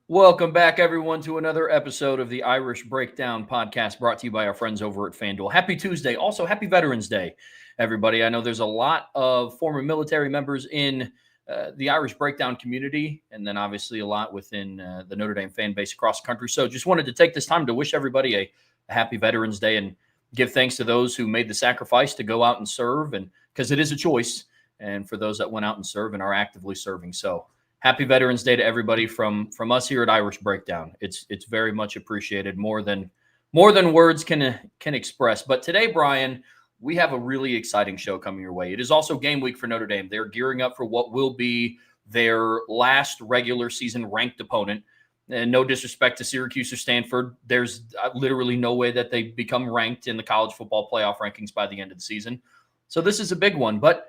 Welcome back, everyone, to another episode of the Irish Breakdown podcast brought to you by our friends over at FanDuel. Happy Tuesday. Also, happy Veterans Day, everybody. I know there's a lot of former military members in the Irish Breakdown community, and then obviously a lot within the Notre Dame fan base across the country. So just wanted to take this time to wish everybody a happy Veterans Day and give thanks to those who made the sacrifice to go out and serve, and because it is a choice, and for those that went out and serve and are actively serving. So happy Veterans Day to everybody from us here at Irish Breakdown. It's very much appreciated, more than words can express. But today, Bryan, we have a really exciting show coming your way. It is also game week for Notre Dame. They're gearing up for what will be their last regular season ranked opponent. And no disrespect to Syracuse or Stanford, there's literally no way that they become ranked in the college football playoff rankings by the end of the season. So this is a big one. But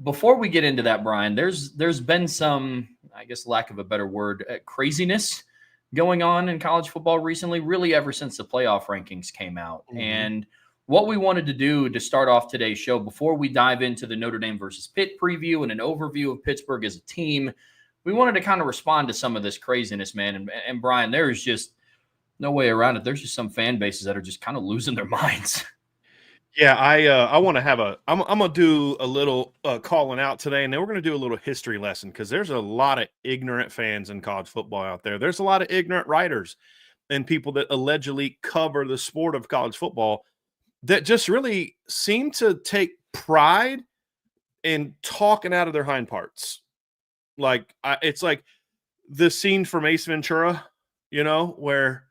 before we get into that, Bryan, there's been some, I guess, lack of a better word, craziness going on in college football recently, really ever since the playoff rankings came out. Mm-hmm. And what we wanted to do to start off today's show, before we dive into the Notre Dame versus Pitt preview and an overview of Pittsburgh as a team, we wanted to kind of respond to some of this craziness, man. And Bryan, there is just no way around it. There's just some fan bases that are just kind of losing their minds. Yeah, I want to have I'm gonna do a little calling out today, and then we're gonna do a little history lesson because there's a lot of ignorant fans in college football out there. There's a lot of ignorant writers and people that allegedly cover the sport of college football that just really seem to take pride in talking out of their hind parts. Like it's like the scene from Ace Ventura, where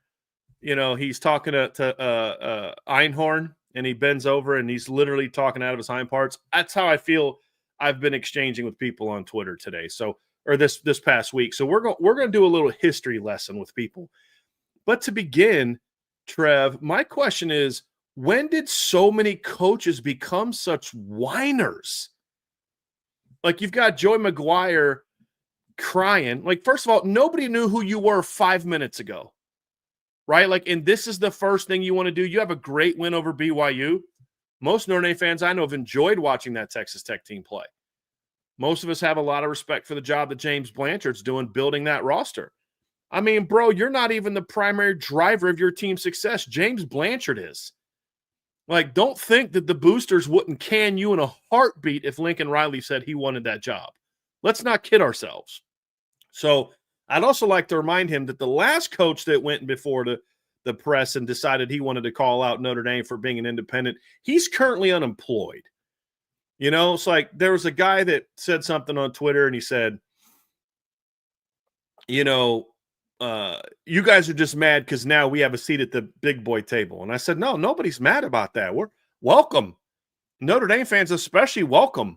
he's talking to Einhorn. And he bends over and he's literally talking out of his hind parts. That's how I feel I've been exchanging with people on Twitter today. Or this past week. So we're going to do a little history lesson with people. But to begin, Trev, my question is, when did so many coaches become such whiners? Like, you've got Joey McGuire crying. Like, first of all, nobody knew who you were 5 minutes ago. Right? Like, and this is the first thing you want to do. You have a great win over BYU. Most Notre Dame fans I know have enjoyed watching that Texas Tech team play. Most of us have a lot of respect for the job that James Blanchard's doing building that roster. I mean, bro, you're not even the primary driver of your team's success. James Blanchard is. Like, don't think that the boosters wouldn't can you in a heartbeat if Lincoln Riley said he wanted that job. Let's not kid ourselves. So I'd also like to remind him that the last coach that went before the press and decided he wanted to call out Notre Dame for being an independent, he's currently unemployed. It's like there was a guy that said something on Twitter and he said, you guys are just mad because now we have a seat at the big boy table. And I said, no, nobody's mad about that. We're welcome. Notre Dame fans especially welcome.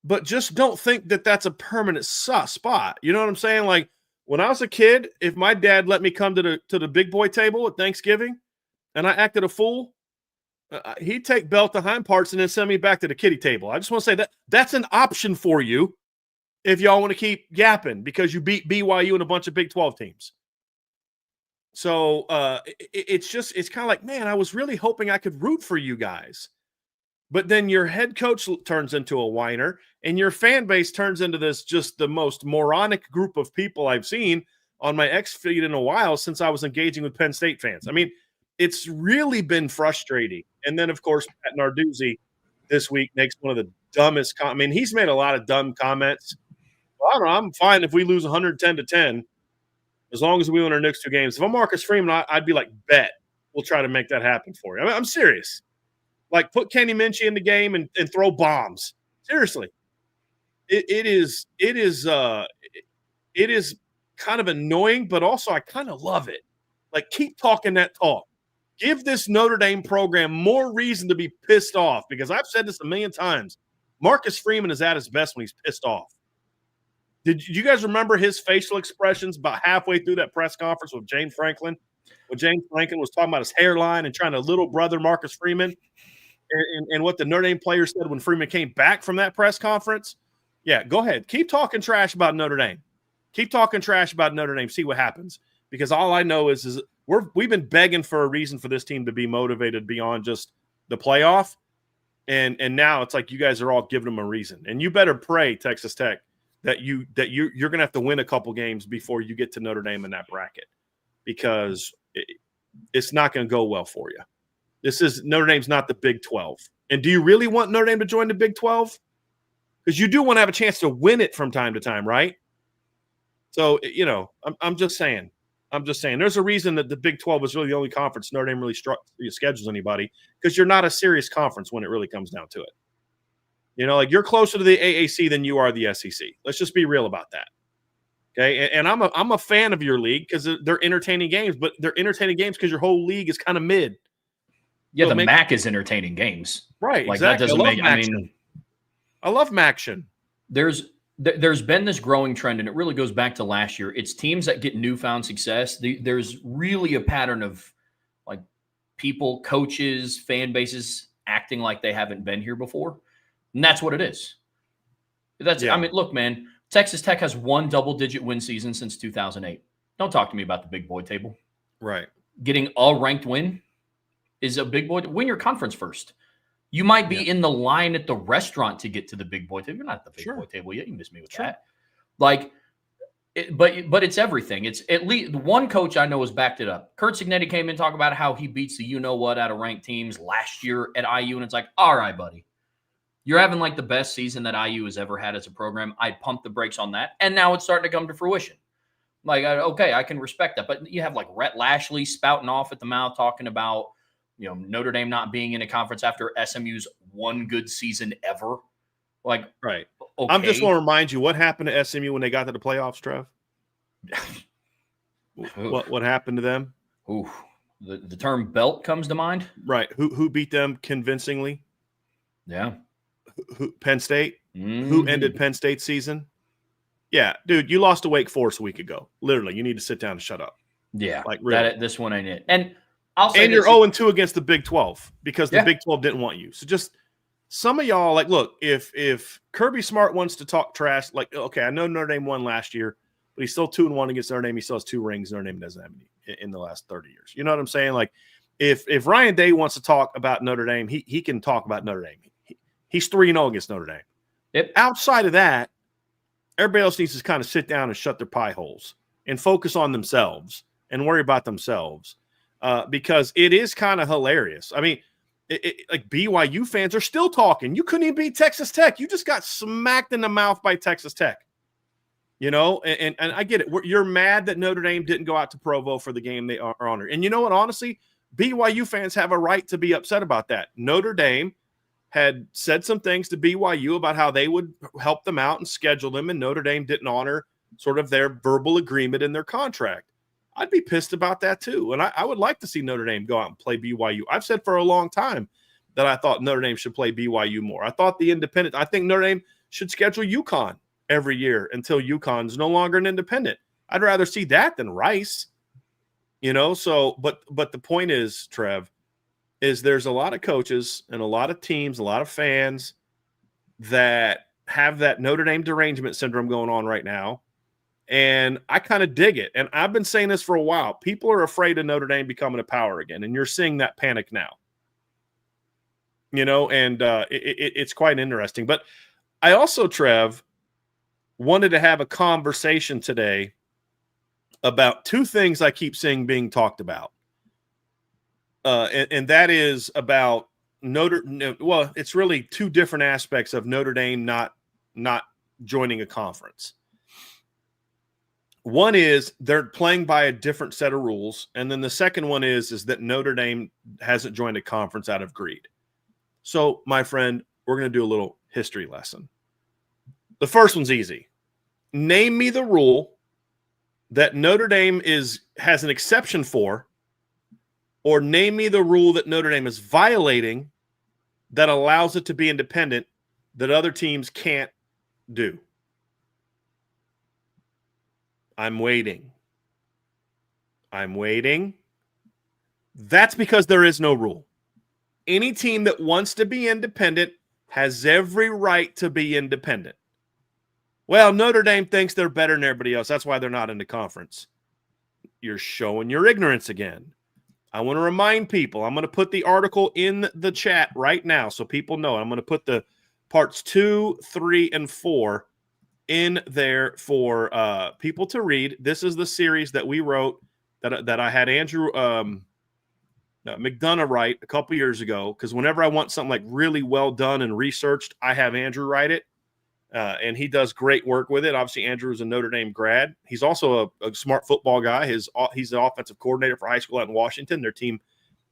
But just don't think that that's a permanent spot. You know what I'm saying? Like, when I was a kid, if my dad let me come to the big boy table at Thanksgiving and I acted a fool, he'd take belt to hind parts and then send me back to the kiddie table. I just want to say that's an option for you if y'all want to keep yapping because you beat BYU and a bunch of Big 12 teams. So it's kind of like, man, I was really hoping I could root for you guys. But then your head coach turns into a whiner, and your fan base turns into this just the most moronic group of people I've seen on my X feed in a while since I was engaging with Penn State fans. I mean, it's really been frustrating. And then, of course, Pat Narduzzi this week makes one of the dumbest comments. I mean, he's made a lot of dumb comments. Well, I don't know. I'm fine if we lose 110-10 as long as we win our next two games. If I'm Marcus Freeman, I'd be like, bet we'll try to make that happen for you. I mean, I'm serious. Like, put Kenny Minchie in the game and throw bombs. Seriously, it is kind of annoying, but also I kind of love it. Like, keep talking that talk. Give this Notre Dame program more reason to be pissed off because I've said this a million times. Marcus Freeman is at his best when he's pissed off. Did you guys remember his facial expressions about halfway through that press conference with James Franklin? When James Franklin was talking about his hairline and trying to little brother Marcus Freeman? And what the Notre Dame players said when Freeman came back from that press conference. Yeah, go ahead. Keep talking trash about Notre Dame. Keep talking trash about Notre Dame. See what happens. Because all I know is we've been begging for a reason for this team to be motivated beyond just the playoff. And now it's like you guys are all giving them a reason. And you better pray, Texas Tech, that you're going to have to win a couple games before you get to Notre Dame in that bracket, because it's not going to go well for you. Notre Dame's not the Big 12. And do you really want Notre Dame to join the Big 12? Because you do want to have a chance to win it from time to time, right? So, I'm just saying. There's a reason that the Big 12 is really the only conference Notre Dame really schedules anybody, because you're not a serious conference when it really comes down to it. You're closer to the AAC than you are the SEC. Let's just be real about that. Okay, and I'm a fan of your league because they're entertaining games, but they're entertaining games because your whole league is kind of mid. Yeah, so the MAC is entertaining games, right? Like exactly. That doesn't make. I love MACtion. There's been this growing trend, and it really goes back to last year. It's teams that get newfound success. There's really a pattern of like people, coaches, fan bases acting like they haven't been here before, and that's what it is. I mean, look, man. Texas Tech has one double-digit win season since 2008. Don't talk to me about the big boy table. Right. Getting a ranked win is a big boy. Win your conference first. You might be in the line at the restaurant to get to the big boy table. You're not at the big boy table yet. You miss me with that. But it's everything. It's at least one coach I know has backed it up. Kurt Signetti came in and talked about how he beats the you-know-what out of ranked teams last year at IU, and it's like, all right, buddy. You're having like the best season that IU has ever had as a program. I'd pump the brakes on that. And now it's starting to come to fruition. Like, okay, I can respect that. But you have like Rhett Lashley spouting off at the mouth, talking about, Notre Dame not being in a conference after SMU's one good season ever. Like, right. Okay. I'm just going to remind you what happened to SMU when they got to the playoffs, Trev. What happened to them? Ooh, the term belt comes to mind. Right. Who beat them convincingly? Yeah. Penn State? Mm-hmm. Who ended Penn State's season? Yeah, dude, you lost to Wake Forest a week ago. Literally, you need to sit down and shut up. Yeah, like really. This one ain't it. And I'll say, and you're 0-2 against the Big 12 because the Big 12 didn't want you. So just some of y'all, like, look, if Kirby Smart wants to talk trash, like, okay, I know Notre Dame won last year, but he's still 2-1 against Notre Dame. He still has 2 rings. Notre Dame doesn't have any in the last 30 years. You know what I'm saying? Like, if Ryan Day wants to talk about Notre Dame, he can talk about Notre Dame. He's 3-0 against Notre Dame. Yep. Outside of that, everybody else needs to kind of sit down and shut their pie holes and focus on themselves and worry about themselves, because it is kind of hilarious. I mean, like BYU fans are still talking. You couldn't even beat Texas Tech. You just got smacked in the mouth by Texas Tech. And I get it. You're mad that Notre Dame didn't go out to Provo for the game they are honored. And you know what? Honestly, BYU fans have a right to be upset about that. Notre Dame had said some things to BYU about how they would help them out and schedule them, and Notre Dame didn't honor sort of their verbal agreement in their contract. I'd be pissed about that too, and I would like to see Notre Dame go out and play BYU. I've said for a long time that I thought Notre Dame should play BYU more. I thought I think Notre Dame should schedule UConn every year until UConn's no longer an independent. I'd rather see that than Rice. So but the point is, Trev, is there's a lot of coaches and a lot of teams, a lot of fans that have that Notre Dame derangement syndrome going on right now. And I kind of dig it. And I've been saying this for a while. People are afraid of Notre Dame becoming a power again. And you're seeing that panic now. It's quite interesting. But I also, Trev, wanted to have a conversation today about 2 things I keep seeing being talked about. And that is about it's really 2 different aspects of Notre Dame not joining a conference. One is they're playing by a different set of rules, and then the second one is that Notre Dame hasn't joined a conference out of greed. So, my friend, we're going to do a little history lesson. The first one's easy. Name me the rule that Notre Dame has an exception for, or name me the rule that Notre Dame is violating that allows it to be independent that other teams can't do. I'm waiting. That's because there is no rule. Any team that wants to be independent has every right to be independent. Well, Notre Dame thinks they're better than everybody else. That's why they're not in the conference. You're showing your ignorance again. I want to remind people, I'm going to put the article in the chat right now so people know. I'm going to put the parts 2, 3, and 4 in there for people to read. This is the series that we wrote that I had Andrew McDonough write a couple years ago, because whenever I want something like really well done and researched, I have Andrew write it, and he does great work with it. Obviously, Andrew is a Notre Dame grad. He's also a smart football guy. He's the offensive coordinator for high school out in Washington. Their team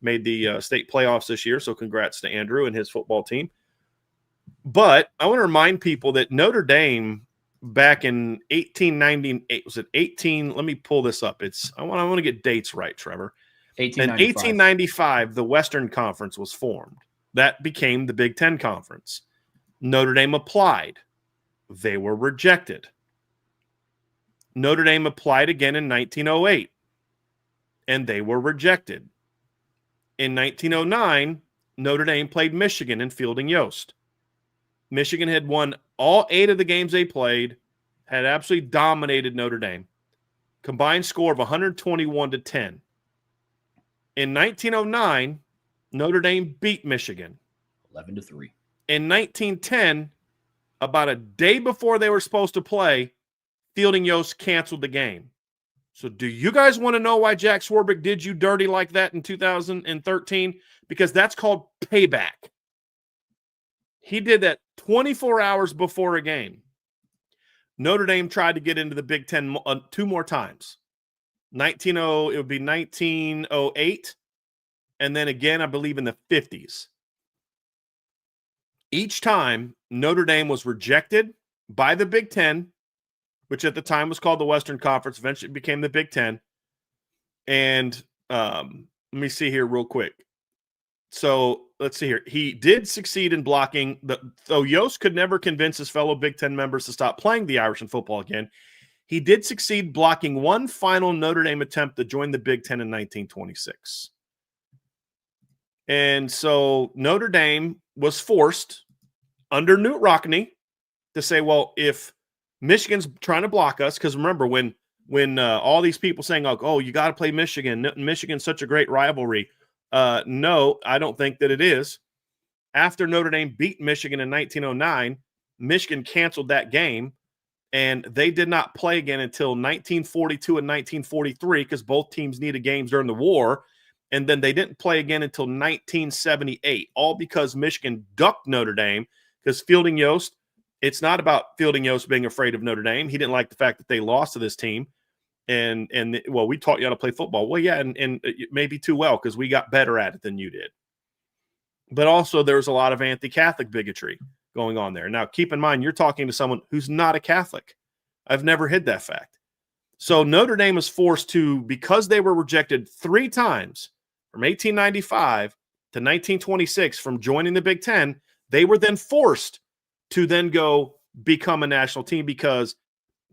made the state playoffs this year, so congrats to Andrew and his football team. But I want to remind people that Notre Dame back in 1898, was it 18? Let me pull this up. I want to get dates right, Trevor. In 1895, the Western Conference was formed. That became the Big Ten Conference. Notre Dame applied. They were rejected. Notre Dame applied again in 1908, and they were rejected. In 1909, Notre Dame played Michigan in Fielding Yost. Michigan had won all 8 of the games they played, had absolutely dominated Notre Dame. Combined score of 121-10. In 1909, Notre Dame beat Michigan 11-3. In 1910, about a day before they were supposed to play, Fielding Yost canceled the game. So do you guys want to know why Jack Swarbrick did you dirty like that in 2013? Because that's called payback. He did that 24 hours before a game. Notre Dame tried to get into the Big Ten 2 more times. It would be 1908, and then again, I believe in the 50s. Each time, Notre Dame was rejected by the Big Ten, which at the time was called the Western Conference. Eventually it became the Big Ten. And let me see here real quick. So let's see here. He did succeed in blocking. Though Yost could never convince his fellow Big Ten members to stop playing the Irish in football again, he did succeed blocking one final Notre Dame attempt to join the Big Ten in 1926. And so Notre Dame was forced under Newt Rockne to say, well, if Michigan's trying to block us, because remember when all these people saying, oh, you got to play Michigan. Michigan's such a great rivalry. No, I don't think that it is. After Notre Dame beat Michigan in 1909, Michigan canceled that game, and they did not play again until 1942 and 1943 because both teams needed games during the war. And then they didn't play again until 1978, all because Michigan ducked Notre Dame, because Fielding Yost, it's not about Fielding Yost being afraid of Notre Dame. He didn't like the fact that they lost to this team. And we taught you how to play football. Well, yeah, and maybe too well because we got better at it than you did. But also there's a lot of anti-Catholic bigotry going on there. Now, keep in mind, you're talking to someone who's not a Catholic. I've never hid that fact. So Notre Dame was forced to, because they were rejected 3 times from 1895 to 1926 from joining the Big Ten, they were then forced to then go become a national team because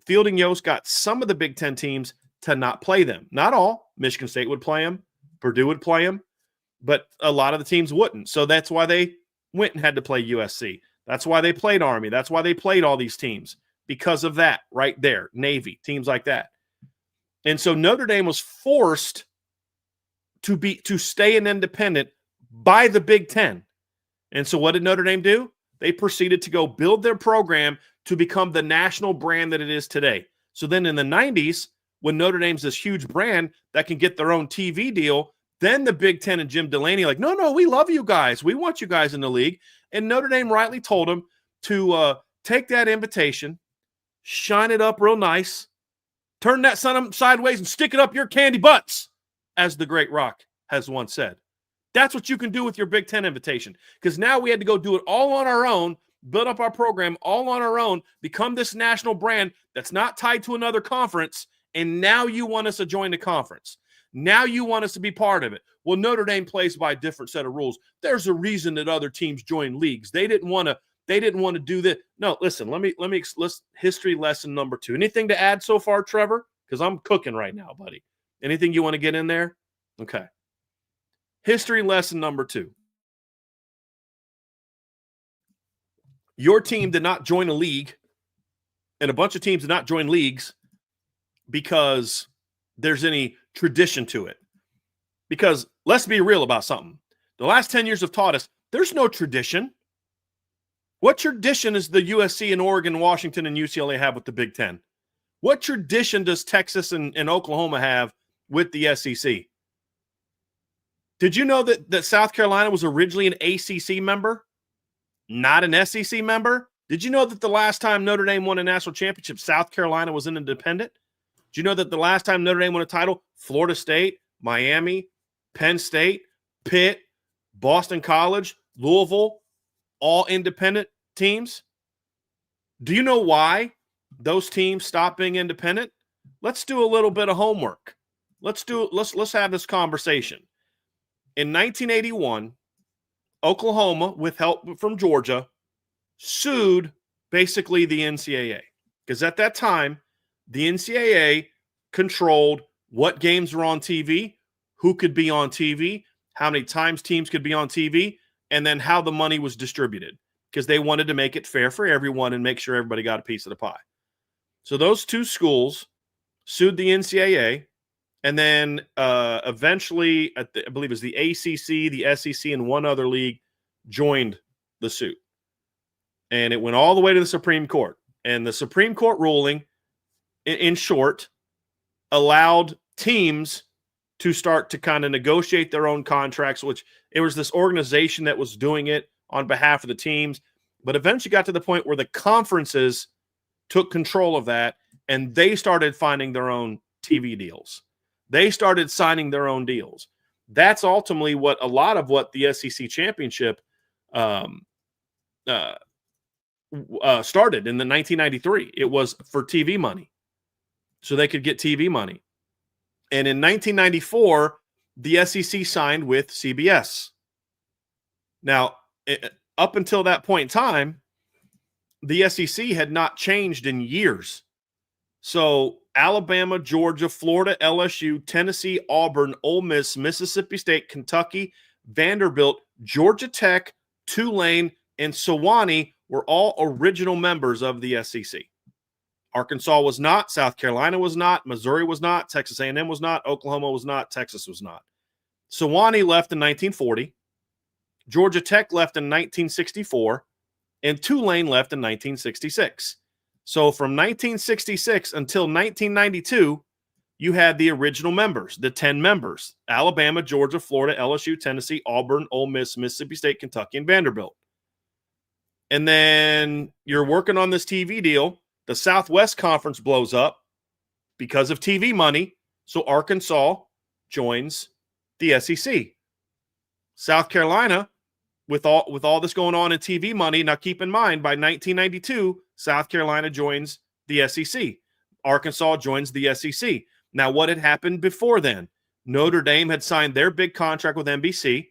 Fielding Yost got some of the Big Ten teams to not play them. Not all. Michigan State would play them. Purdue would play them. But a lot of the teams wouldn't. So that's why they went and had to play USC. That's why they played Army. That's why they played all these teams. Because of that right there. Navy, teams like that. And so Notre Dame was forced to stay an independent by the Big Ten. And so what did Notre Dame do? They proceeded to go build their program to become the national brand that it is today. So then in the 90s, when Notre Dame's this huge brand that can get their own TV deal, then the Big Ten and Jim Delaney like, no, we love you guys. We want you guys in the league. And Notre Dame rightly told them to take that invitation, shine it up real nice, turn that sun sideways and stick it up your candy butts, as the great Rock has once said. That's what you can do with your Big Ten invitation. Because now we had to go do it all on our own, build up our program all on our own, become this national brand that's not tied to another conference, and now you want us to join the conference. Now you want us to be part of it. Well, Notre Dame plays by a different set of rules. There's a reason that other teams join leagues. They didn't want to do that. No, listen, let's history lesson number 2. Anything to add so far, Trevor? Because I'm cooking right now, buddy. Anything you want to get in there? Okay. History lesson number 2. Your team did not join a league, and a bunch of teams did not join leagues because there's any tradition to it. Because let's be real about something. The last 10 years have taught us there's no tradition. What tradition does the USC and Oregon, Washington, and UCLA have with the Big Ten? What tradition does Texas and Oklahoma have with the SEC? Did you know that South Carolina was originally an ACC member, not an SEC member? Did you know that the last time Notre Dame won a national championship, South Carolina was an independent? Do you know that the last time Notre Dame won a title, Florida State, Miami, Penn State, Pitt, Boston College, Louisville, all independent teams? Do you know why those teams stopped being independent? Let's do a little bit of homework. Let's have this conversation. In 1981, Oklahoma, with help from Georgia, sued basically the NCAA, because at that time, the NCAA controlled what games were on TV, who could be on TV, how many times teams could be on TV, and then how the money was distributed, because they wanted to make it fair for everyone and make sure everybody got a piece of the pie. So those two schools sued the NCAA, and then eventually, I believe it was the ACC, the SEC, and one other league joined the suit. And it went all the way to the Supreme Court. And the Supreme Court ruling, in short, allowed teams to start to kind of negotiate their own contracts, which it was this organization that was doing it on behalf of the teams, but eventually got to the point where the conferences took control of that, and they started finding their own TV deals. They started signing their own deals. That's ultimately what a lot of what the SEC championship started in the 1993. It was for TV money, so they could get TV money. And in 1994, the SEC signed with CBS. Now, up until that point in time, the SEC had not changed in years. So Alabama, Georgia, Florida, LSU, Tennessee, Auburn, Ole Miss, Mississippi State, Kentucky, Vanderbilt, Georgia Tech, Tulane, and Sewanee were all original members of the SEC. Arkansas was not, South Carolina was not, Missouri was not, Texas A&M was not, Oklahoma was not, Texas was not. Sewanee left in 1940, Georgia Tech left in 1964, and Tulane left in 1966. So from 1966 until 1992, you had the original members, the 10 members: Alabama, Georgia, Florida, LSU, Tennessee, Auburn, Ole Miss, Mississippi State, Kentucky, and Vanderbilt. And then you're working on this TV deal. The Southwest Conference blows up because of TV money, so Arkansas joins the SEC. South Carolina, with all this going on in TV money, now keep in mind, by 1992, South Carolina joins the SEC. Arkansas joins the SEC. Now, what had happened before then? Notre Dame had signed their big contract with NBC.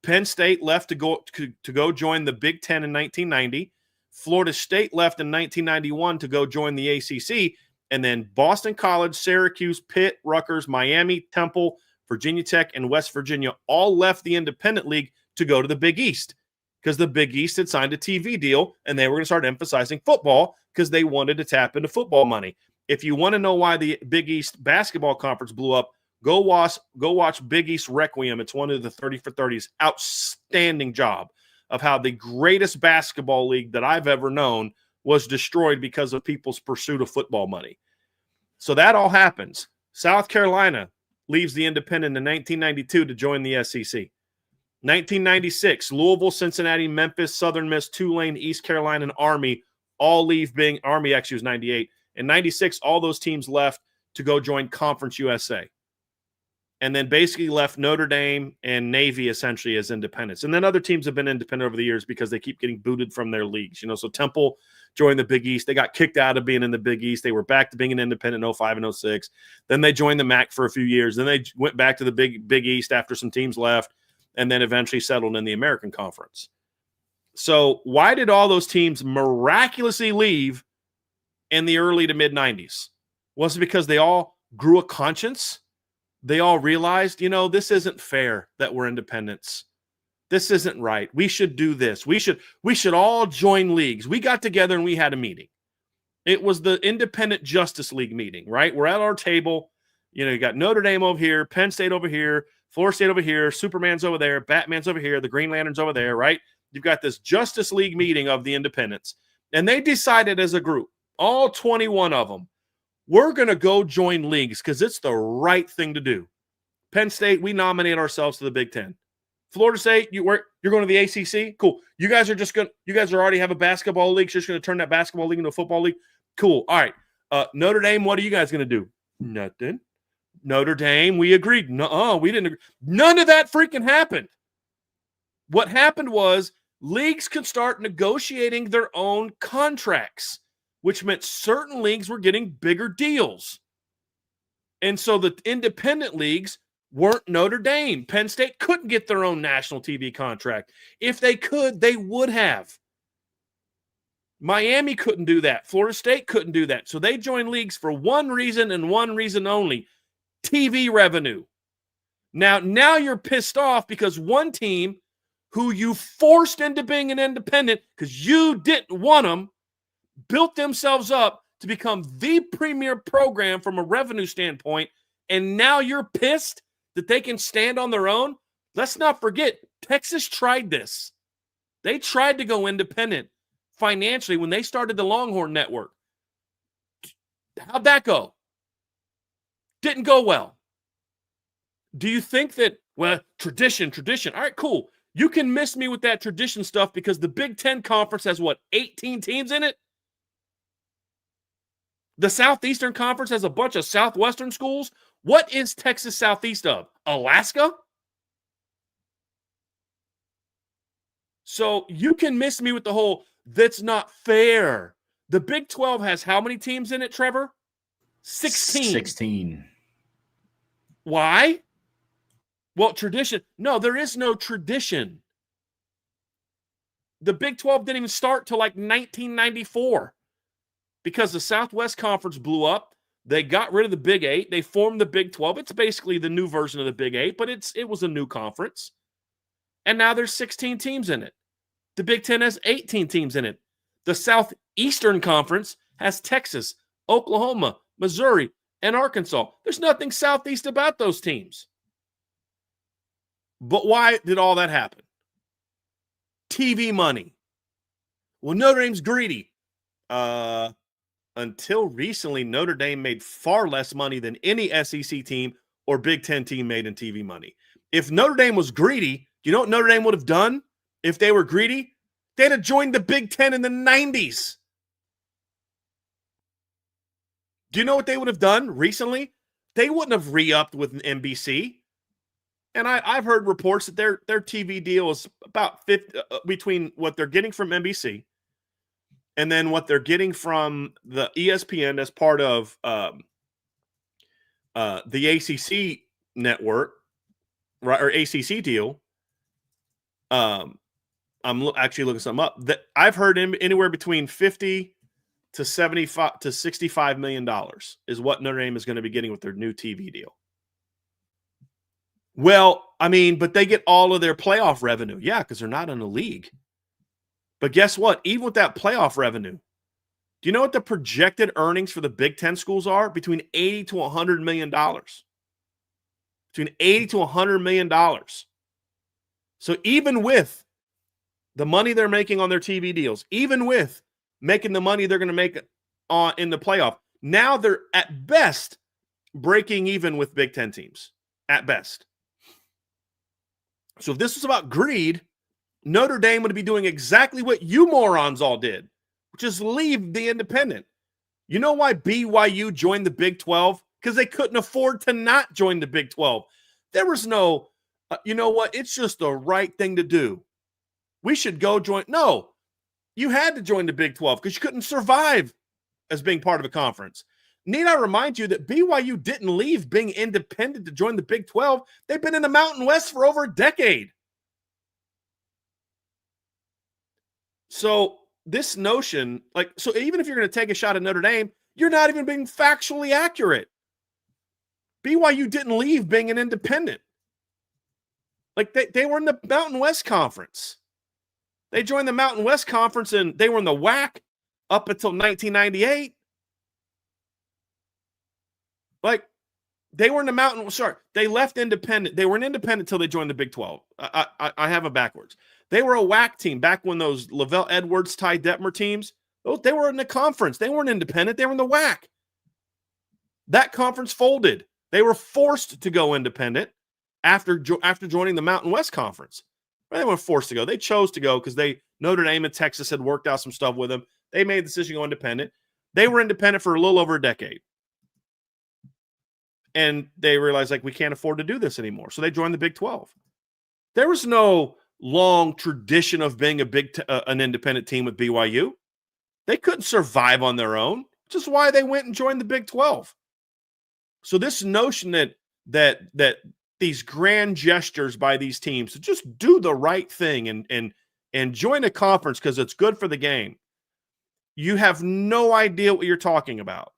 Penn State left to go join the Big Ten in 1990. Florida State left in 1991 to go join the ACC. And then Boston College, Syracuse, Pitt, Rutgers, Miami, Temple, Virginia Tech, and West Virginia all left the independent league to go to the Big East, because the Big East had signed a TV deal and they were going to start emphasizing football because they wanted to tap into football money. If you want to know why the Big East basketball conference blew up, go watch Big East Requiem. It's one of the 30 for 30s. Outstanding job of how the greatest basketball league that I've ever known was destroyed because of people's pursuit of football money. So that all happens. South Carolina leaves the independent in 1992 to join the SEC. 1996, Louisville, Cincinnati, Memphis, Southern Miss, Tulane, East Carolina, and Army all leave being – Army actually was 98. In 96, all those teams left to go join Conference USA. And then basically left Notre Dame and Navy essentially as independents. And then other teams have been independent over the years because they keep getting booted from their leagues. So Temple joined the Big East. They got kicked out of being in the Big East. They were back to being an independent in 05 and 06. Then they joined the MAC for a few years. Then they went back to the Big East after some teams left, and then eventually settled in the American Conference. So why did all those teams miraculously leave in the early to mid-90s? Was it because they all grew a conscience? They all realized, this isn't fair that we're independents. This isn't right. We should do this. We should all join leagues. We got together and we had a meeting. It was the Independent Justice League meeting, right? We're at our table. You got Notre Dame over here, Penn State over here, Florida State over here, Superman's over there, Batman's over here, the Green Lantern's over there, right? you've got this Justice League meeting of the independents, and they decided as a group, all 21 of them, we're going to go join leagues because it's the right thing to do. Penn State, we nominate ourselves to the Big Ten. Florida State, you're going to the ACC? Cool. You guys already have a basketball league. So you're just going to turn that basketball league into a football league? Cool. All right. Notre Dame, what are you guys going to do? Nothing. Notre Dame, we agreed. No, we didn't agree. None of that freaking happened. What happened was leagues could start negotiating their own contracts, which meant certain leagues were getting bigger deals. And so the independent leagues weren't Notre Dame. Penn State couldn't get their own national TV contract. If they could, they would have. Miami couldn't do that. Florida State couldn't do that. So they joined leagues for one reason and one reason only: TV revenue. Now you're pissed off because one team who you forced into being an independent because you didn't want them built themselves up to become the premier program from a revenue standpoint, and now you're pissed that they can stand on their own? Let's not forget, Texas tried this. They tried to go independent financially when they started the Longhorn Network. How'd that go? Didn't go well. Do you think that, well, tradition. All right, cool. You can miss me with that tradition stuff because the Big Ten Conference has, 18 teams in it? The Southeastern Conference has a bunch of Southwestern schools. What is Texas southeast of? Alaska? So you can miss me with the whole, that's not fair. The Big 12 has how many teams in it, Trevor? 16. 16. Why? Well, tradition. No, there is no tradition. The Big 12 didn't even start till 1994 because the Southwest Conference blew up. They got rid of the Big 8. They formed the Big 12. It's basically the new version of the Big 8, but it was a new conference. And now there's 16 teams in it. The Big 10 has 18 teams in it. The Southeastern Conference has Texas, Oklahoma, Missouri, and Arkansas. There's nothing southeast about those teams. But why did all that happen? TV money. Well, Notre Dame's greedy. Until recently, Notre Dame made far less money than any SEC team or Big Ten team made in TV money. If Notre Dame was greedy, you know what Notre Dame would have done if they were greedy? They'd have joined the Big Ten in the 90s. Do you know what they would have done recently? They wouldn't have re-upped with an NBC. And I've heard reports that their TV deal is about 50, between what they're getting from NBC and then what they're getting from the ESPN as part of the ACC network, right, or ACC deal. I'm actually looking something up. That I've heard anywhere between 50 to 75 to $65 million is what Notre Dame is going to be getting with their new TV deal. Well, I mean, but they get all of their playoff revenue. Yeah, because they're not in a league. But guess what? Even with that playoff revenue, do you know what the projected earnings for the Big Ten schools are? Between $80 to $100 million. Between $80 to $100 million. So even with the money they're making on their TV deals, even with making the money they're going to make in the playoff, now they're at best breaking even with Big Ten teams. At best. So if this was about greed, Notre Dame would be doing exactly what you morons all did, which is leave the independent. You know why BYU joined the Big 12? Because they couldn't afford to not join the Big 12. There was no, you know what? It's just the right thing to do. We should go join. No, you had to join the Big 12 because you couldn't survive as being part of a conference. Need I remind you that BYU didn't leave being independent to join the Big 12? They've been in the Mountain West for over a decade. So this notion, so even if you're going to take a shot at Notre Dame, you're not even being factually accurate. BYU didn't leave being an independent. They were in the Mountain West Conference. They joined the Mountain West Conference and they were in the WAC up until 1998. They were in the Mountain. Sorry, they left independent. They were an independent until they joined the Big 12. I have it backwards. They were a WAC team back when those Lavelle Edwards, Ty Detmer teams, they were in the conference. They weren't independent. They were in the WAC. That conference folded. They were forced to go independent after joining the Mountain West Conference. They weren't forced to go. They chose to go because Notre Dame and Texas had worked out some stuff with them. They made the decision to go independent. They were independent for a little over a decade. And they realized, like, we can't afford to do this anymore. So they joined the Big 12. There was no long tradition of being an independent team with BYU. They couldn't survive on their own, which is why they went and joined the Big 12. So this notion that these grand gestures by these teams to just do the right thing and join a conference because it's good for the game, you have no idea what you're talking about.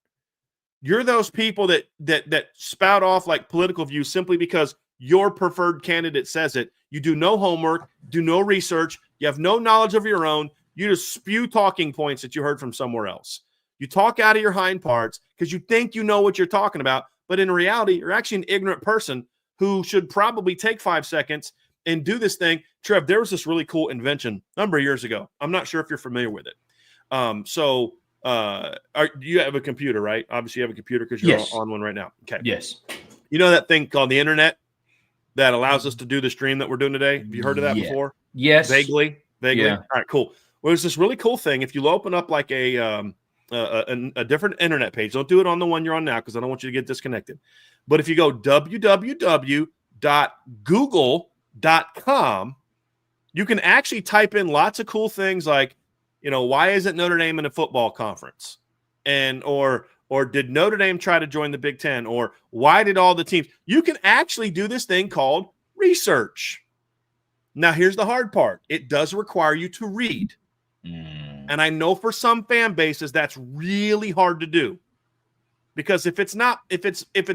You're those people that spout off like political views simply because your preferred candidate says it. You do no homework, do no research, you have no knowledge of your own. You just spew talking points that you heard from somewhere else. You talk out of your hind parts because you think you know what you're talking about, but in reality, you're actually an ignorant person who should probably take 5 seconds and do this thing. Trev, there was this really cool invention a number of years ago. I'm not sure if you're familiar with it. You have a computer, right? Obviously, you have a computer because you're on one right now. Okay. Yes. You know that thing called the internet that allows us to do the stream that we're doing today? Have you heard of that before? Yes. Vaguely? Yeah. All right, cool. Well, there's this really cool thing. If you open up like a different internet page, don't do it on the one you're on now because I don't want you to get disconnected. But if you go www.google.com, you can actually type in lots of cool things like, why isn't Notre Dame in a football conference? And or did Notre Dame try to join the Big Ten? Or why did all the teams? You can actually do this thing called research. Now, here's the hard part. It does require you to read. And I know for some fan bases that's really hard to do. Because if it's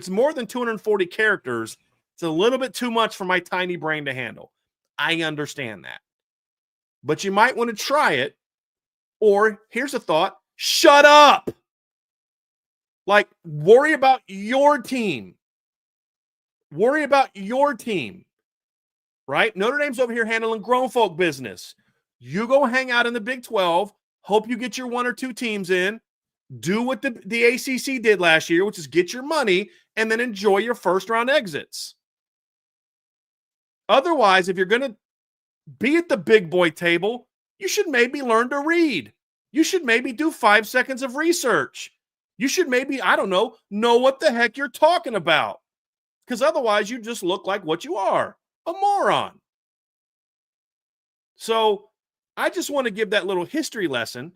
more than 240 characters, it's a little bit too much for my tiny brain to handle. I understand that. But you might want to try it. Or here's a thought, shut up. Like, worry about your team. Worry about your team. Right? Notre Dame's over here handling grown folk business. You go hang out in the Big 12. Hope you get your 1 or 2 teams in. Do what the ACC did last year, which is get your money and then enjoy your first round exits. Otherwise, if you're going to be at the big boy table, you should maybe learn to read. You should maybe do 5 seconds of research. You should maybe, I don't know what the heck you're talking about. Because otherwise, you just look like what you are, a moron. So I just want to give that little history lesson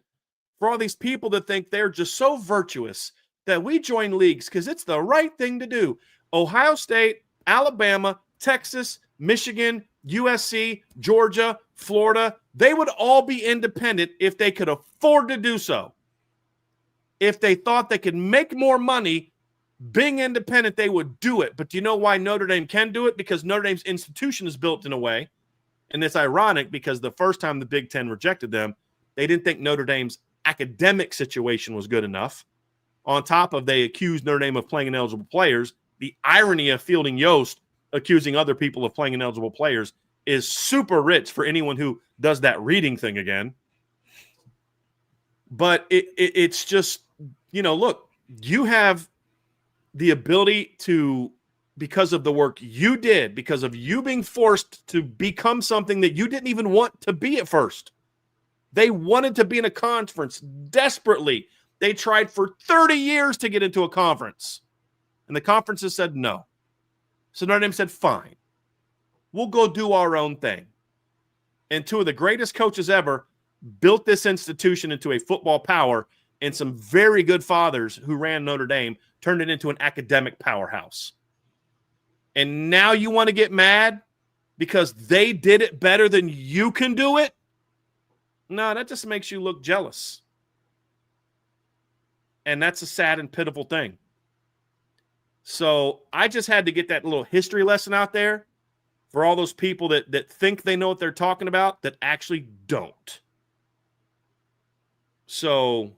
for all these people that think they're just so virtuous that we join leagues because it's the right thing to do. Ohio State, Alabama, Texas, Michigan, USC, Georgia, Florida, they would all be independent if they could afford to do so. If they thought they could make more money being independent, they would do it. But do you know why Notre Dame can do it? Because Notre Dame's institution is built in a way, and it's ironic because the first time the Big Ten rejected them, they didn't think Notre Dame's academic situation was good enough. On top of they accused Notre Dame of playing ineligible players. The irony of Fielding Yost accusing other people of playing ineligible players is super rich for anyone who does that reading thing again. But it's just, look, you have the ability to, because of the work you did, because of you being forced to become something that you didn't even want to be at first. They wanted to be in a conference desperately. They tried for 30 years to get into a conference. And the conferences said no. So Notre Dame said, fine, we'll go do our own thing. And 2 of the greatest coaches ever built this institution into a football power, and some very good fathers who ran Notre Dame turned it into an academic powerhouse. And now you want to get mad because they did it better than you can do it? No, that just makes you look jealous. And that's a sad and pitiful thing. So I just had to get that little history lesson out there for all those people that think they know what they're talking about that actually don't. So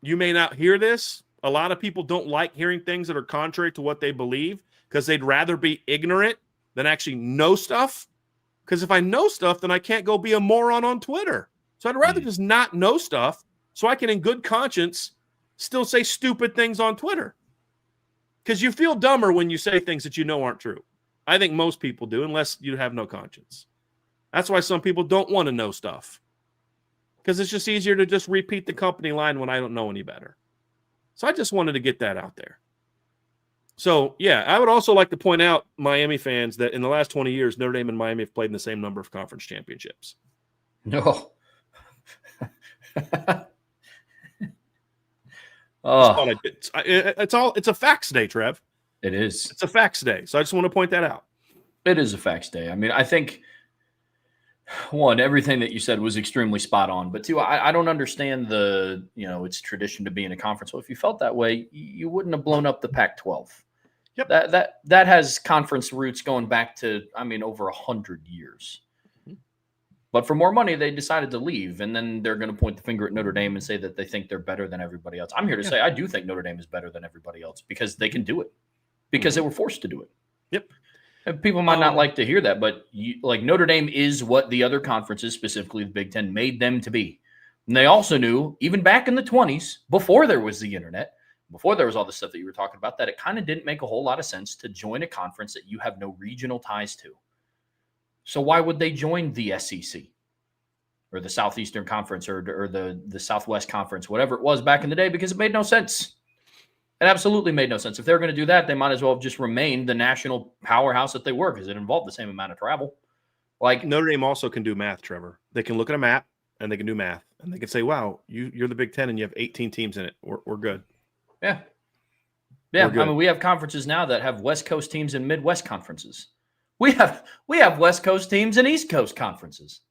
you may not hear this. A lot of people don't like hearing things that are contrary to what they believe because they'd rather be ignorant than actually know stuff. Because if I know stuff, then I can't go be a moron on Twitter. So I'd rather just not know stuff so I can, in good conscience, still say stupid things on Twitter. Because you feel dumber when you say things that you know aren't true. I think most people do, unless you have no conscience. That's why some people don't want to know stuff. Because it's just easier to just repeat the company line when I don't know any better. So I just wanted to get that out there. So, yeah, I would also like to point out, Miami fans, that in the last 20 years, Notre Dame and Miami have played in the same number of conference championships. No. It's a facts day, Trev. It is. It's a facts day. So I just want to point that out. It is a facts day. I mean, I think, one, everything that you said was extremely spot on. But two, I don't understand it's tradition to be in a conference. Well, if you felt that way, you wouldn't have blown up the Pac-12. Yep. That has conference roots going back to, over 100 years. But for more money, they decided to leave, and then they're going to point the finger at Notre Dame and say that they think they're better than everybody else. I'm here to say I do think Notre Dame is better than everybody else because they can do it, because they were forced to do it. Yep. And people might not like to hear that, but Notre Dame is what the other conferences, specifically the Big Ten, made them to be. And they also knew, even back in the 20s, before there was the internet, before there was all the stuff that you were talking about, that it kind of didn't make a whole lot of sense to join a conference that you have no regional ties to. So why would they join the SEC or the Southeastern Conference or the Southwest Conference, whatever it was back in the day? Because it made no sense. It absolutely made no sense. If they're going to do that, they might as well have just remained the national powerhouse that they were, because it involved the same amount of travel. Like Notre Dame also can do math, Trevor. They can look at a map and they can do math, and they can say, "Wow, you're the Big Ten and you have 18 teams in it. We're good." Yeah. We have conferences now that have West Coast teams and Midwest conferences. We have West Coast teams and East Coast conferences.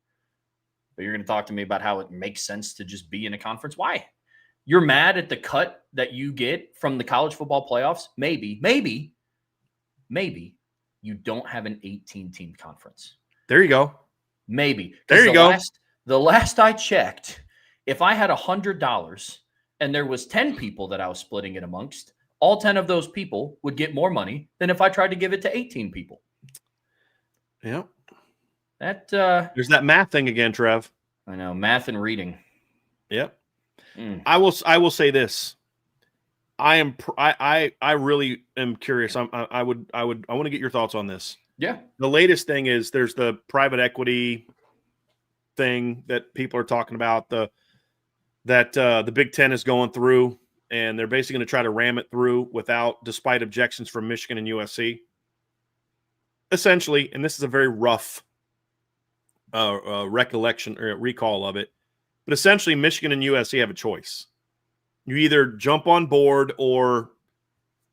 But you're going to talk to me about how it makes sense to just be in a conference? Why? You're mad at the cut that you get from the college football playoffs? Maybe you don't have an 18-team conference. There you go. Maybe. There you go. The last I checked, if I had $100 and there was 10 people that I was splitting it amongst, all 10 of those people would get more money than if I tried to give it to 18 people. Yeah. There's that math thing again, Trev. I know, math and reading. Yep. I will say this. I really am curious. I want to get your thoughts on this. Yeah. The latest thing is there's the private equity thing that people are talking about, the Big Ten is going through, and they're basically going to try to ram it through despite objections from Michigan and USC. Essentially, and this is a very rough recollection or recall of it, but essentially Michigan and USC have a choice. You either jump on board or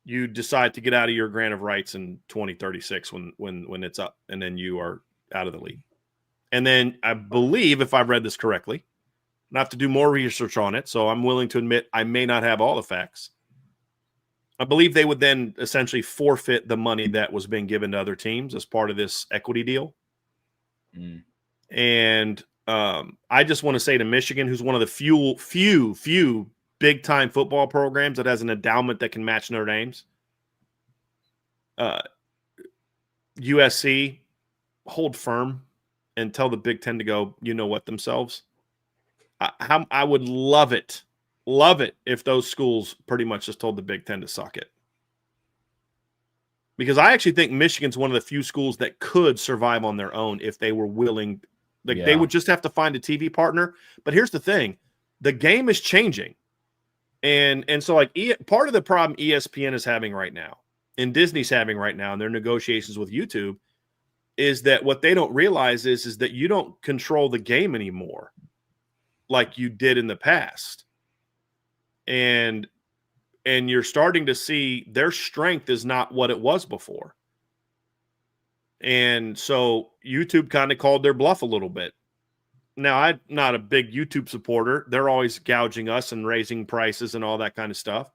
you decide to get out of your grant of rights in 2036 when it's up, and then you are out of the league. And then I believe, if I've read this correctly, I have to do more research on it, so I'm willing to admit I may not have all the facts. I believe they would then essentially forfeit the money that was being given to other teams as part of this equity deal. And I just want to say to Michigan, who's one of the few big-time football programs that has an endowment that can match Notre Dame's, USC, hold firm and tell the Big Ten to go, themselves. I would love it if those schools pretty much just told the Big Ten to suck it. Because I actually think Michigan's one of the few schools that could survive on their own if they were willing. They would just have to find a TV partner. But here's the thing. The game is changing. And so part of the problem ESPN is having right now and Disney's having right now in their negotiations with YouTube is that what they don't realize is that you don't control the game anymore like you did in the past. And you're starting to see their strength is not what it was before. And so YouTube kind of called their bluff a little bit. Now, I'm not a big YouTube supporter. They're always gouging us and raising prices and all that kind of stuff.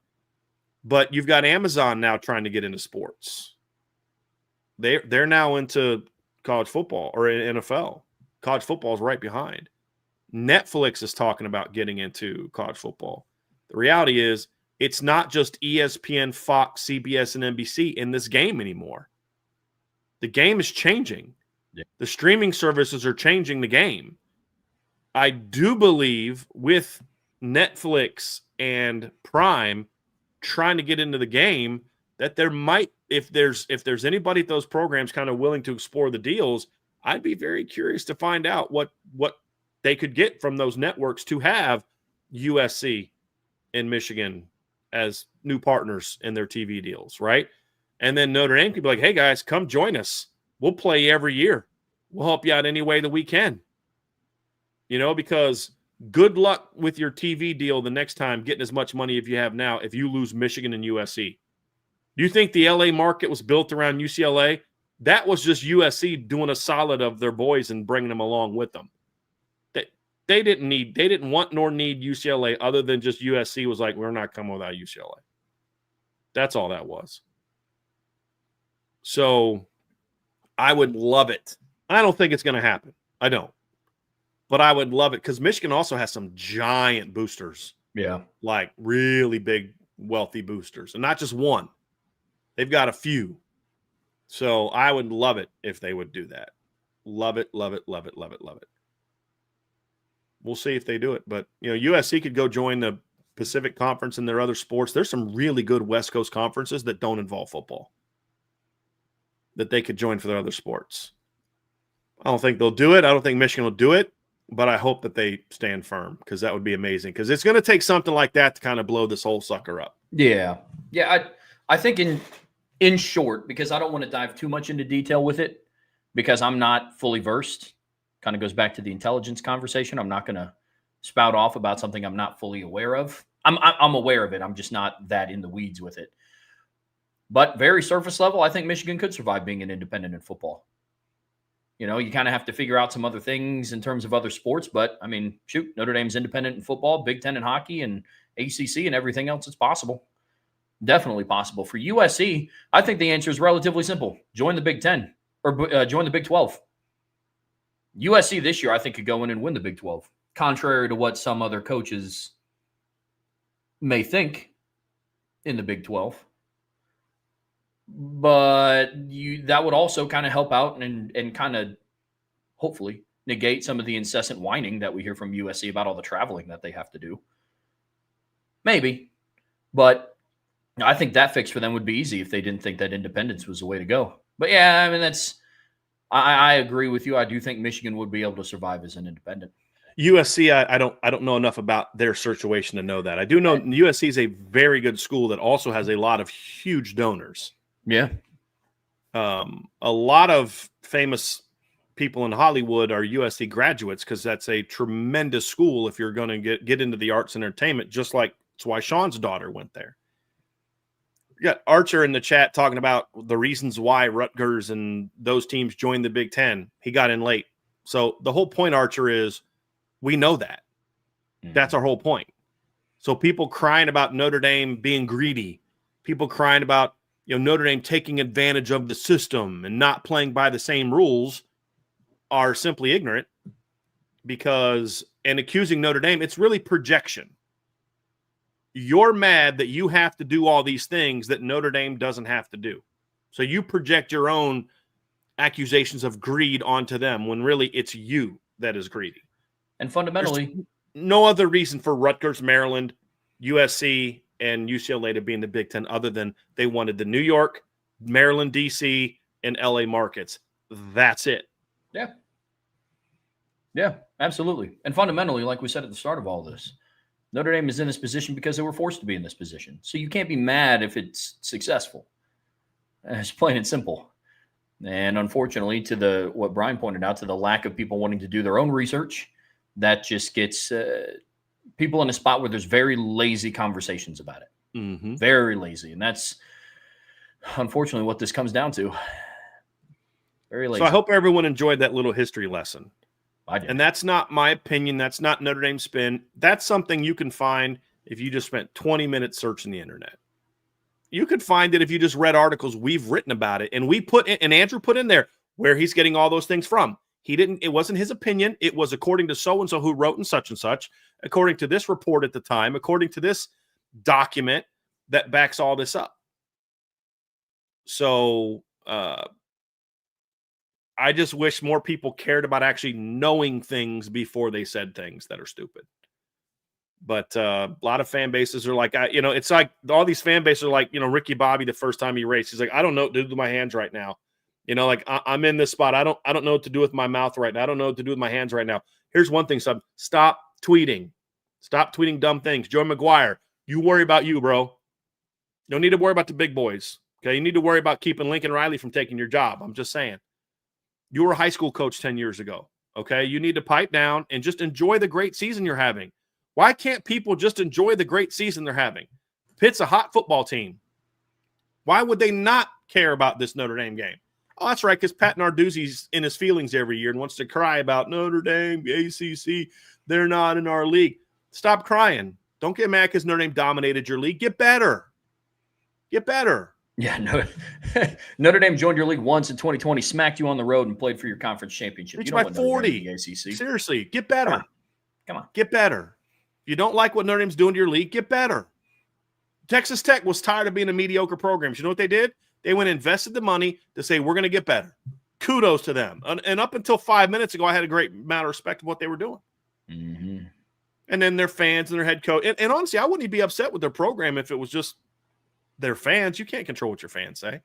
But you've got Amazon now trying to get into sports. They're now into college football or NFL. College football is right behind. Netflix is talking about getting into college football. The reality is it's not just ESPN, Fox, CBS, and NBC in this game anymore. The game is changing. The streaming services are changing the game. I do believe with Netflix and Prime trying to get into the game that there might, if there's anybody at those programs kind of willing to explore the deals, I'd be very curious to find out what they could get from those networks to have USC and Michigan as new partners in their TV deals, right? And then Notre Dame could be like, hey, guys, come join us. We'll play every year. We'll help you out any way that we can. Because good luck with your TV deal the next time getting as much money if you have now if you lose Michigan and USC. Do you think the LA market was built around UCLA? That was just USC doing a solid of their boys and bringing them along with them. They didn't want nor need UCLA other than just USC was like, we're not coming without UCLA. That's all that was. So I would love it. I don't think it's going to happen. I don't. But I would love it because Michigan also has some giant boosters. Yeah. Like really big, wealthy boosters. And not just one. They've got a few. So I would love it if they would do that. Love it, love it, love it, love it, love it. We'll see if they do it. But, USC could go join the Pacific Conference and their other sports. There's some really good West Coast conferences that don't involve football that they could join for their other sports. I don't think they'll do it. I don't think Michigan will do it. But I hope that they stand firm because that would be amazing because it's going to take something like that to kind of blow this whole sucker up. Yeah. Yeah. I think in short, because I don't want to dive too much into detail with it because I'm not fully versed. Kind of goes back to the intelligence conversation. I'm not going to spout off about something I'm not fully aware of. I'm aware of it. I'm just not that in the weeds with it. But very surface level, I think Michigan could survive being an independent in football. You kind of have to figure out some other things in terms of other sports. But, I mean, shoot, Notre Dame's independent in football, Big Ten in hockey, and ACC and everything else. It's possible. Definitely possible. For USC, I think the answer is relatively simple. Join the Big Ten or join the Big 12. USC this year, I think, could go in and win the Big 12, contrary to what some other coaches may think in the Big 12. But that would also kind of help out and kind of hopefully negate some of the incessant whining that we hear from USC about all the traveling that they have to do. Maybe. But I think that fix for them would be easy if they didn't think that independence was the way to go. But yeah, I mean, I agree with you. I do think Michigan would be able to survive as an independent. USC, I don't know enough about their situation to know that. I do know USC is a very good school that also has a lot of huge donors. Yeah. A lot of famous people in Hollywood are USC graduates because that's a tremendous school if you're going to get into the arts and entertainment, just like that's why Sean's daughter went there. We got Archer in the chat talking about the reasons why Rutgers and those teams joined the Big Ten. He got in late. So the whole point, Archer, is we know that. That's our whole point. So people crying about Notre Dame being greedy, people crying about Notre Dame taking advantage of the system and not playing by the same rules are simply ignorant and accusing Notre Dame, it's really projection. You're mad that you have to do all these things that Notre Dame doesn't have to do. So you project your own accusations of greed onto them when really it's you that is greedy. And fundamentally, there's no other reason for Rutgers, Maryland, USC, and UCLA to be in the Big Ten other than they wanted the New York, Maryland, D.C., and L.A. markets. That's it. Yeah. Yeah, absolutely. And fundamentally, like we said at the start of all this, Notre Dame is in this position because they were forced to be in this position. So you can't be mad if it's successful. It's plain and simple. And unfortunately, to what Brian pointed out, to the lack of people wanting to do their own research, that just gets people in a spot where there's very lazy conversations about it. Mm-hmm. Very lazy. And that's unfortunately what this comes down to. Very lazy. So I hope everyone enjoyed that little history lesson. I did. And that's not my opinion. That's not Notre Dame spin. That's something you can find if you just spent 20 minutes searching the internet. You could find it if you just read articles we've written about it. And Andrew put in there where he's getting all those things from. It wasn't his opinion. It was according to so-and-so who wrote and such, according to this report at the time, according to this document that backs all this up. So I just wish more people cared about actually knowing things before they said things that are stupid. But a lot of fan bases are like, it's like all these fan bases are like, Ricky Bobby the first time he raced. He's like, I don't know what to do with my hands right now. Like I'm in this spot. I don't know what to do with my mouth right now. I don't know what to do with my hands right now. Here's one thing, son. Stop tweeting. Stop tweeting dumb things. Joey McGuire, you worry about you, bro. You don't need to worry about the big boys. Okay, you need to worry about keeping Lincoln Riley from taking your job. I'm just saying. You were a high school coach 10 years ago. Okay, you need to pipe down and just enjoy the great season you're having. Why can't people just enjoy the great season they're having? Pitt's a hot football team. Why would they not care about this Notre Dame game? Oh, that's right, because Pat Narduzzi's in his feelings every year and wants to cry about Notre Dame, the ACC, they're not in our league. Stop crying. Don't get mad because Notre Dame dominated your league. Get better. Get better. Yeah, no. Notre Dame joined your league once in 2020, smacked you on the road, and played for your conference championship. Reach You don't by win Notre 40. Dame in the ACC. Seriously, get better. Come on. Get better. If you don't like what Notre Dame's doing to your league, get better. Texas Tech was tired of being a mediocre program. You know what they did? They went and invested the money to say, we're going to get better. Kudos to them. And up until 5 minutes ago, I had a great amount of respect of what they were doing. Mm-hmm. And then their fans and their head coach. And honestly, I wouldn't even be upset with their program if it was just their fans. You can't control what your fans say.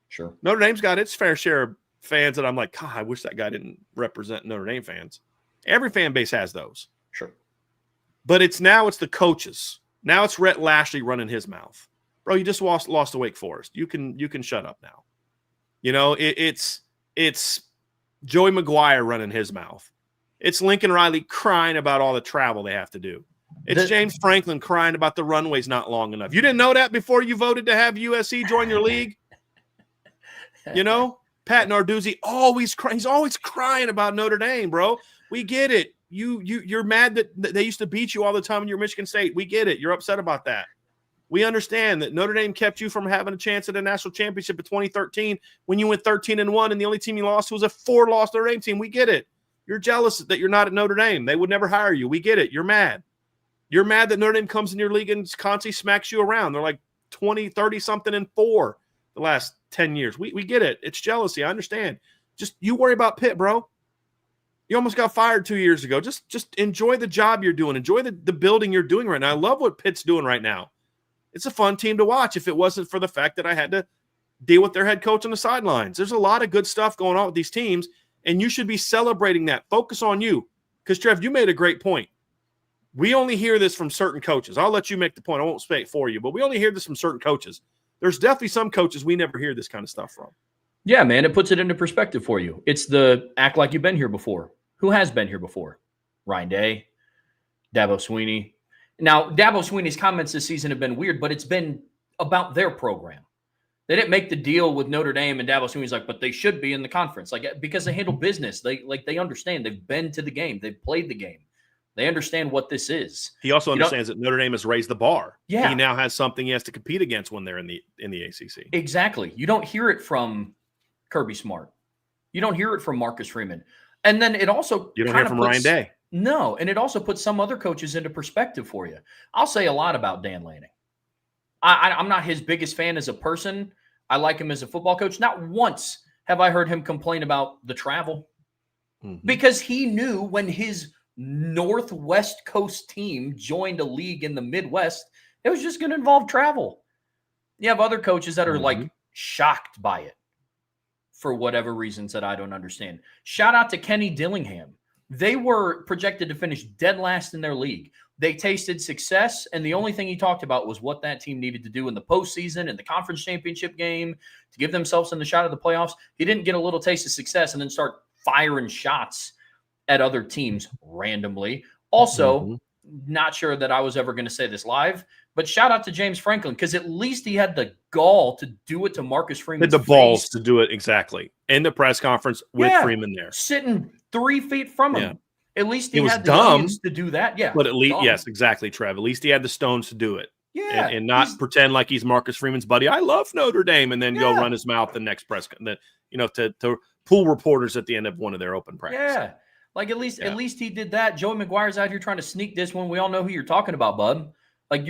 Sure. Notre Dame's got its fair share of fans that I'm like, God, I wish that guy didn't represent Notre Dame fans. Every fan base has those. Sure. But it's the coaches. Now it's Rhett Lashley running his mouth. Bro, you just lost to Wake Forest. You can shut up now. It's Joey McGuire running his mouth. It's Lincoln Riley crying about all the travel they have to do. It's James Franklin crying about the runways not long enough. You didn't know that before you voted to have USC join your league? Pat Narduzzi he's always crying about Notre Dame, bro. We get it. You're mad that they used to beat you all the time when you were Michigan State. We get it. You're upset about that. We understand that Notre Dame kept you from having a chance at a national championship in 2013 when you went 13-1 and the only team you lost was a 4-loss Notre Dame team. We get it. You're jealous that you're not at Notre Dame. They would never hire you. We get it. You're mad. You're mad that Notre Dame comes in your league and constantly smacks you around. They're like 20, 30-something and 4 the last 10 years. We get it. It's jealousy. I understand. Just you worry about Pitt, bro. You almost got fired 2 years ago. Just enjoy the job you're doing. Enjoy the building you're doing right now. I love what Pitt's doing right now. It's a fun team to watch if it wasn't for the fact that I had to deal with their head coach on the sidelines. There's a lot of good stuff going on with these teams, and you should be celebrating that. Focus on you. Because, Trev, you made a great point. We only hear this from certain coaches. I'll let you make the point. I won't say it for you, but we only hear this from certain coaches. There's definitely some coaches we never hear this kind of stuff from. Yeah, man, it puts it into perspective for you. It's the act like you've been here before. Who has been here before? Ryan Day, Dabo Swinney. Now, Dabo Swinney's comments this season have been weird, but it's been about their program. They didn't make the deal with Notre Dame, and Dabo Swinney's like, but they should be in the conference, because they handle business. They understand. They've been to the game. They've played the game. They understand what this is. He also understands that Notre Dame has raised the bar. Yeah. He now has something he has to compete against when they're in the ACC. Exactly. You don't hear it from Kirby Smart. You don't hear it from Marcus Freeman. And then it also – you don't hear from Ryan Day. No, and it also puts some other coaches into perspective for you. I'll say a lot about Dan Lanning. I'm not his biggest fan as a person. I like him as a football coach. Not once have I heard him complain about the travel. Mm-hmm. Because he knew when his Northwest Coast team joined a league in the Midwest, it was just going to involve travel. You have other coaches that are like shocked by it for whatever reasons that I don't understand. Shout out to Kenny Dillingham. They were projected to finish dead last in their league. They tasted success, and the only thing he talked about was what that team needed to do in the postseason and the conference championship game to give themselves in the shot of the playoffs. He didn't get a little taste of success and then start firing shots at other teams randomly. Also, not sure that I was ever going to say this live, but shout out to James Franklin, because at least he had the gall to do it to Marcus Freeman. Had the balls to do it, exactly. In the press conference with Freeman there. Sitting 3 feet from him. At least he was had the dumb to do that. Yeah. But at least, yes, exactly, Trev. At least he had the stones to do it. Yeah. And not pretend like he's Marcus Freeman's buddy. I love Notre Dame. And then go run his mouth the next press conference. To pull reporters at the end of one of their open practices. Yeah. Like at least he did that. Joey McGuire's out here trying to sneak this when we all know who you're talking about, bud. Like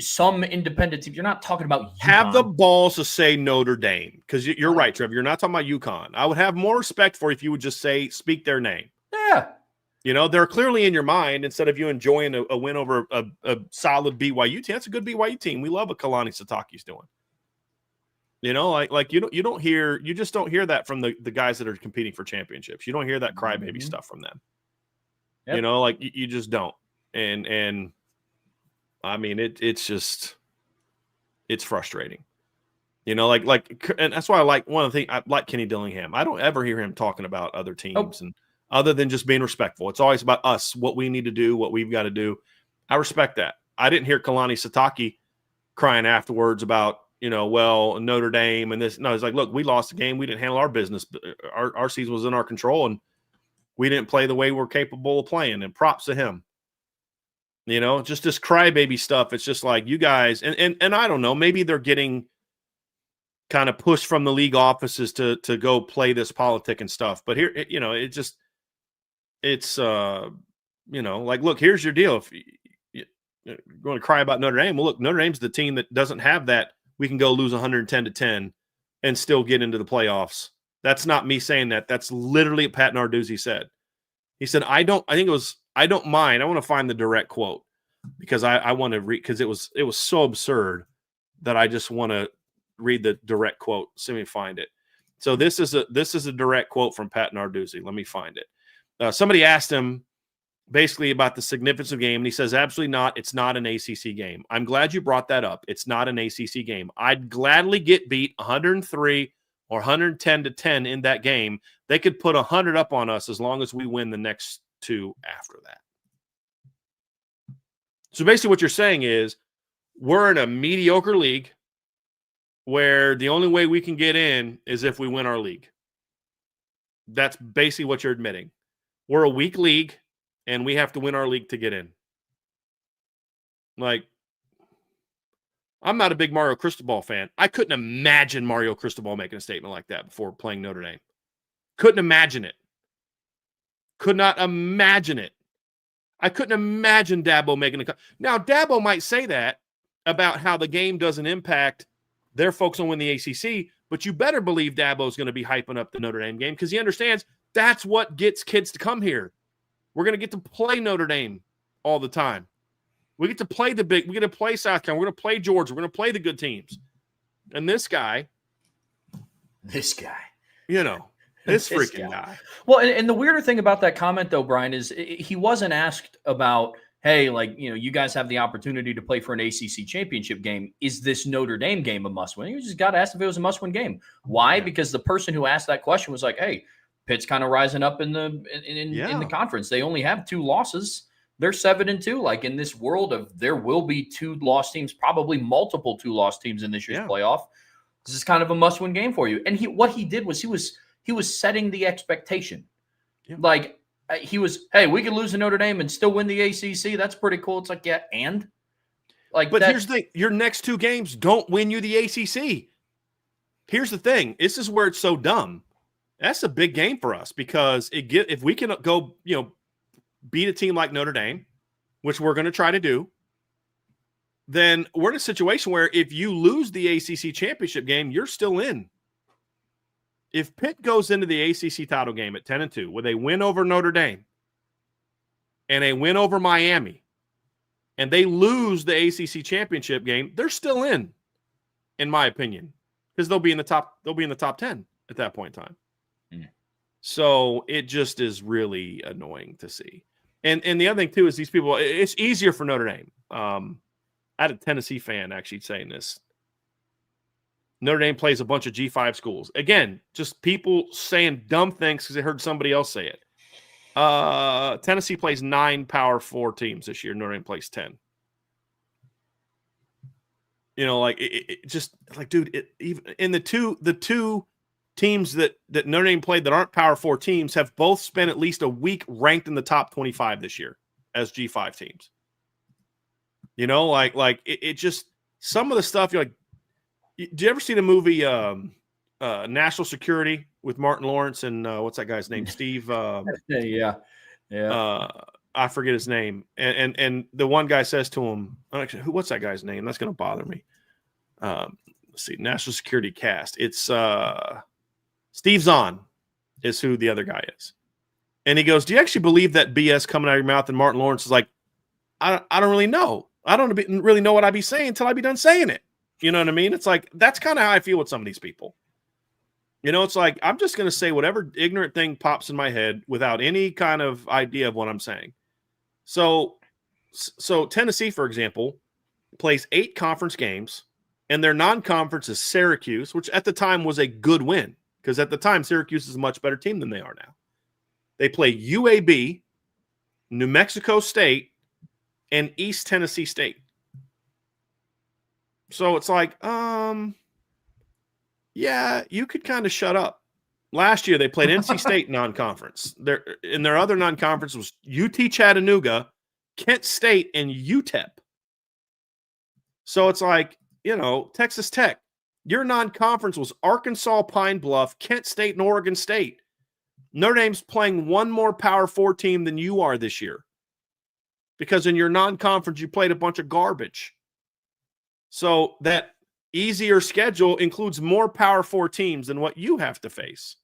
some independent teams. You're not talking about UConn. Have the balls to say Notre Dame, because you're right, Trevor. You're not talking about UConn. I would have more respect for if you would just speak their name. Yeah. They're clearly in your mind instead of you enjoying a win over a solid BYU team. That's a good BYU team. We love what Kalani Sitake's doing. You just don't hear that from the guys that are competing for championships. You don't hear that crybaby stuff from them. Yep. You just don't. And I mean, it's frustrating. And that's why I like one of the things. I like Kenny Dillingham. I don't ever hear him talking about other teams and other than just being respectful. It's always about us, what we need to do, what we've got to do. I respect that. I didn't hear Kalani Sitake crying afterwards about, Notre Dame and this. No, it's like, look, we lost the game. We didn't handle our business. Our season was in our control, and we didn't play the way we're capable of playing. And props to him. Just this crybaby stuff. It's just like you guys, and I don't know, maybe they're getting kind of pushed from the league offices to go play this politic and stuff. But here, like, look, here's your deal. If you're going to cry about Notre Dame, well, look, Notre Dame's the team that doesn't have that. We can go lose 110-10 and still get into the playoffs. That's not me saying that. That's literally what Pat Narduzzi said. He said, I don't mind. I want to find the direct quote because I want to read, because it was so absurd that I just want to read the direct quote. So let me find it. So this is a direct quote from Pat Narduzzi. Let me find it. Somebody asked him basically about the significance of the game, and he says, absolutely not. It's not an ACC game. I'm glad you brought that up. It's not an ACC game. I'd gladly get beat 103 or 110-10 in that game. They could put 100 up on us as long as we win the next two after that. So basically what you're saying is we're in a mediocre league where the only way we can get in is if we win our league. That's basically what you're admitting. We're a weak league, and we have to win our league to get in. Like, I'm not a big Mario Cristobal fan. I couldn't imagine Mario Cristobal making a statement like that before playing Notre Dame. Couldn't imagine it. Could not imagine it. I couldn't imagine Dabo making a... Now, Dabo might say that about how the game doesn't impact their folks on win the ACC, but you better believe Dabo's going to be hyping up the Notre Dame game because he understands that's what gets kids to come here. We're going to get to play Notre Dame all the time. We get to play we're going to play South Carolina. We're going to play Georgia. We're going to play the good teams. And this guy. This freaking guy. Well, and the weirder thing about that comment, though, Bryan, is he wasn't asked about, hey, you guys have the opportunity to play for an ACC championship game. Is this Notre Dame game a must-win? He just got asked if it was a must-win game. Why? Yeah. Because the person who asked that question was like, hey, Pitt's kind of rising up in the conference. They only have 2 losses. They're 7-2. Like, in this world of there will be 2 lost teams, probably multiple 2 lost teams in this year's playoff. This is kind of a must-win game for you. And what he did was he was setting the expectation. Yeah. Like, he was, hey, we could lose to Notre Dame and still win the ACC. That's pretty cool. It's like, yeah, and? But here's the thing. Your next 2 games don't win you the ACC. Here's the thing. This is where it's so dumb. That's a big game for us because if we can go, beat a team like Notre Dame, which we're going to try to do, then we're in a situation where if you lose the ACC championship game, you're still in. If Pitt goes into the ACC title game at 10-2 with a win over Notre Dame and a win over Miami, and they lose the ACC championship game, they're still in my opinion, because they'll be in the top 10 at that point in time. So it just is really annoying to see. And the other thing, too, is these people, it's easier for Notre Dame. I had a Tennessee fan actually saying this. Notre Dame plays a bunch of G5 schools. Again, just people saying dumb things because they heard somebody else say it. Tennessee plays 9 Power 4 teams this year. Notre Dame plays 10. Dude, even in the two teams that Notre Dame played that aren't Power 4 teams have both spent at least a week ranked in the top 25 this year as G5 teams. It just, some of the stuff you're like, did you ever see the movie National Security with Martin Lawrence and what's that guy's name? Steve. Yeah. I I forget his name. And the one guy says to him, actually, what's that guy's name? That's going to bother me. Let's see, National Security Cast. It's Steve Zahn is who the other guy is. And he goes, do you actually believe that BS coming out of your mouth? And Martin Lawrence is like, I don't really know. I don't really know what I'd be saying until I be done saying it. You know what I mean? It's like, that's kind of how I feel with some of these people. You know, it's like, I'm just going to say whatever ignorant thing pops in my head without any kind of idea of what I'm saying. So Tennessee, for example, plays 8 conference games, and their non-conference is Syracuse, which at the time was a good win, because at the time, Syracuse is a much better team than they are now. They play UAB, New Mexico State, and East Tennessee State. So it's like, yeah, you could kind of shut up. Last year, they played NC State non-conference. Their other non-conference was UT Chattanooga, Kent State, and UTEP. So it's like, you know, Texas Tech. Your non-conference was Arkansas, Pine Bluff, Kent State, and Oregon State. Notre Dame's playing one more Power 4 team than you are this year. Because in your non-conference, you played a bunch of garbage. So that easier schedule includes more Power 4 teams than what you have to face.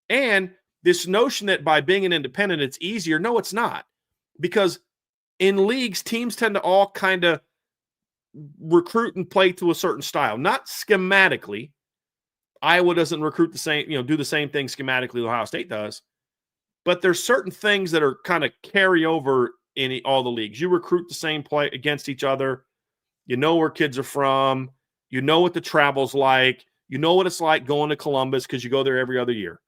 And this notion that by being an independent, it's easier. No, it's not. Because in leagues, teams tend to all kind of recruit and play to a certain style. Not schematically. Iowa doesn't recruit the same, do the same thing schematically Ohio State does. But there's certain things that are kind of carry over in all the leagues. You recruit the same play against each other. You know where kids are from. You know what the travel's like. You know what it's like going to Columbus because you go there every other year.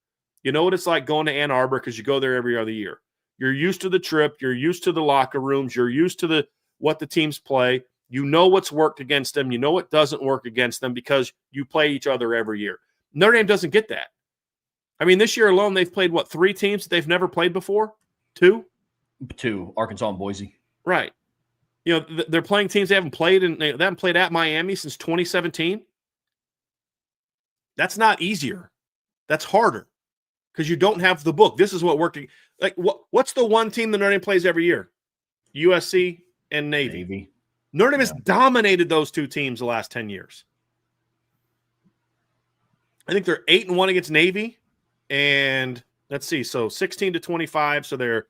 You know what it's like going to Ann Arbor because you go there every other year. You're used to the trip. You're used to the locker rooms. You're used to what the teams play. You know what's worked against them. You know what doesn't work against them because you play each other every year. Notre Dame doesn't get that. I mean, this year alone, they've played, 3 teams that they've never played before? 2? 2, Arkansas and Boise. Right. They're playing teams they haven't played, and they haven't played at Miami since 2017. That's not easier. That's harder because you don't have the book. This is what worked. Like, what's the one team that Notre Dame plays every year? USC and Navy. Notre Dame has dominated those 2 teams the last 10 years. I think they're 8-1 against Navy, and let's see, so 16-25. So they're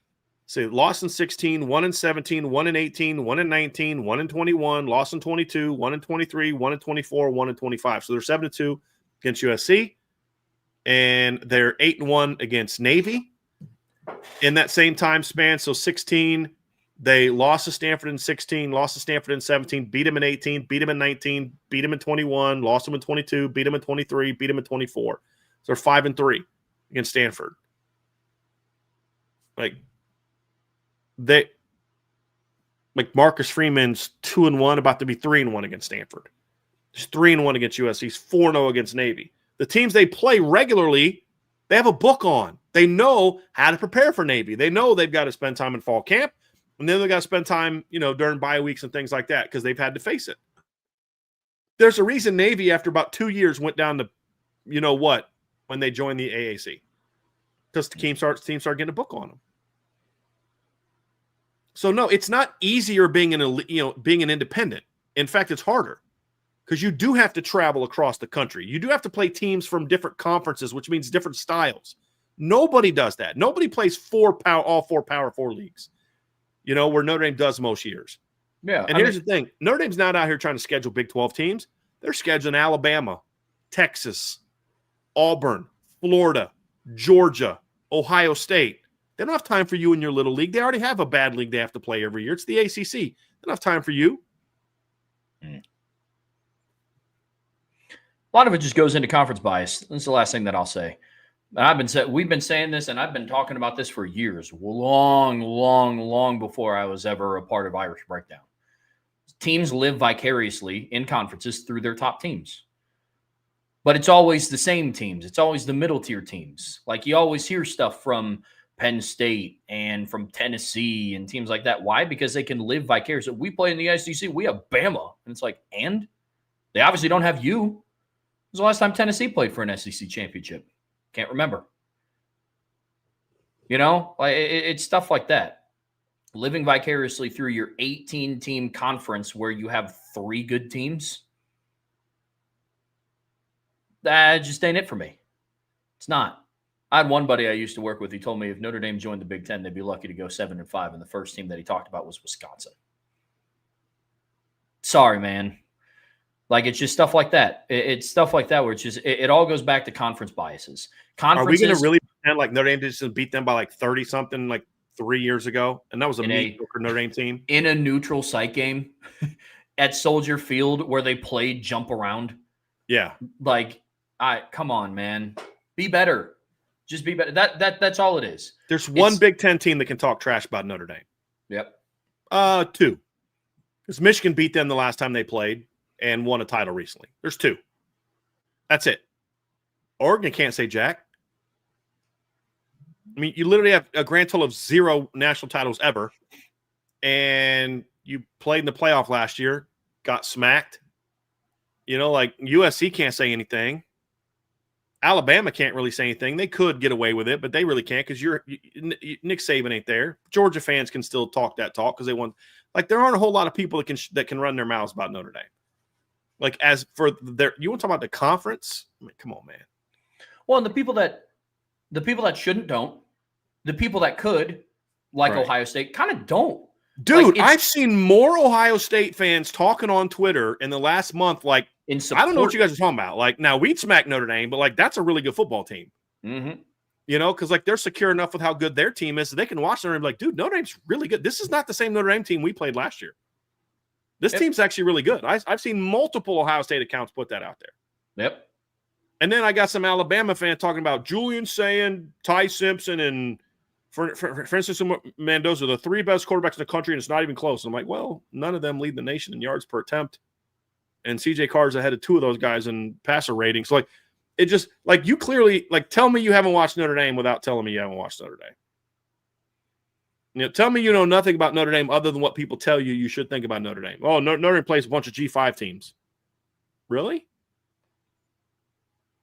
lost in 16, 1-17, 1-18, 1-19, 1-21, lost in 22, 1-23, 1-24, 1-25. So they're 7-2 against USC, and they're 8-1 against Navy in that same time span. So 16. They lost to Stanford in 16, lost to Stanford in 17, beat them in 18, beat them in 19, beat them in 21, lost them in 22, beat them in 23, beat them in 24. So they're 5-3 against Stanford. Like Marcus Freeman's 2-1, about to be 3-1 against Stanford. He's 3-1 against USC. He's 4-0 against Navy. The teams they play regularly, they have a book on. They know how to prepare for Navy. They know they've got to spend time in fall camp. And then they got to spend time, during bye weeks and things like that because they've had to face it. There's a reason Navy, after about 2 years, went down to, when they joined the AAC. Because the team started getting a book on them. So, no, it's not easier being an independent. In fact, it's harder because you do have to travel across the country. You do have to play teams from different conferences, which means different styles. Nobody does that. Nobody plays all 4 Power 4 leagues. Where Notre Dame does most years. Yeah. And here's the thing. Notre Dame's not out here trying to schedule Big 12 teams. They're scheduling Alabama, Texas, Auburn, Florida, Georgia, Ohio State. They don't have time for you in your little league. They already have a bad league they have to play every year. It's the ACC. They don't have time for you. A lot of it just goes into conference bias. That's the last thing that I'll say. We've been saying this, and I've been talking about this for years, long before I was ever a part of Irish Breakdown. Teams live vicariously in conferences through their top teams. But it's always the same teams. It's always the middle tier teams. Like you always hear stuff from Penn State and from Tennessee and teams like that. Why? Because they can live vicariously. We play in the SEC. We have Bama. And it's like, and? They obviously don't have you. When was the last time Tennessee played for an SEC championship? Can't remember. It's stuff like that. living vicariously through your 18-team conference where you have 3 good teams, that just ain't it for me. It's not. I had one buddy I used to work with. He told me if Notre Dame joined the Big Ten, they'd be lucky to go 7-5. And the first team that he talked about was Wisconsin. Sorry, man. Like, it's just stuff like that. It's stuff like that where it's just, it all goes back to conference biases. Are we going to really pretend like Notre Dame just beat them by like 30 something like 3 years ago? And that was a mediocre Notre Dame team. In a neutral site game at Soldier Field where they played jump around. Yeah. Like, come on, man. Be better. Just be better. That's all it is. There's one Big Ten team that can talk trash about Notre Dame. Yep. 2. Because Michigan beat them the last time they played and won a title recently. There's 2. That's it. Oregon can't say jack. I mean, you literally have a grand total of 0 national titles ever, and you played in the playoff last year, got smacked. You know, like USC can't say anything. Alabama can't really say anything. They could get away with it, but they really can't because Nick Saban ain't there. Georgia fans can still talk that talk because they want. Like, there aren't a whole lot of people that can run their mouths about Notre Dame. Like, as for you want to talk about the conference? I mean, come on, man. Well, and the people that shouldn't don't. The people that could, like right. Ohio State, kind of don't. Dude, like, I've seen more Ohio State fans talking on Twitter in the last month. Like, I don't know what you guys are talking about. Like, now we'd smack Notre Dame, but like that's a really good football team. Mm-hmm. You know, because like they're secure enough with how good their team is, so they can watch them and be like, dude, Notre Dame's really good. This is not the same Notre Dame team we played last year. This team's actually really good. I've seen multiple Ohio State accounts put that out there. Yep. And then I got some Alabama fan talking about Julian Saying, Ty Simpson, and Francis Mendoza, the 3 best quarterbacks in the country, and it's not even close. And I'm like, well, none of them lead the nation in yards per attempt. And CJ Carr's ahead of 2 of those guys in passer rating. So, like, it just, like, you clearly, like, tell me you haven't watched Notre Dame without telling me you haven't watched Notre Dame. You know, tell me you know nothing about Notre Dame other than what people tell you you should think about Notre Dame. Oh, Notre Dame plays a bunch of G5 teams. Really?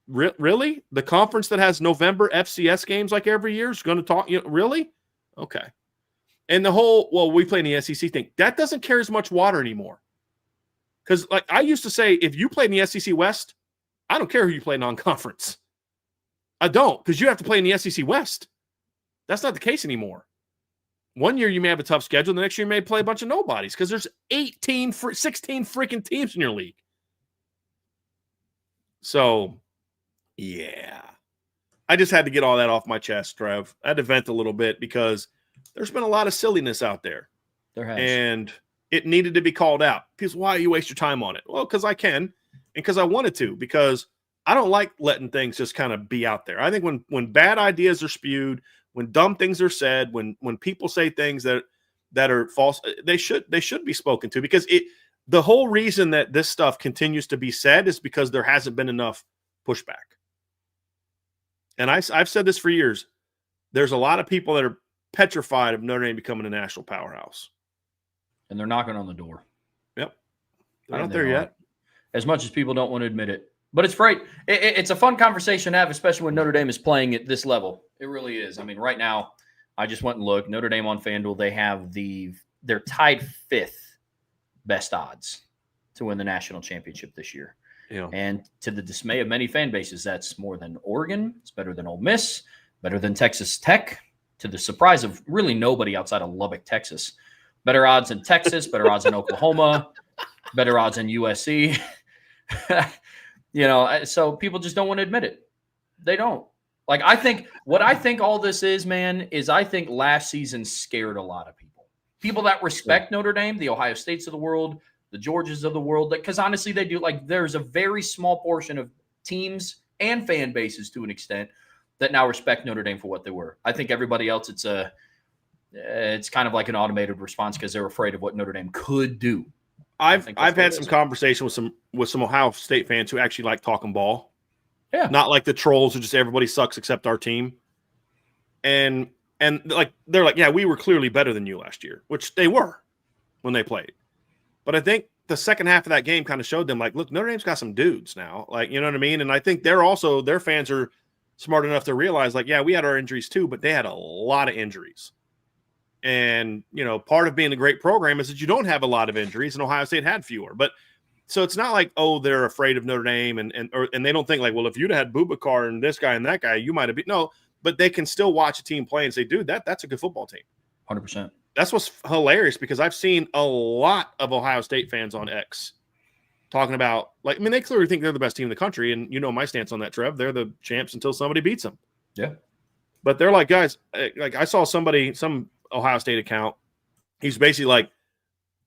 Really? The conference that has November FCS games like every year is going to talk? You know, really? Okay. And the whole, well, we play in the SEC thing, that doesn't carry as much water anymore. Because, like, I used to say, if you play in the SEC West, I don't care who you play non-conference. I don't, because you have to play in the SEC West. That's not the case anymore. One year you may have a tough schedule. The next year you may play a bunch of nobodies because there's 16 freaking teams in your league. So, yeah. I just had to get all that off my chest, Trev. I had to vent a little bit because there's been a lot of silliness out there. There has. And it needed to be called out. Because why you waste your time on it? Well, because I can and because I wanted to, because I don't like letting things just kind of be out there. I think when bad ideas are spewed, when dumb things are said, when people say things that are false, they should be spoken to, because the whole reason that this stuff continues to be said is because there hasn't been enough pushback. And I've said this for years. There's a lot of people that are petrified of Notre Dame becoming a national powerhouse. And they're knocking on the door. Yep. They're not there yet. As much as people don't want to admit it. But it's great. It's a fun conversation to have, especially when Notre Dame is playing at this level. It really is. I mean, right now, I just went and looked. Notre Dame on FanDuel, they're tied 5th best odds to win the national championship this year. Yeah. And to the dismay of many fan bases, that's more than Oregon. It's better than Ole Miss, better than Texas Tech, to the surprise of really nobody outside of Lubbock, Texas. Better odds in Texas, better odds in Oklahoma, better odds in USC. You know, so people just don't want to admit it. They don't. Like, I think all this is, man, is I think last season scared a lot of people. People that respect Notre Dame, the Ohio States of the world, the Georgias of the world, because honestly, they do. Like, there's a very small portion of teams and fan bases, to an extent, that now respect Notre Dame for what they were. I think everybody else, it's kind of like an automated response because they're afraid of what Notre Dame could do. I've had some conversation with some Ohio State fans who actually like talking ball. Yeah. Not like the trolls who just everybody sucks except our team. And like they're like, yeah, we were clearly better than you last year, which they were when they played. But I think the second half of that game kind of showed them, like, look, Notre Dame's got some dudes now. Like, you know what I mean? And I think their fans are smart enough to realize, like, yeah, we had our injuries too, but they had a lot of injuries. And, part of being a great program is that you don't have a lot of injuries, and Ohio State had fewer. But so it's not like, oh, they're afraid of Notre Dame and they don't think like, well, if you'd had Boubacar and this guy and that guy, you might have been. No, but they can still watch a team play and say, dude, that's a good football team. 100%. That's what's hilarious, because I've seen a lot of Ohio State fans on X talking about, like, they clearly think they're the best team in the country. And my stance on that, Trev. They're the champs until somebody beats them. Yeah. But they're like, guys, like I saw some Ohio State account. He's basically like,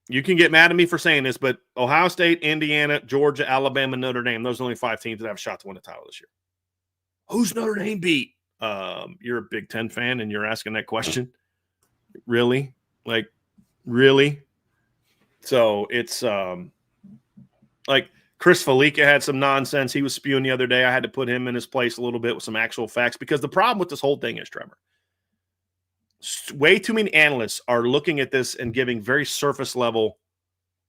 you can get mad at me for saying this, but Ohio State, Indiana, Georgia, Alabama, Notre Dame, those are the only 5 teams that have a shot to win the title this year. Who's Notre Dame beat? You're a Big Ten fan and you're asking that question? Really? Like, really? So it's like Chris Felica had some nonsense he was spewing the other day. I had to put him in his place a little bit with some actual facts, because the problem with this whole thing is, Trevor, way too many analysts are looking at this and giving very surface level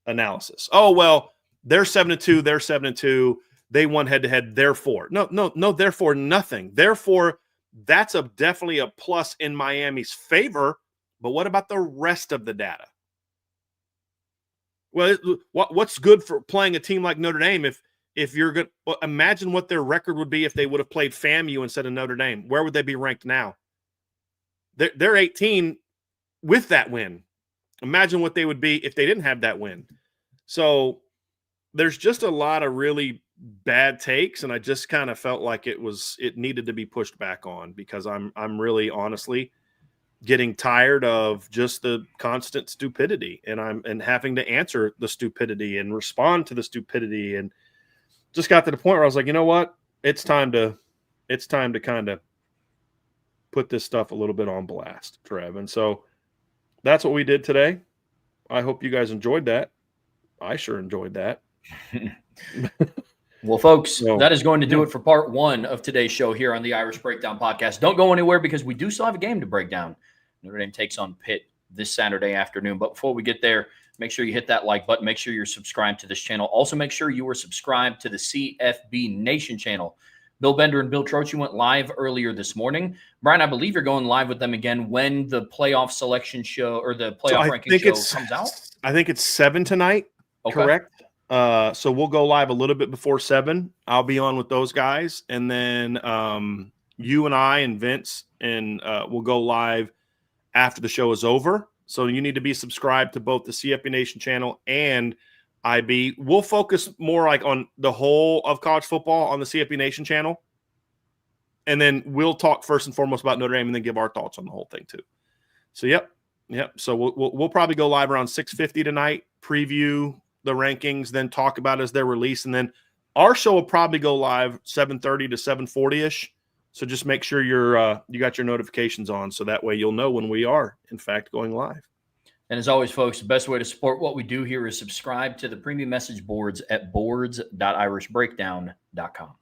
analysis. Oh, well, they're 7-2, they're 7-2. They won head to head. Therefore, no, therefore nothing. Therefore, that's definitely a plus in Miami's favor. But what about the rest of the data? Well, what's good for playing a team like Notre Dame? If you're good, well, imagine what their record would be if they would have played FAMU instead of Notre Dame. Where would they be ranked now? They're 18 with that win. Imagine what they would be if they didn't have that win. So there's just a lot of really bad takes, and I just kind of felt like it needed to be pushed back on, because I'm really honestly getting tired of just the constant stupidity, and having to answer the stupidity and respond to the stupidity, and just got to the point where I was like, you know what? It's time to kind of put this stuff a little bit on blast, Trev. And so that's what we did today. I hope you guys enjoyed that. I sure enjoyed that. Well, folks, that is going to do it for part 1 of today's show here on the Irish Breakdown Podcast. Don't go anywhere, because we do still have a game to break down. Notre Dame takes on Pitt this Saturday afternoon. But before we get there, make sure you hit that like button. Make sure you're subscribed to this channel. Also, make sure you are subscribed to the CFB Nation channel. Bill Bender and Bill Troche went live earlier this morning. Bryan, I believe you're going live with them again when the playoff selection show or the playoff ranking show comes out. I think it's 7 tonight. Okay. Correct. So we'll go live a little bit before 7. I'll be on with those guys. And then you and I and Vince and we'll go live after the show is over. So you need to be subscribed to both the CFB Nation channel and IB. We'll focus more like on the whole of college football on the CFB Nation channel. And then we'll talk first and foremost about Notre Dame and then give our thoughts on the whole thing too. So, yep. So we'll probably go live around 6:50 tonight, preview the rankings, then talk about it as they're released. And then our show will probably go live 7:30 to 7:40-ish. So just make sure you got your notifications on, so that way you'll know when we are, in fact, going live. And as always, folks, the best way to support what we do here is subscribe to the premium message boards at boards.irishbreakdown.com.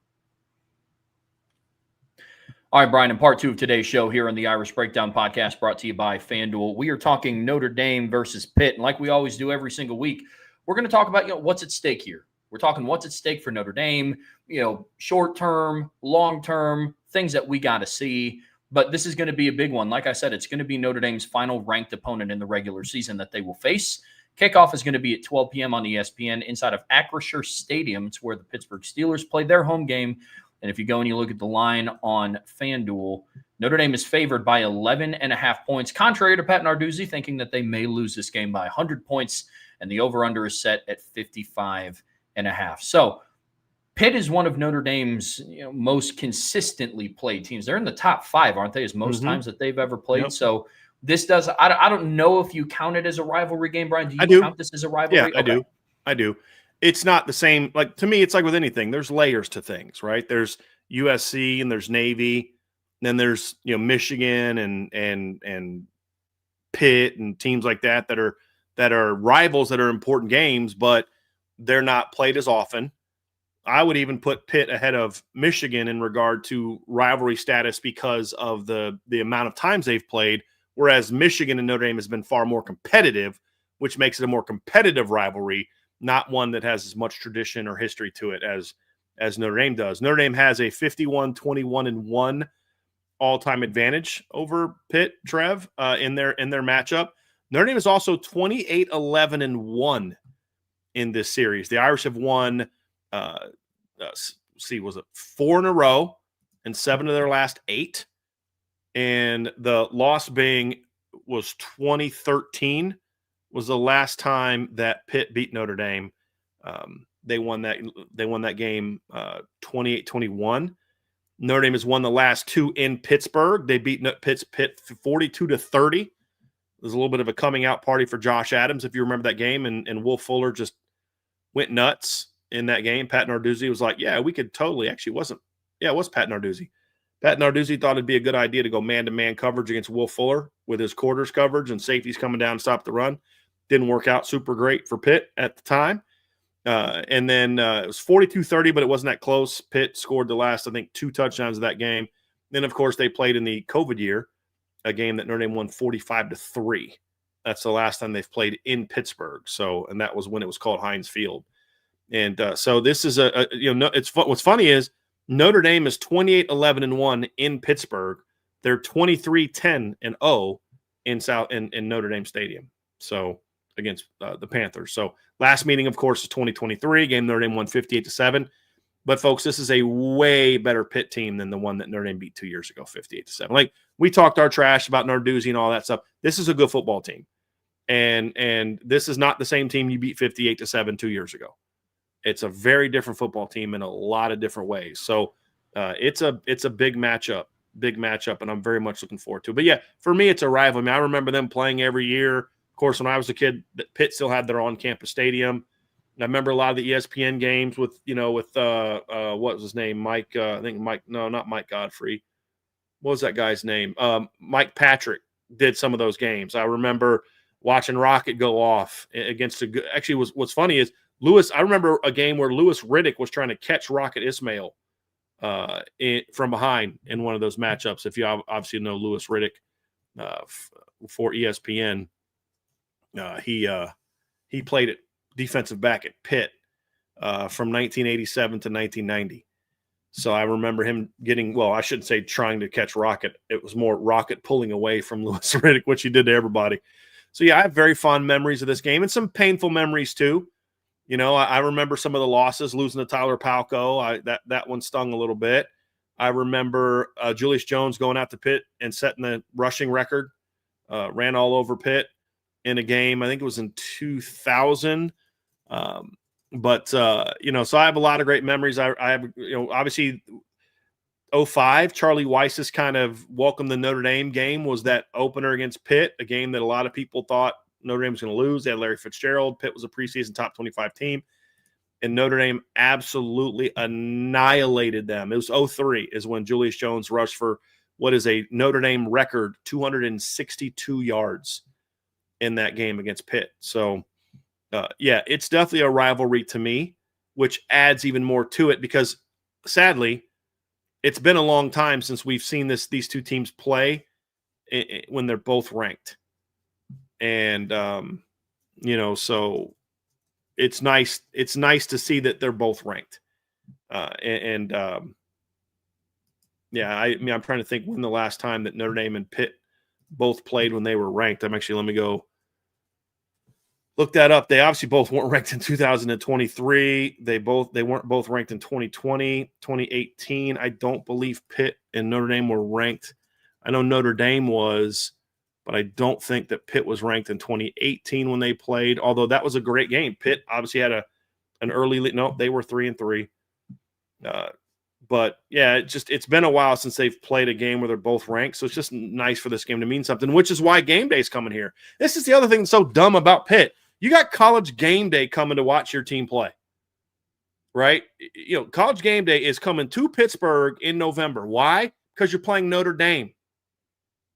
All right, Bryan, in part 2 of today's show here on the Irish Breakdown Podcast, brought to you by FanDuel, we are talking Notre Dame versus Pitt. And like we always do every single week, we're going to talk about what's at stake here. We're talking what's at stake for Notre Dame, short term, long term, things that we got to see. But this is going to be a big one. Like I said, it's going to be Notre Dame's final ranked opponent in the regular season that they will face. Kickoff is going to be at 12 p.m. on ESPN inside of Acrisure Stadium. It's where the Pittsburgh Steelers played their home game. And if you go and you look at the line on FanDuel, Notre Dame is favored by 11.5 points, contrary to Pat Narduzzi thinking that they may lose this game by 100 points. And the over-under is set at 55.5. So Pitt is one of Notre Dame's most consistently played teams. They're in the top 5, aren't they, as most times that they've ever played? Yep. So this does – I don't know if you count it as a rivalry game, Bryan. Do you count this as a rivalry? Yeah, I do. It's not the same. Like, to me, it's like with anything. There's layers to things, right? There's USC and there's Navy. And then there's, Michigan and Pitt and teams like that are rivals that are important games, but they're not played as often. I would even put Pitt ahead of Michigan in regard to rivalry status because of the amount of times they've played, whereas Michigan and Notre Dame has been far more competitive, which makes it a more competitive rivalry, not one that has as much tradition or history to it as Notre Dame does. Notre Dame has a 51-21-1 all-time advantage over Pitt, Trev, in their matchup. Notre Dame is also 28-11-1 in this series. The Irish have won, was it 4 in a row and 7 of their last 8? And the loss was 2013 was the last time that Pitt beat Notre Dame. They won that game 28-21. Notre Dame has won the last 2 in Pittsburgh. They beat Pitt 42-30. There's a little bit of a coming out party for Josh Adams, if you remember that game, and Will Fuller just went nuts in that game. Pat Narduzzi was like, yeah, we could totally. Actually, it was Pat Narduzzi. Pat Narduzzi thought it'd be a good idea to go man-to-man coverage against Will Fuller with his quarters coverage and safeties coming down to stop the run. Didn't work out super great for Pitt at the time. And then it was 42-30, but it wasn't that close. Pitt scored the last, I think, 2 touchdowns of that game. Then, of course, they played in the COVID year, a game that Notre Dame won 45-3. That's the last time they've played in Pittsburgh. So, and that was when it was called Heinz Field. And so this is what's funny is Notre Dame is 28-11-1 in Pittsburgh. They're 23-10-0 in Notre Dame Stadium. So against the Panthers. So last meeting, of course, is 2023. Game Notre Dame won 58-7. But folks, this is a way better Pitt team than the one that Notre Dame beat 2 years ago, 58-7. Like, we talked our trash about Narduzzi and all that stuff. This is a good football team. And this is not the same team you beat 58-7 2 years ago. It's a very different football team in a lot of different ways. So it's a big matchup, and I'm very much looking forward to it. But yeah, for me, it's a rival. I mean, I remember them playing every year. Of course, when I was a kid, Pitt still had their on-campus stadium. And I remember a lot of the ESPN games with what was his name? Mike, not Mike Godfrey. What was that guy's name? Mike Patrick did some of those games. I remember watching Rocket go off against actually what's funny is I remember a game where Louis Riddick was trying to catch Rocket Ismail from behind in one of those matchups. If you obviously know Louis Riddick for ESPN, he played at defensive back at Pitt from 1987 to 1990. So I remember him I shouldn't say trying to catch Rocket. It was more Rocket pulling away from Louis Riddick, which he did to everybody. So, yeah, I have very fond memories of this game and some painful memories too. I remember some of the losses, losing to Tyler Palco. That one stung a little bit. I remember Julius Jones going out to Pitt and setting the rushing record, ran all over Pitt in a game. I think it was in 2000. So I have a lot of great memories. I have, obviously 05, Charlie Weiss's kind of welcome the Notre Dame game was that opener against Pitt, a game that a lot of people thought Notre Dame was going to lose. They had Larry Fitzgerald. Pitt was a preseason top 25 team. And Notre Dame absolutely annihilated them. It was 03 is when Julius Jones rushed for what is a Notre Dame record, 262 yards in that game against Pitt. So, it's definitely a rivalry to me, which adds even more to it because, sadly, it's been a long time since we've seen these two teams play when they're both ranked. And, so it's nice. It's nice to see that they're both ranked. I'm trying to think when the last time that Notre Dame and Pitt both played when they were ranked. Let me go look that up. They obviously both weren't ranked in 2023. They weren't both ranked in 2020, 2018. I don't believe Pitt and Notre Dame were ranked. I know Notre Dame was, but I don't think that Pitt was ranked in 2018 when they played, although that was a great game. Pitt obviously had an early lead. No, they were 3-3. But yeah, it's been a while since they've played a game where they're both ranked. So it's just nice for this game to mean something, which is why game day's coming here. This is the other thing that's so dumb about Pitt. You got college game day coming to watch your team play, right? College game day is coming to Pittsburgh in November. Why? Because you're playing Notre Dame.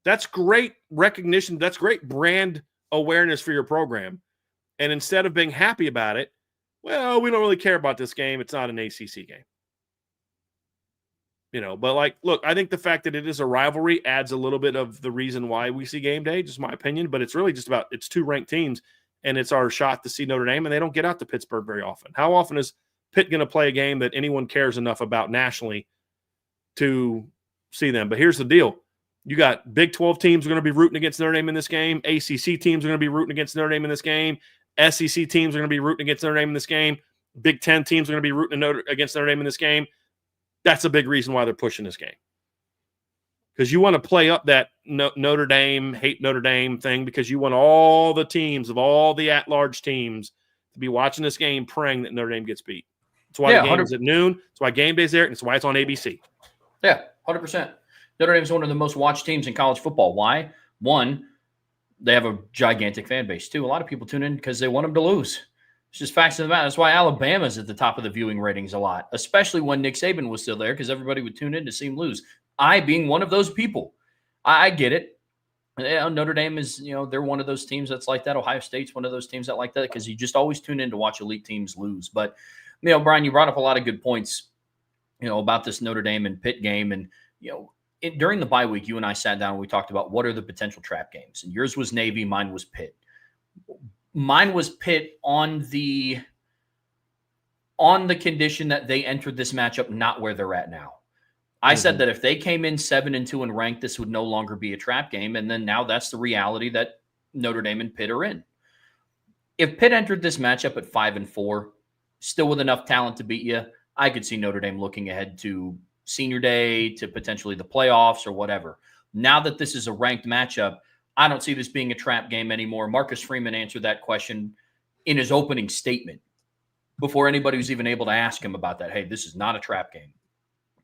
That's great recognition. That's great brand awareness for your program. And instead of being happy about it, well, we don't really care about this game. It's not an ACC game. But look, I think the fact that it is a rivalry adds a little bit of the reason why we see game day, just my opinion. But it's really just about it's two ranked teams, and it's our shot to see Notre Dame, and they don't get out to Pittsburgh very often. How often is Pitt going to play a game that anyone cares enough about nationally to see them. But here's the deal. You got Big 12 teams are going to be rooting against Notre Dame in this game. ACC teams are going to be rooting against Notre Dame in this game. SEC teams are going to be rooting against Notre Dame in this game. Big 10 teams are going to be rooting against Notre Dame in this game. That's a big reason why they're pushing this game. Because you want to play up that Notre Dame, hate Notre Dame thing, because you want all the teams of all the at-large teams to be watching this game praying that Notre Dame gets beat. That's why the game is at noon. That's why game day's there, and that's why it's on ABC. Yeah, 100%. Notre Dame's one of the most watched teams in college football. Why? One, they have a gigantic fan base. Two, a lot of people tune in because they want them to lose. It's just facts of the matter. That's why Alabama's at the top of the viewing ratings a lot, especially when Nick Saban was still there, because everybody would tune in to see him lose. I being one of those people. I get it. Notre Dame is, they're one of those teams that's like that. Ohio State's one of those teams that like that, because you just always tune in to watch elite teams lose. But, Bryan, you brought up a lot of good points, about this Notre Dame and Pitt game. And, during the bye week, you and I sat down and we talked about what are the potential trap games. And yours was Navy, mine was Pitt. Mine was Pitt on the condition that they entered this matchup not where they're at now. I said that if they came in 7-2 and ranked, this would no longer be a trap game. And then now that's the reality that Notre Dame and Pitt are in. If Pitt entered this matchup at 5-4, still with enough talent to beat you, I could see Notre Dame looking ahead to Senior Day, to potentially the playoffs or whatever. Now that this is a ranked matchup, I don't see this being a trap game anymore. Marcus Freeman answered that question in his opening statement before anybody was even able to ask him about that. Hey, this is not a trap game.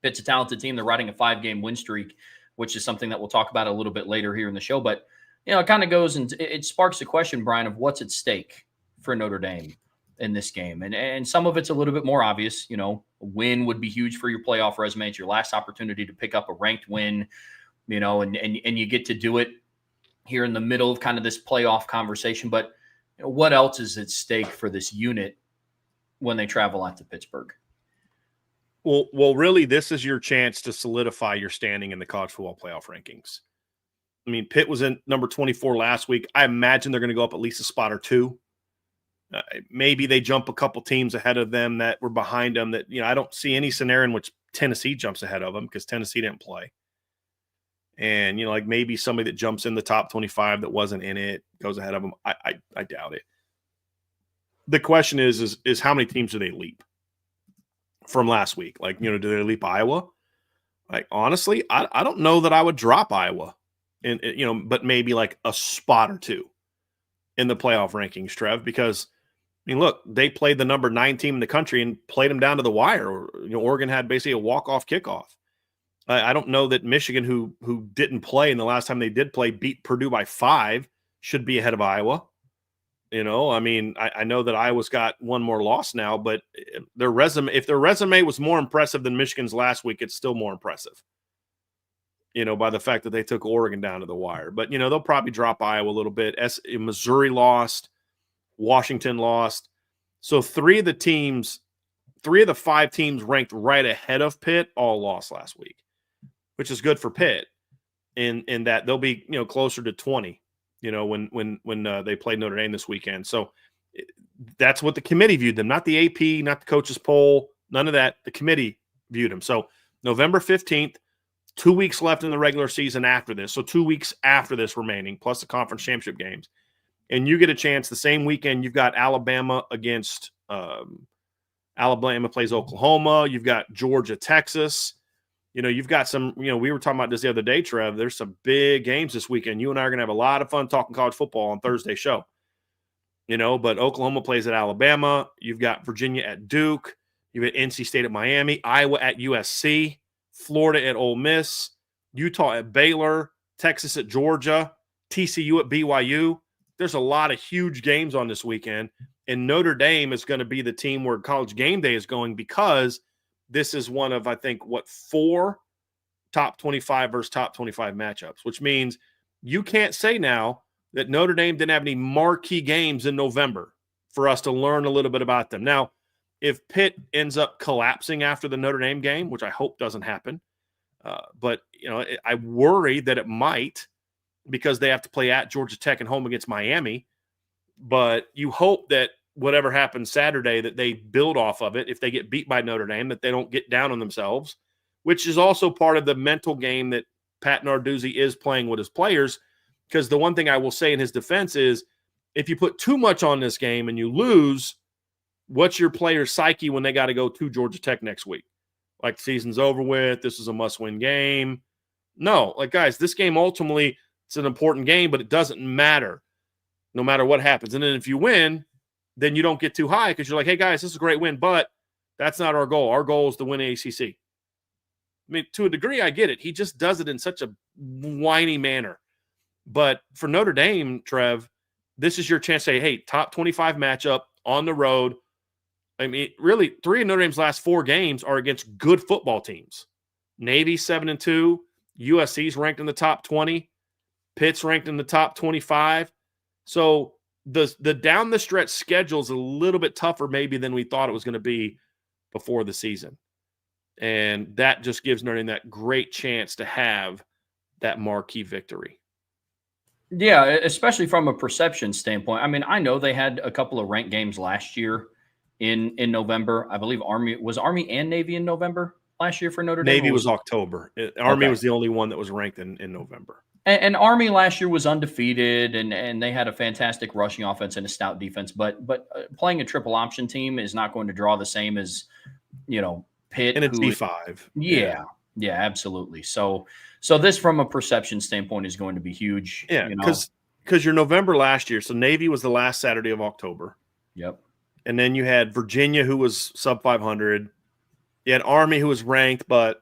Pitt's a talented team. They're riding a 5-game win streak, which is something that we'll talk about a little bit later here in the show. But, it kind of goes and it sparks the question, Bryan, of what's at stake for Notre Dame in this game. And some of it's a little bit more obvious. A win would be huge for your playoff resume. It's your last opportunity to pick up a ranked win, and you get to do it here in the middle of kind of this playoff conversation. But what else is at stake for this unit when they travel out to Pittsburgh? Well, really, this is your chance to solidify your standing in the college football playoff rankings. I mean, Pitt was in number 24 last week. I imagine they're going to go up at least a spot or two. Maybe they jump a couple teams ahead of them that were behind them that, I don't see any scenario in which Tennessee jumps ahead of them because Tennessee didn't play. And, like maybe somebody that jumps in the top 25 that wasn't in it goes ahead of them. I doubt it. The question is how many teams do they leap from last week? Like, do they leap Iowa? Like, honestly, I don't know that I would drop Iowa, and but maybe like a spot or two in the playoff rankings, Trev, because look, they played the number 9 team in the country and played them down to the wire. Oregon had basically a walk-off kickoff. I don't know that Michigan, who didn't play and the last time they did play, beat Purdue by 5, should be ahead of Iowa. I know that Iowa's got one more loss now, but if their resume was more impressive than Michigan's last week, it's still more impressive, by the fact that they took Oregon down to the wire. But, they'll probably drop Iowa a little bit. Missouri lost. Washington lost. So 3 of the 5 teams ranked right ahead of Pitt all lost last week, which is good for Pitt in that they'll be, closer to 20, when they play Notre Dame this weekend. So that's what the committee viewed them, not the AP, not the coaches poll, none of that. The committee viewed them. So November 15th, 2 weeks left in the regular season after this. So 2 weeks after this remaining, plus the conference championship games. And you get a chance the same weekend. You've got Alabama against Alabama plays Oklahoma. You've got Georgia, Texas. You've got some, we were talking about this the other day, Trev. There's some big games this weekend. You and I are going to have a lot of fun talking college football on Thursday's show. But Oklahoma plays at Alabama. You've got Virginia at Duke. You've got NC State at Miami, Iowa at USC, Florida at Ole Miss, Utah at Baylor, Texas at Georgia, TCU at BYU. There's a lot of huge games on this weekend, and Notre Dame is going to be the team where College Game Day is going because this is one of, I think, 4 top 25 versus top 25 matchups, which means you can't say now that Notre Dame didn't have any marquee games in November for us to learn a little bit about them. Now, if Pitt ends up collapsing after the Notre Dame game, which I hope doesn't happen, but I worry that it might, because they have to play at Georgia Tech and home against Miami. But you hope that whatever happens Saturday, that they build off of it. If they get beat by Notre Dame, that they don't get down on themselves, which is also part of the mental game that Pat Narduzzi is playing with his players. Because the one thing I will say in his defense is, if you put too much on this game and you lose, what's your player's psyche when they got to go to Georgia Tech next week? Like, the season's over with. This is a must-win game. No, like, guys, this game ultimately, it's an important game, but it doesn't matter no matter what happens. And then if you win, then you don't get too high because you're like, hey, guys, this is a great win, but that's not our goal. Our goal is to win ACC. I mean, to a degree, I get it. He just does it in such a whiny manner. But for Notre Dame, Trev, this is your chance to say, hey, top 25 matchup on the road. I mean, really, 3 of Notre Dame's last 4 games are against good football teams. Navy 7-2, USC's ranked in the top 20, Pitt's ranked in the top 25. So the down the stretch schedule is a little bit tougher maybe than we thought it was going to be before the season. And that just gives Notre Dame that great chance to have that marquee victory. Yeah, especially from a perception standpoint. I mean, I know they had a couple of ranked games last year in November. I believe Army and Navy in November last year for Notre Dame. Navy was October. Army was the only one that was ranked in November. And Army last year was undefeated, and they had a fantastic rushing offense and a stout defense. But playing a triple option team is not going to draw the same as, Pitt. And it's B5. Yeah, absolutely. So this, from a perception standpoint, is going to be huge. Yeah, because your November last year, so Navy was the last Saturday of October. Yep. And then you had Virginia, who was sub 500. You had Army, who was ranked, but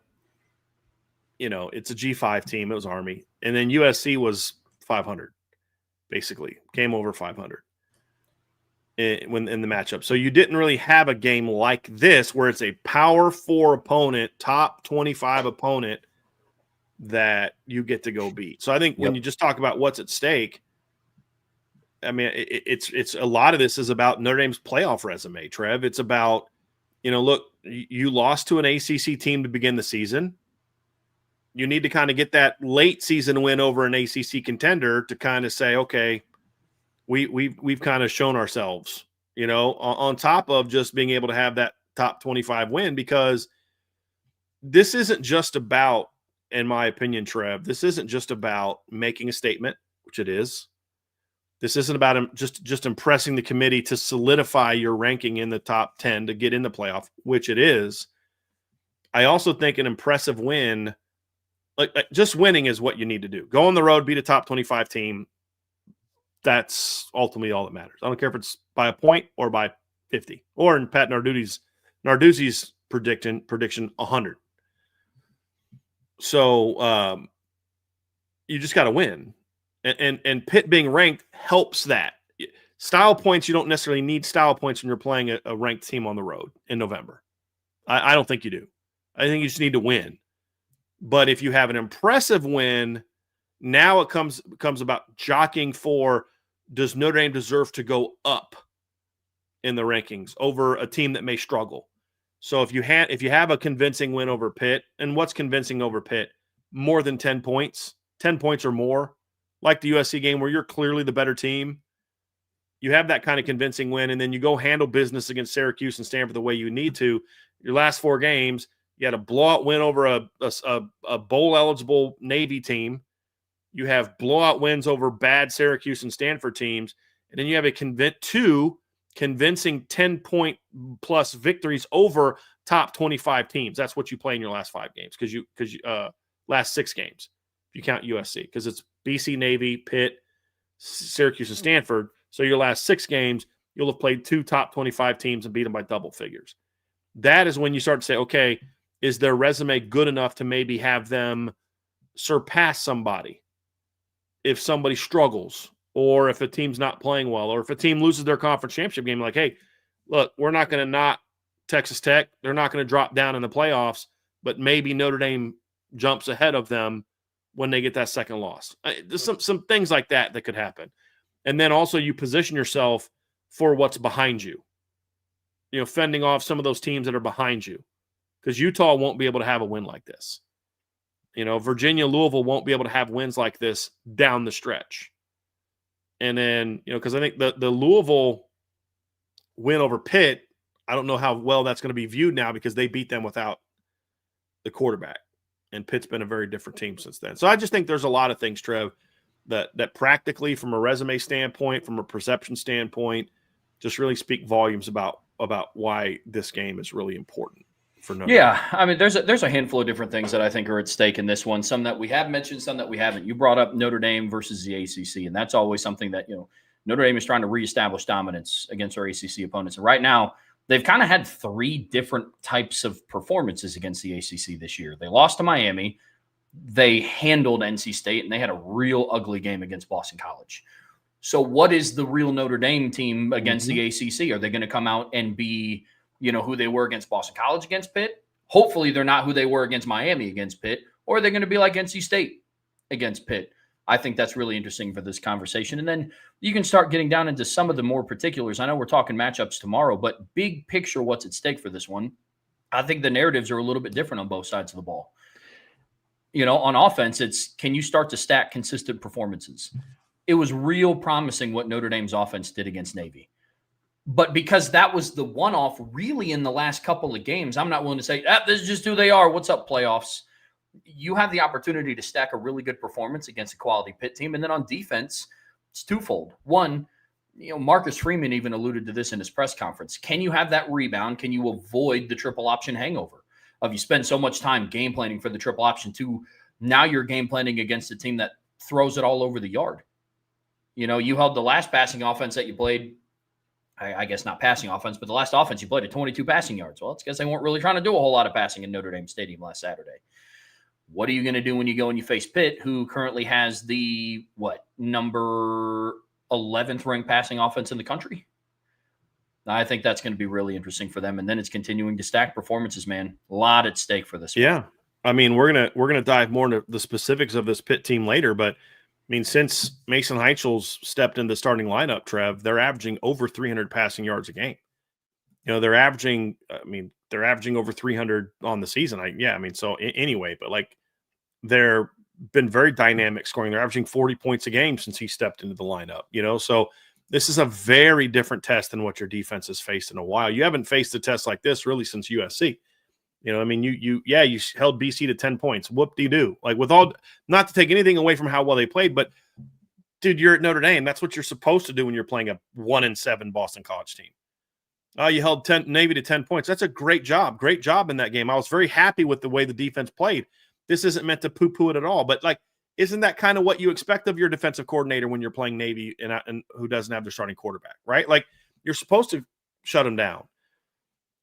it's a G5 team. It was Army. And then USC was 500, basically. Came over 500 in the matchup. So you didn't really have a game like this where it's a power 4 opponent, top 25 opponent that you get to go beat. So I think when you just talk about what's at stake, I mean, it's a lot of this is about Notre Dame's playoff resume, Trev. It's about, look, you lost to an ACC team to begin the season. You need to kind of get that late season win over an ACC contender to kind of say, okay, we've kind of shown ourselves, on top of just being able to have that top 25 win, because this isn't just about, in my opinion, Trev, this isn't just about making a statement, which it is. This isn't about just impressing the committee to solidify your ranking in the top 10 to get in the playoff, which it is. I also think an impressive win, like just winning, is what you need to do. Go on the road, beat a top 25 team. That's ultimately all that matters. I don't care if it's by a point or by 50, or in Pat Narduzzi's prediction 100. So you just got to win. And Pitt being ranked helps that. Style points, you don't necessarily need style points when you're playing a ranked team on the road in November. I don't think you do. I think you just need to win. But if you have an impressive win, now it becomes about jockeying for, does Notre Dame deserve to go up in the rankings over a team that may struggle? So if you have a convincing win over Pitt, and what's convincing over Pitt? More than 10 points, 10 points or more, like the USC game where you're clearly the better team. You have that kind of convincing win, and then you go handle business against Syracuse and Stanford the way you need to. Your last 4 games, you had a blowout win over a bowl-eligible Navy team. You have blowout wins over bad Syracuse and Stanford teams, and then you have 2 convincing 10-point-plus victories over top 25 teams. That's what you play in your last 5 games, because you last 6 games, if you count USC, because it's BC, Navy, Pitt, Syracuse, and Stanford. So your last 6 games, you'll have played 2 top 25 teams and beat them by double figures. That is when you start to say, okay, is their resume good enough to maybe have them surpass somebody if somebody struggles, or if a team's not playing well, or if a team loses their conference championship game, like, hey, look, we're not going to not Texas Tech. They're not going to drop down in the playoffs, but maybe Notre Dame jumps ahead of them when they get that second loss. There's some things like that could happen. And then also you position yourself for what's behind you, fending off some of those teams that are behind you, because Utah won't be able to have a win like this. Virginia, Louisville won't be able to have wins like this down the stretch. And then, because I think the Louisville win over Pitt, I don't know how well that's going to be viewed now, because they beat them without the quarterback. And Pitt's been a very different team since then. So I just think there's a lot of things, Trev, that practically from a resume standpoint, from a perception standpoint, just really speak volumes about why this game is really important for Notre Dame. Yeah, I mean, there's a handful of different things that I think are at stake in this one. Some that we have mentioned, some that we haven't. You brought up Notre Dame versus the ACC, and that's always something that, Notre Dame is trying to reestablish dominance against our ACC opponents. And right now, they've kind of had three different types of performances against the ACC this year. They lost to Miami, they handled NC State, and they had a real ugly game against Boston College. So what is the real Notre Dame team against the ACC? Are they going to come out and be, who they were against Boston College against Pitt? Hopefully they're not who they were against Miami against Pitt, or are they going to be like NC State against Pitt? I think that's really interesting for this conversation. And then you can start getting down into some of the more particulars. I know we're talking matchups tomorrow, but big picture, what's at stake for this one? I think the narratives are a little bit different on both sides of the ball. On offense, it's, can you start to stack consistent performances? It was real promising what Notre Dame's offense did against Navy. But because that was the one-off really in the last couple of games, I'm not willing to say, this is just who they are. What's up, playoffs? You have the opportunity to stack a really good performance against a quality Pitt team. And then on defense, it's twofold. One, Marcus Freeman even alluded to this in his press conference. Can you have that rebound? Can you avoid the triple option hangover of you spend so much time game planning for the triple option to now you're game planning against a team that throws it all over the yard? You held the last passing offense that you played, I guess not passing offense, but the last offense you played at 22 passing yards. Well, it's because they weren't really trying to do a whole lot of passing in Notre Dame Stadium last Saturday. What are you going to do when you go and you face Pitt, who currently has the, number 11th ranked passing offense in the country? I think that's going to be really interesting for them. And then it's continuing to stack performances, man. A lot at stake for this one. Yeah. I mean, we're gonna dive more into the specifics of this Pitt team later, but I mean, since Mason Heichel's stepped in the starting lineup, Trev, they're averaging over 300 passing yards a game. They're averaging over 300 on the season. Anyway, but they're been very dynamic scoring. They're averaging 40 points a game since he stepped into the lineup, so this is a very different test than what your defense has faced in a while. You haven't faced a test like this really since USC. You held BC to 10 points. Whoop-de-doo. With all, not to take anything away from how well they played, but dude, you're at Notre Dame. That's what you're supposed to do when you're playing a 1-7 Boston College team. You held Navy to 10 points. That's a great job. Great job in that game. I was very happy with the way the defense played. This isn't meant to poo-poo it at all, but isn't that kind of what you expect of your defensive coordinator when you're playing Navy and who doesn't have their starting quarterback, right? You're supposed to shut them down.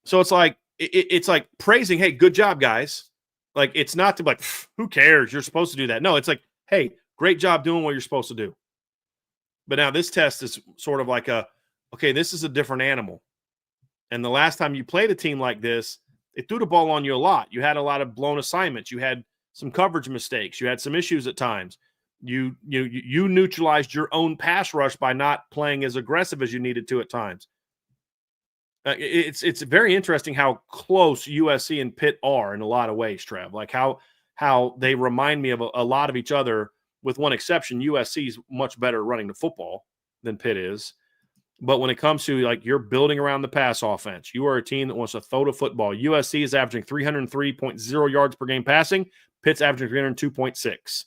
So it's it's like praising, hey, good job, guys. It's not to who cares? You're supposed to do that. No, it's hey, great job doing what you're supposed to do. But now this test is sort of okay, this is a different animal. And the last time you played a team like this, they threw the ball on you a lot. You had a lot of blown assignments. You had some coverage mistakes. You had some issues at times. You neutralized your own pass rush by not playing as aggressive as you needed to at times. It's very interesting how close USC and Pitt are in a lot of ways, Trev. How they remind me of a lot of each other, with one exception. USC is much better running the football than Pitt is. But when it comes to you're building around the pass offense, you are a team that wants to throw the football. USC is averaging 303.0 yards per game passing. Pitt's averaging 302.6.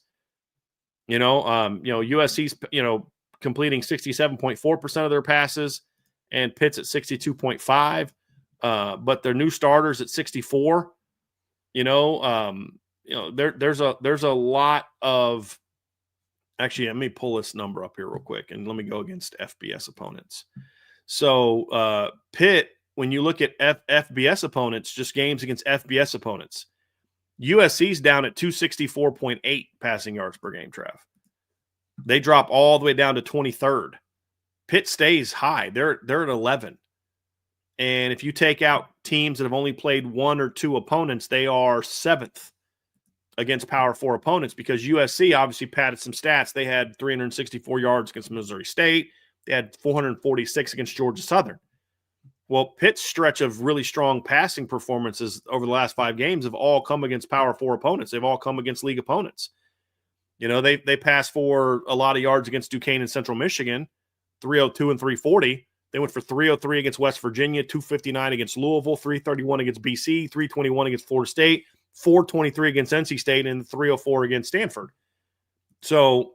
USC's completing 67.4% of their passes, and Pitt's at 62.5. But their new starters at 64. There's a lot of. Actually, let me pull this number up here real quick, and let me go against FBS opponents. So Pitt, when you look at FBS opponents, just games against FBS opponents, USC's down at 264.8 passing yards per game, Trev. They drop all the way down to 23rd. Pitt stays high. They're at 11. And if you take out teams that have only played one or two opponents, they are 7th against Power 4 opponents, because USC obviously padded some stats. They had 364 yards against Missouri State. They had 446 against Georgia Southern. Well, Pitt's stretch of really strong passing performances over the last 5 games have all come against Power 4 opponents. They've all come against league opponents. They passed for a lot of yards against Duquesne and Central Michigan, 302 and 340. They went for 303 against West Virginia, 259 against Louisville, 331 against BC, 321 against Florida State, 423 against NC State and 304 against Stanford. So,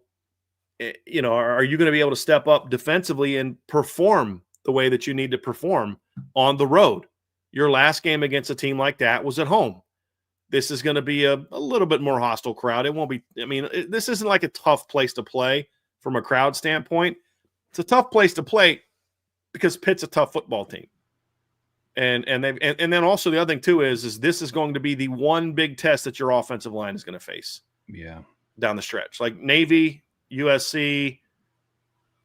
are you going to be able to step up defensively and perform the way that you need to perform on the road? Your last game against a team like that was at home. This is going to be a little bit more hostile crowd. It won't be – this isn't like a tough place to play from a crowd standpoint. It's a tough place to play because Pitt's a tough football team. And then also the other thing too is this is going to be the one big test that your offensive line is going to face. Yeah. Down the stretch. Like Navy, USC,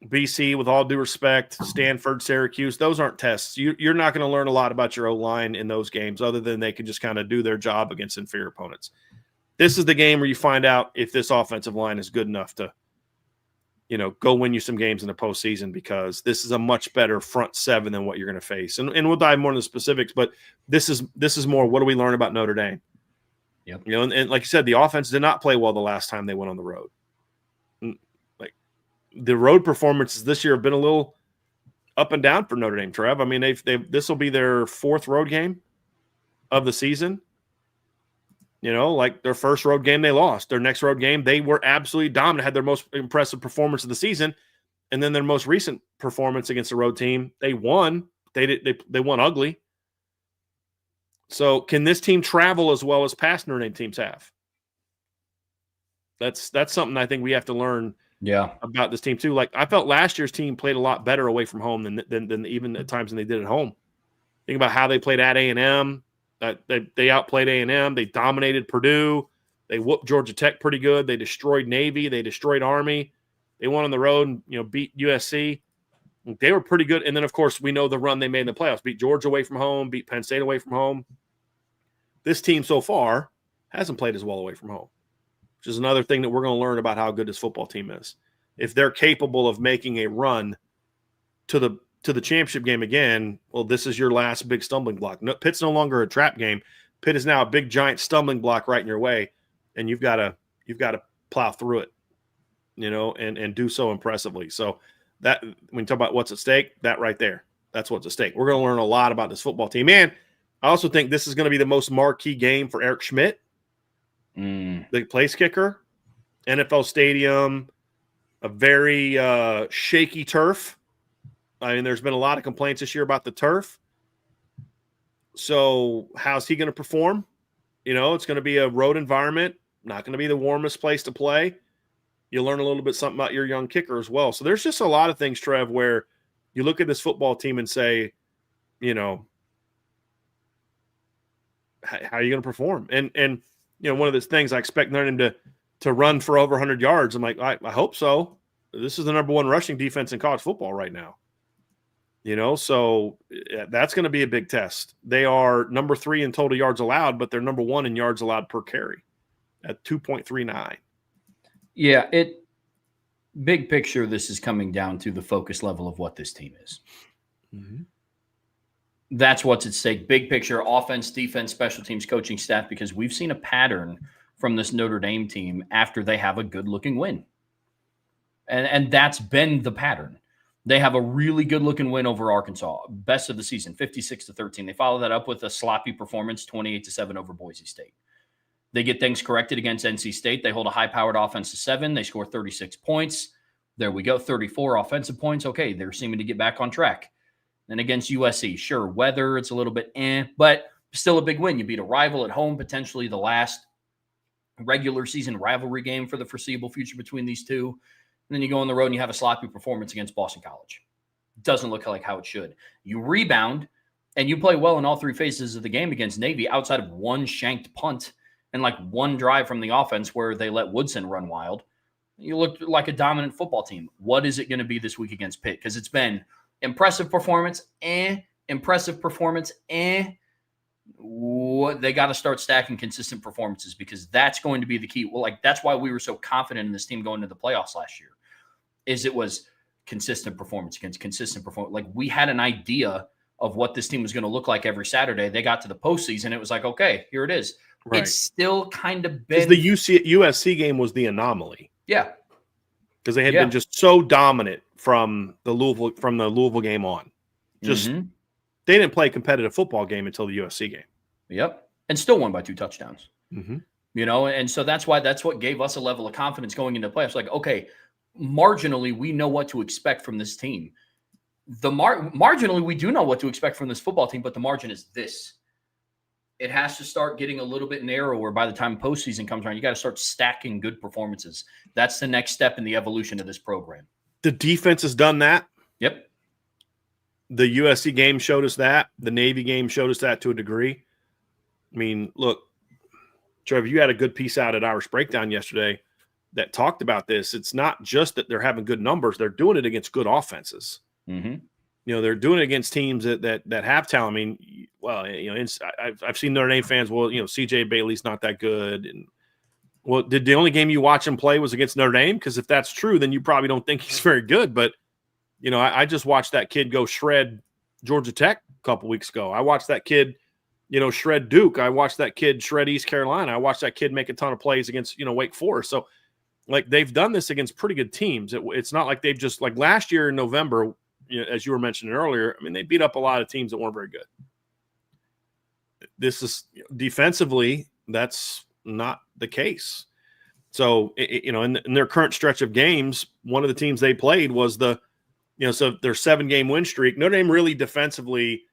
BC, with all due respect, Stanford, Syracuse, those aren't tests. You're not going to learn a lot about your O-line in those games other than they can just kind of do their job against inferior opponents. This is the game where you find out if this offensive line is good enough to, go win you some games in the postseason, because this is a much better front seven than what you're going to face. And we'll dive more into the specifics, but this is more, what do we learn about Notre Dame? Yep. And like you said, the offense did not play well the last time they went on the road. Like, the road performances this year have been a little up and down for Notre Dame, Trev. I mean, this will be their fourth road game of the season. Like their first road game they lost. Their next road game they were absolutely dominant, had their most impressive performance of the season, and then their most recent performance against a road team they won. They won ugly. So can this team travel as well as past Notre Dame teams have? That's something I think we have to learn. Yeah, about this team too. Like, I felt last year's team played a lot better away from home than even at times than they did at home. Think about how they played at A&M. They outplayed A&M. They dominated Purdue. They whooped Georgia Tech pretty good. They destroyed Navy. They destroyed Army. They won on the road and beat USC. They were pretty good. And then, of course, we know the run they made in the playoffs. Beat Georgia away from home. Beat Penn State away from home. This team so far hasn't played as well away from home, which is another thing that we're going to learn about how good this football team is. If they're capable of making a run to the championship game again, well, this is your last big stumbling block. No, Pitt's no longer a trap game. Pitt is now a big, giant stumbling block right in your way, and you've got to plow through it, and do so impressively. So that, when you talk about what's at stake, that right there, that's what's at stake. We're going to learn a lot about this football team. And I also think this is going to be the most marquee game for Eric Schmidt, the place kicker. NFL Stadium, a very shaky turf. I mean, there's been a lot of complaints this year about the turf. So how's he going to perform? It's going to be a road environment, not going to be the warmest place to play. You'll learn a little bit something about your young kicker as well. So there's just a lot of things, Trev, where you look at this football team and say, how are you going to perform? And one of those things, I expect Notre Dame to run for over 100 yards. I'm like, I hope so. This is the number one rushing defense in college football right now. So that's going to be a big test. They are number 3 in total yards allowed, but they're number 1 in yards allowed per carry at 2.39. Yeah, big picture, this is coming down to the focus level of what this team is. Mm-hmm. That's what's at stake. Big picture, offense, defense, special teams, coaching staff, because we've seen a pattern from this Notre Dame team after they have a good-looking win. And that's been the pattern. They have a really good-looking win over Arkansas, best of the season, 56-13. They follow that up with a sloppy performance, 28-7 over Boise State. They get things corrected against NC State. They hold a high-powered offense to 7. They score 36 points. There we go, 34 offensive points. Okay, they're seeming to get back on track. Then against USC, sure, weather, it's a little bit but still a big win. You beat a rival at home, potentially the last regular season rivalry game for the foreseeable future between these two. And then you go on the road and you have a sloppy performance against Boston College. Doesn't look like how it should. You rebound and you play well in all 3 phases of the game against Navy, outside of one shanked punt and like one drive from the offense where they let Woodson run wild. You look like a dominant football team. What is it going to be this week against Pitt? Because it's been impressive performance, impressive performance, They got to start stacking consistent performances, because that's going to be the key. Well, that's why we were so confident in this team going to the playoffs last year, is it was consistent performance against consistent performance. Like, we had an idea of what this team was going to look like every Saturday. They got to the postseason. It was like, okay, here it is. Right. It's still kind of been. The USC game was the anomaly. Yeah. Because they had been just so dominant from the Louisville game on. Just they didn't play a competitive football game until the USC game. Yep. And still won by 2 touchdowns. Mm-hmm. And so that's what gave us a level of confidence going into playoffs. Like, okay, marginally, we know what to expect from this team. Marginally, we do know what to expect from this football team, but the margin is this. It has to start getting a little bit narrower by the time postseason comes around. You got to start stacking good performances. That's the next step in the evolution of this program. The defense has done that. Yep. The USC game showed us that. The Navy game showed us that to a degree. I mean, look, Trevor, you had a good piece out at Irish Breakdown yesterday that talked about this. It's not just that they're having good numbers. They're doing it against good offenses. Mm-hmm. They're doing it against teams that have talent. I mean, well, I've seen Notre Dame fans, well, CJ Bailey's not that good. And well, did the only game you watch him play was against Notre Dame? Because if that's true, then you probably don't think he's very good. But, I just watched that kid go shred Georgia Tech a couple weeks ago. I watched that kid, shred Duke. I watched that kid shred East Carolina. I watched that kid make a ton of plays against, Wake Forest. So, like, they've done this against pretty good teams. It's not like they've just, like last year in November, as you were mentioning earlier, I mean, they beat up a lot of teams that weren't very good. This is defensively, that's not the case. So, in their current stretch of games, one of the teams they played was so their 7-game win streak. Notre Dame really defensively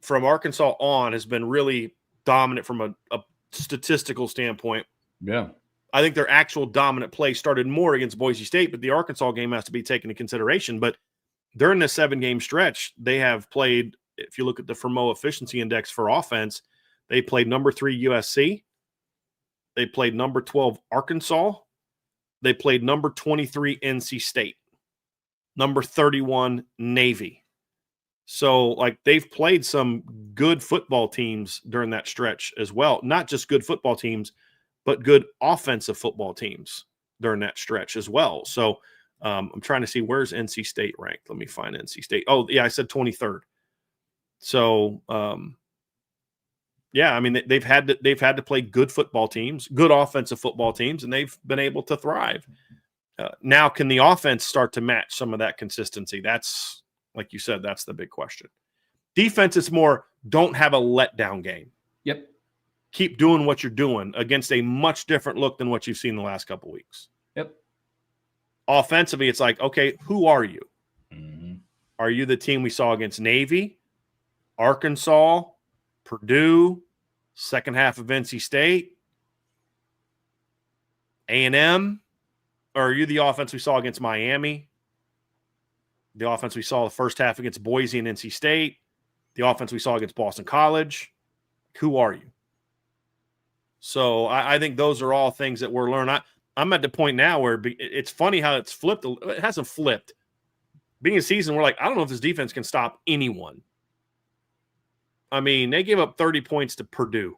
from Arkansas on has been really dominant from a statistical standpoint. Yeah. I think their actual dominant play started more against Boise State, but the Arkansas game has to be taken into consideration. But during this 7-game stretch, they have played, if you look at the Fermo efficiency index for offense, they played number 3 USC. They played number 12 Arkansas. They played number 23 NC State. Number 31 Navy. So, like, they've played some good football teams during that stretch as well. Not just good football teams, but good offensive football teams during that stretch as well. So, I'm trying to see where's NC State ranked. Let me find NC State. Oh, yeah, I said 23rd. So, yeah, I mean, they've had to play good football teams, good offensive football teams, and they've been able to thrive. Now, can the offense start to match some of that consistency? That's, like you said, that's the big question. Defense is more, don't have a letdown game. Yep. Keep doing what you're doing against a much different look than what you've seen the last couple of weeks. Yep. Offensively, it's like, okay, who are you? Mm-hmm. Are you the team we saw against Navy, Arkansas, Purdue, second half of NC State, A&M? Or are you the offense we saw against Miami, the offense we saw the first half against Boise and NC State, the offense we saw against Boston College? Who are you? So I think those are all things that we're learning. I'm at the point now where it's funny how it's flipped. It hasn't flipped. Being a season, we're like, I don't know if this defense can stop anyone. I mean, they gave up 30 points to Purdue.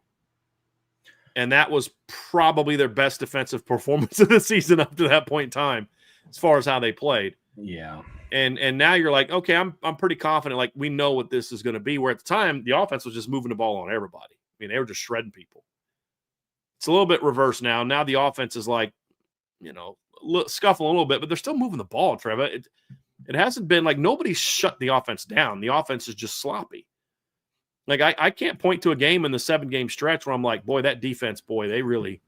And that was probably their best defensive performance of the season up to that point in time, as far as how they played. Yeah. And now you're like, okay, I'm pretty confident. Like, we know what this is going to be. Where at the time, the offense was just moving the ball on everybody. I mean, they were just shredding people. It's a little bit reversed now. Now the offense is like, scuffling a little bit, but they're still moving the ball, Trevor. It hasn't been like nobody's shut the offense down. The offense is just sloppy. Like, I can't point to a game in the 7-game stretch where I'm like, boy, that defense, they really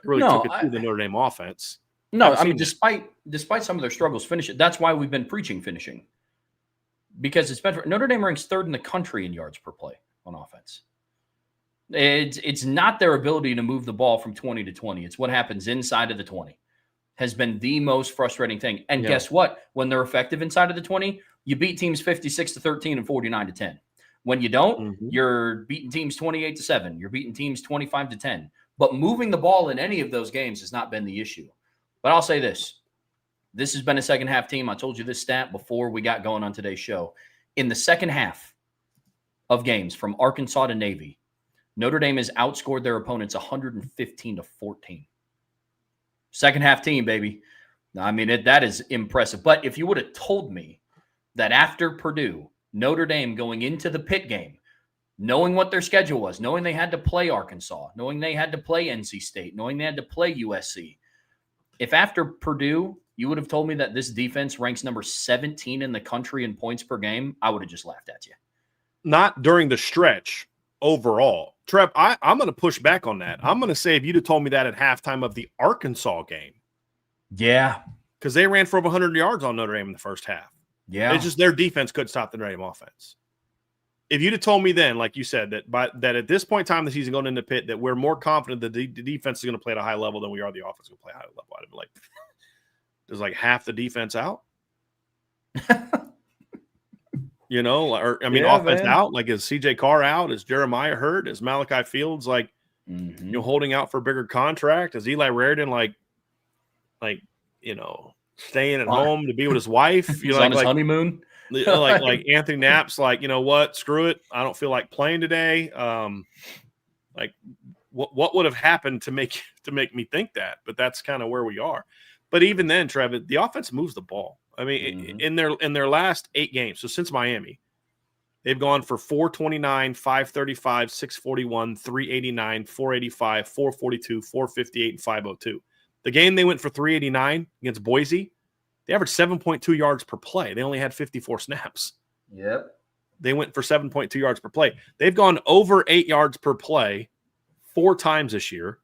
took it to the Notre Dame offense. No, I mean, despite some of their struggles, finish it. That's why we've been preaching finishing. Because it's better. Notre Dame ranks 3rd in the country in yards per play on offense. It's not their ability to move the ball from 20 to 20. It's what happens inside of the 20 has been the most frustrating thing. And guess what? When they're effective inside of the 20, you beat teams 56-13 and 49-10. When you don't, you're beating teams 28-7. You're beating teams 25-10. But moving the ball in any of those games has not been the issue. But I'll say this. This has been a second half team. I told you this stat before we got going on today's show. In the second half of games from Arkansas to Navy, Notre Dame has outscored their opponents 115-14. Second half team, baby. I mean, that is impressive. But if you would have told me that after Purdue, Notre Dame going into the Pitt game, knowing what their schedule was, knowing they had to play Arkansas, knowing they had to play NC State, knowing they had to play USC, if after Purdue you would have told me that this defense ranks number 17 in the country in points per game, I would have just laughed at you. Not during the stretch. overall. Trev, I'm going to push back on that. I'm going to say if you'd have told me that at halftime of the Arkansas game. Yeah. Because they ran for over 100 yards on Notre Dame in the first half. Yeah. It's just their defense couldn't stop the Notre Dame offense. If you'd have told me then, like you said, that at this point in time in the season going into Pitt, that we're more confident that the defense is going to play at a high level than we are the offense going to play at a high level, I'd be like, there's like half the defense out. Offense man. out. Like, is CJ Carr out? Is Jeremiah hurt? Is Malachi Fields holding out for a bigger contract? Is Eli Raridan staying at home to be with his wife? He's on his honeymoon. like Anthony Knapp's like, you know what? Screw it. I don't feel like playing today. What would have happened to make me think that? But that's kind of where we are. But even then, Trevor, the offense moves the ball. I mean, in their last 8 games, so since Miami, they've gone for 429, 535, 641, 389, 485, 442, 458, and 502. The game they went for 389 against Boise, they averaged 7.2 yards per play. They only had 54 snaps. Yep. They went for 7.2 yards per play. They've gone over 8 yards per play 4 times this year.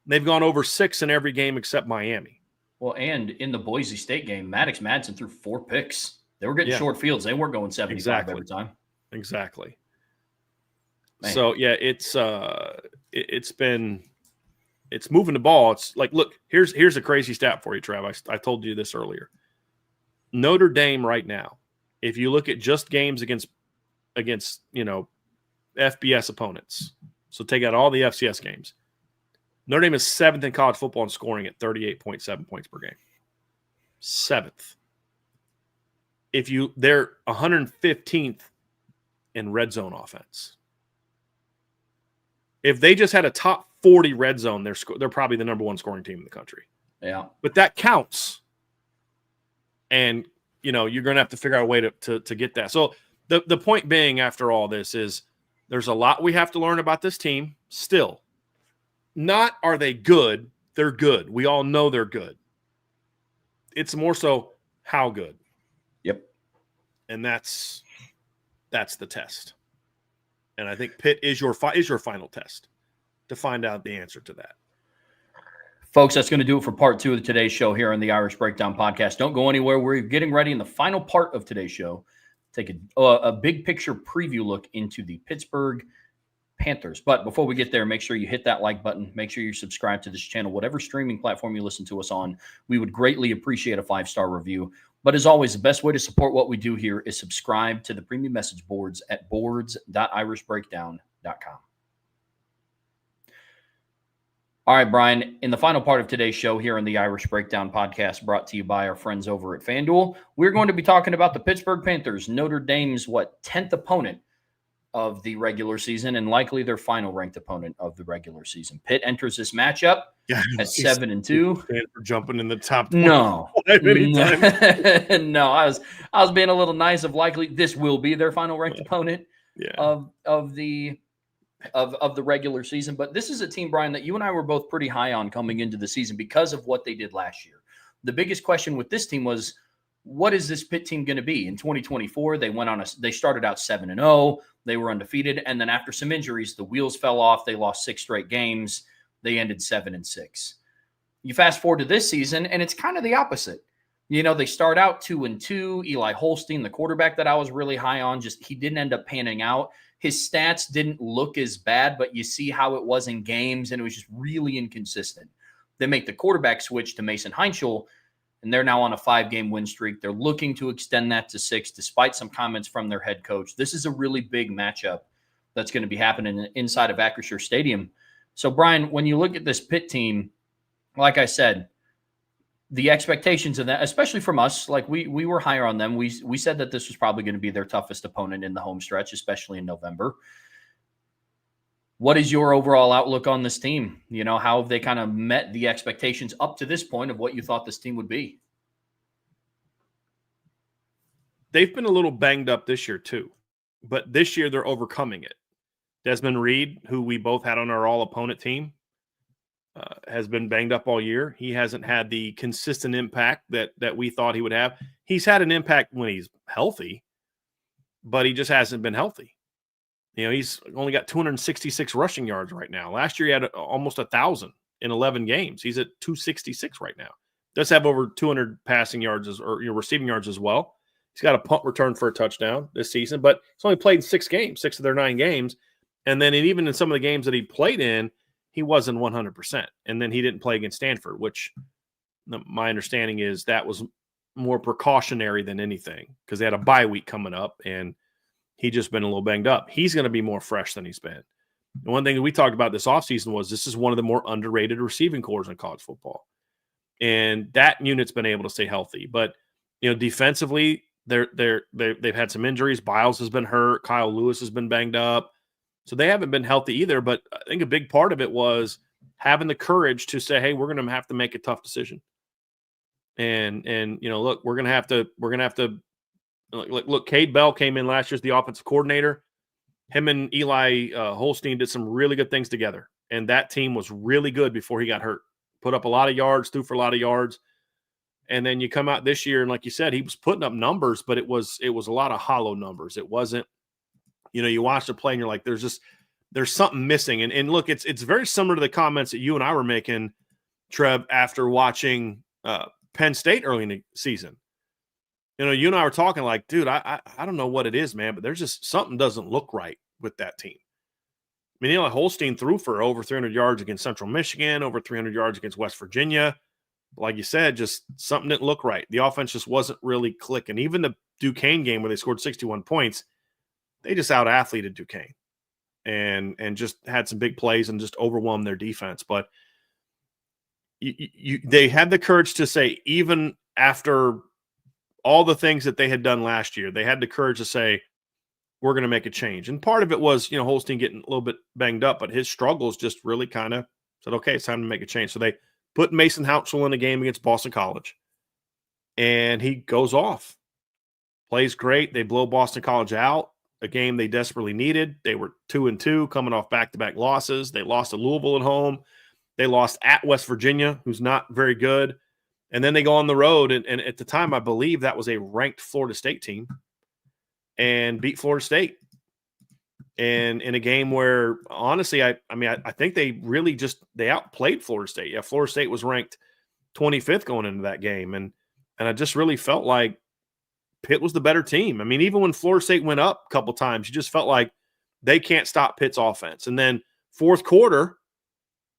They've gone over 6 in every game except Miami. Well, and in the Boise State game, Maddox Madsen threw 4 picks. They were getting short fields. They weren't going 75 every time. Exactly. Man. So, yeah, it's moving the ball. It's like, look, here's a crazy stat for you, Trav. I told you this earlier. Notre Dame right now, if you look at just games against FBS opponents, so take out all the FCS games, Notre Dame is 7th in college football in scoring at 38.7 points per game. 7th. They're 115th in red zone offense. If they just had a top 40 red zone, they're probably the number 1 scoring team in the country. Yeah. But that counts. And, you're going to have to figure out a way to get that. So the point being after all this is there's a lot we have to learn about this team still. Not are they good, they're good. We all know they're good. It's more so how good. Yep. And that's the test. And I think Pitt is your final test to find out the answer to that. Folks, that's going to do it for part 2 of today's show here on the Irish Breakdown Podcast. Don't go anywhere. We're getting ready in the final part of today's show. Take a big picture preview look into the Pittsburgh Panthers. But before we get there, make sure you hit that like button. Make sure you subscribe to this channel, whatever streaming platform you listen to us on. We would greatly appreciate a 5-star review. But as always, the best way to support what we do here is subscribe to the premium message boards at boards.irishbreakdown.com. All right, Brian, in the final part of today's show here on the Irish Breakdown Podcast, brought to you by our friends over at FanDuel, we're going to be talking about the Pittsburgh Panthers, Notre Dame's 10th opponent of the regular season and likely their final ranked opponent of the regular season. Pitt enters this matchup at 7-2. For jumping in the top. No, I was being a little nice of likely this will be their final ranked opponent of the regular season. But this is a team, Brian, that you and I were both pretty high on coming into the season because of what they did last year. The biggest question with this team was, what is this Pitt team going to be in 2024? They started out 7-0. They were undefeated. And then after some injuries, the wheels fell off. They lost 6 straight games. They ended 7-6. You fast forward to this season, and it's kind of the opposite. They start out 2-2. Eli Holstein, the quarterback that I was really high on, he didn't end up panning out. His stats didn't look as bad, but you see how it was in games, and it was just really inconsistent. They make the quarterback switch to Mason Heinschel, and they're now on a 5-game win streak. They're looking to extend that to 6, despite some comments from their head coach. This is a really big matchup that's going to be happening inside of Acrisure Stadium. So, Brian, when you look at this Pitt team, like I said, the expectations of that, especially from us, like we were higher on them. We said that this was probably going to be their toughest opponent in the home stretch, especially in November. What is your overall outlook on this team? How have they kind of met the expectations up to this point of what you thought this team would be? They've been a little banged up this year too, but this year they're overcoming it. Desmond Reed, who we both had on our all-opponent team, has been banged up all year. He hasn't had the consistent impact that we thought he would have. He's had an impact when he's healthy, but he just hasn't been healthy. He's only got 266 rushing yards right now. Last year he had almost 1,000 in 11 games. He's at 266 right now. Does have over 200 passing yards or receiving yards as well. He's got a punt return for a touchdown this season, but he's only played in 6 games, 6 of their 9 games. And then even in some of the games that he played in, he wasn't 100%. And then he didn't play against Stanford, which my understanding is that was more precautionary than anything because they had a bye week coming up and he just been a little banged up. He's going to be more fresh than he's been. And one thing that we talked about this offseason was this is one of the more underrated receiving corps in college football. And that unit's been able to stay healthy. But, defensively, they've had some injuries. Biles has been hurt. Kyle Lewis has been banged up. So they haven't been healthy either. But I think a big part of it was having the courage to say, hey, we're going to have to make a tough decision. And look, we're going to have to look, Cade Bell came in last year as the offensive coordinator. Him and Eli Holstein did some really good things together. And that team was really good before he got hurt. Put up a lot of yards, threw for a lot of yards. And then you come out this year, and like you said, he was putting up numbers, but it was a lot of hollow numbers. It wasn't, you watch the play and you're like, there's something missing. And look, it's very similar to the comments that you and I were making, Trev, after watching Penn State early in the season. You and I were talking like, dude, I don't know what it is, man, but there's just something doesn't look right with that team. I mean, Holstein threw for over 300 yards against Central Michigan, over 300 yards against West Virginia. Like you said, just something didn't look right. The offense just wasn't really clicking. Even the Duquesne game where they scored 61 points, they just out-athleted Duquesne and just had some big plays and just overwhelmed their defense. But they had the courage to say, even after all the things that they had done last year, they had the courage to say, we're going to make a change. And part of it was, Holstein getting a little bit banged up, but his struggles just really kind of said, okay, it's time to make a change. So they put Mason Houtsell in a game against Boston College, and he goes off, plays great. They blow Boston College out, a game they desperately needed. They were 2-2 coming off back-to-back losses. They lost to Louisville at home. They lost at West Virginia, who's not very good. And then they go on the road, and at the time, I believe that was a ranked Florida State team, and beat Florida State. And in a game where, honestly, I think they really they outplayed Florida State. Yeah, Florida State was ranked 25th going into that game. And I just really felt like Pitt was the better team. I mean, even when Florida State went up a couple times, you just felt like they can't stop Pitt's offense. And then fourth quarter,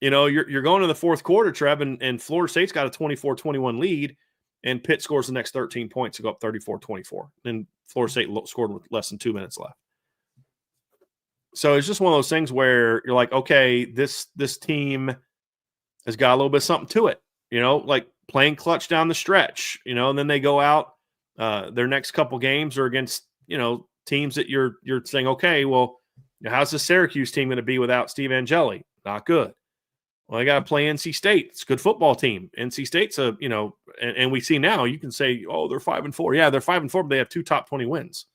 you're going to the fourth quarter, Trev, and Florida State's got a 24-21 lead, and Pitt scores the next 13 points to go up 34-24. And Florida State scored with less than 2 minutes left. So it's just one of those things where you're like, okay, this team has got a little bit of something to it, like playing clutch down the stretch, and then they go out. Their next couple games are against, teams that you're saying, okay, well, how's the Syracuse team going to be without Steve Angeli? Not good. Well, they got to play NC State. It's a good football team. NC State's and we see now, you can say, oh, they're 5-4. Yeah, they're 5-4, but they have 2 top 20 wins.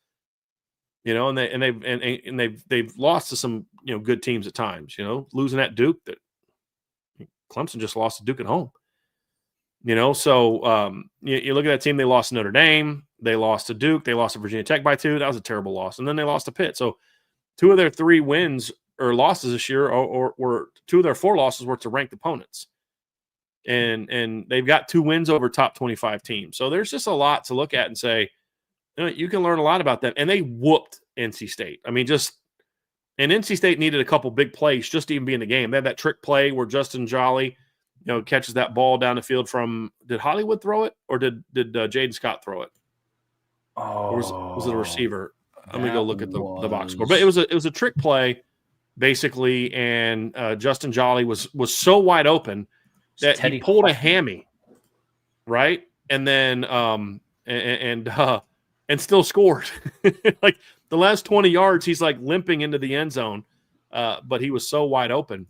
And they've lost to some good teams at times. Losing at Duke. That Clemson just lost to Duke at home. So you look at that team. They lost to Notre Dame. They lost to Duke. They lost to Virginia Tech by 2. That was a terrible loss. And then they lost to Pitt. So 2 of their 3 wins or losses this year, or 2 of their 4 losses were to ranked opponents. And they've got 2 wins over top 25 teams. So there's just a lot to look at and say, you can learn a lot about them. And they whooped NC State. I mean, and NC State needed a couple big plays just to even be in the game. They had that trick play where Justin Jolly, catches that ball down the field from, did Hollywood throw it or did Jaden Scott throw it? Oh, or was it a receiver? I'm going to go look at the box score. But it was a trick play basically. And Justin Jolly was so wide open that he pulled a hammy. Right. And then, and still scored. Like the last 20 yards, he's like limping into the end zone. But he was so wide open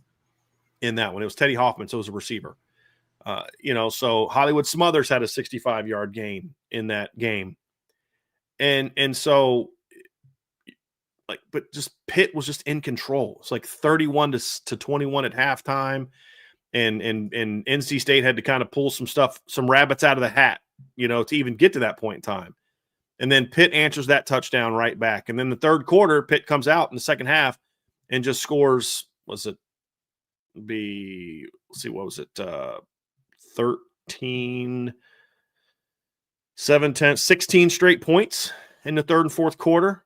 in that one. It was Teddy Hoffman, so it was a receiver. So Hollywood Smothers had a 65-yard gain in that game. And so but just Pitt was just in control. It's like 31 to 21 at halftime. And NC State had to kind of pull some rabbits out of the hat, to even get to that point in time. And then Pitt answers that touchdown right back. And then the third quarter, Pitt comes out in the second half and just scores, what was it? 13, 7, 10, 16 straight points in the third and fourth quarter.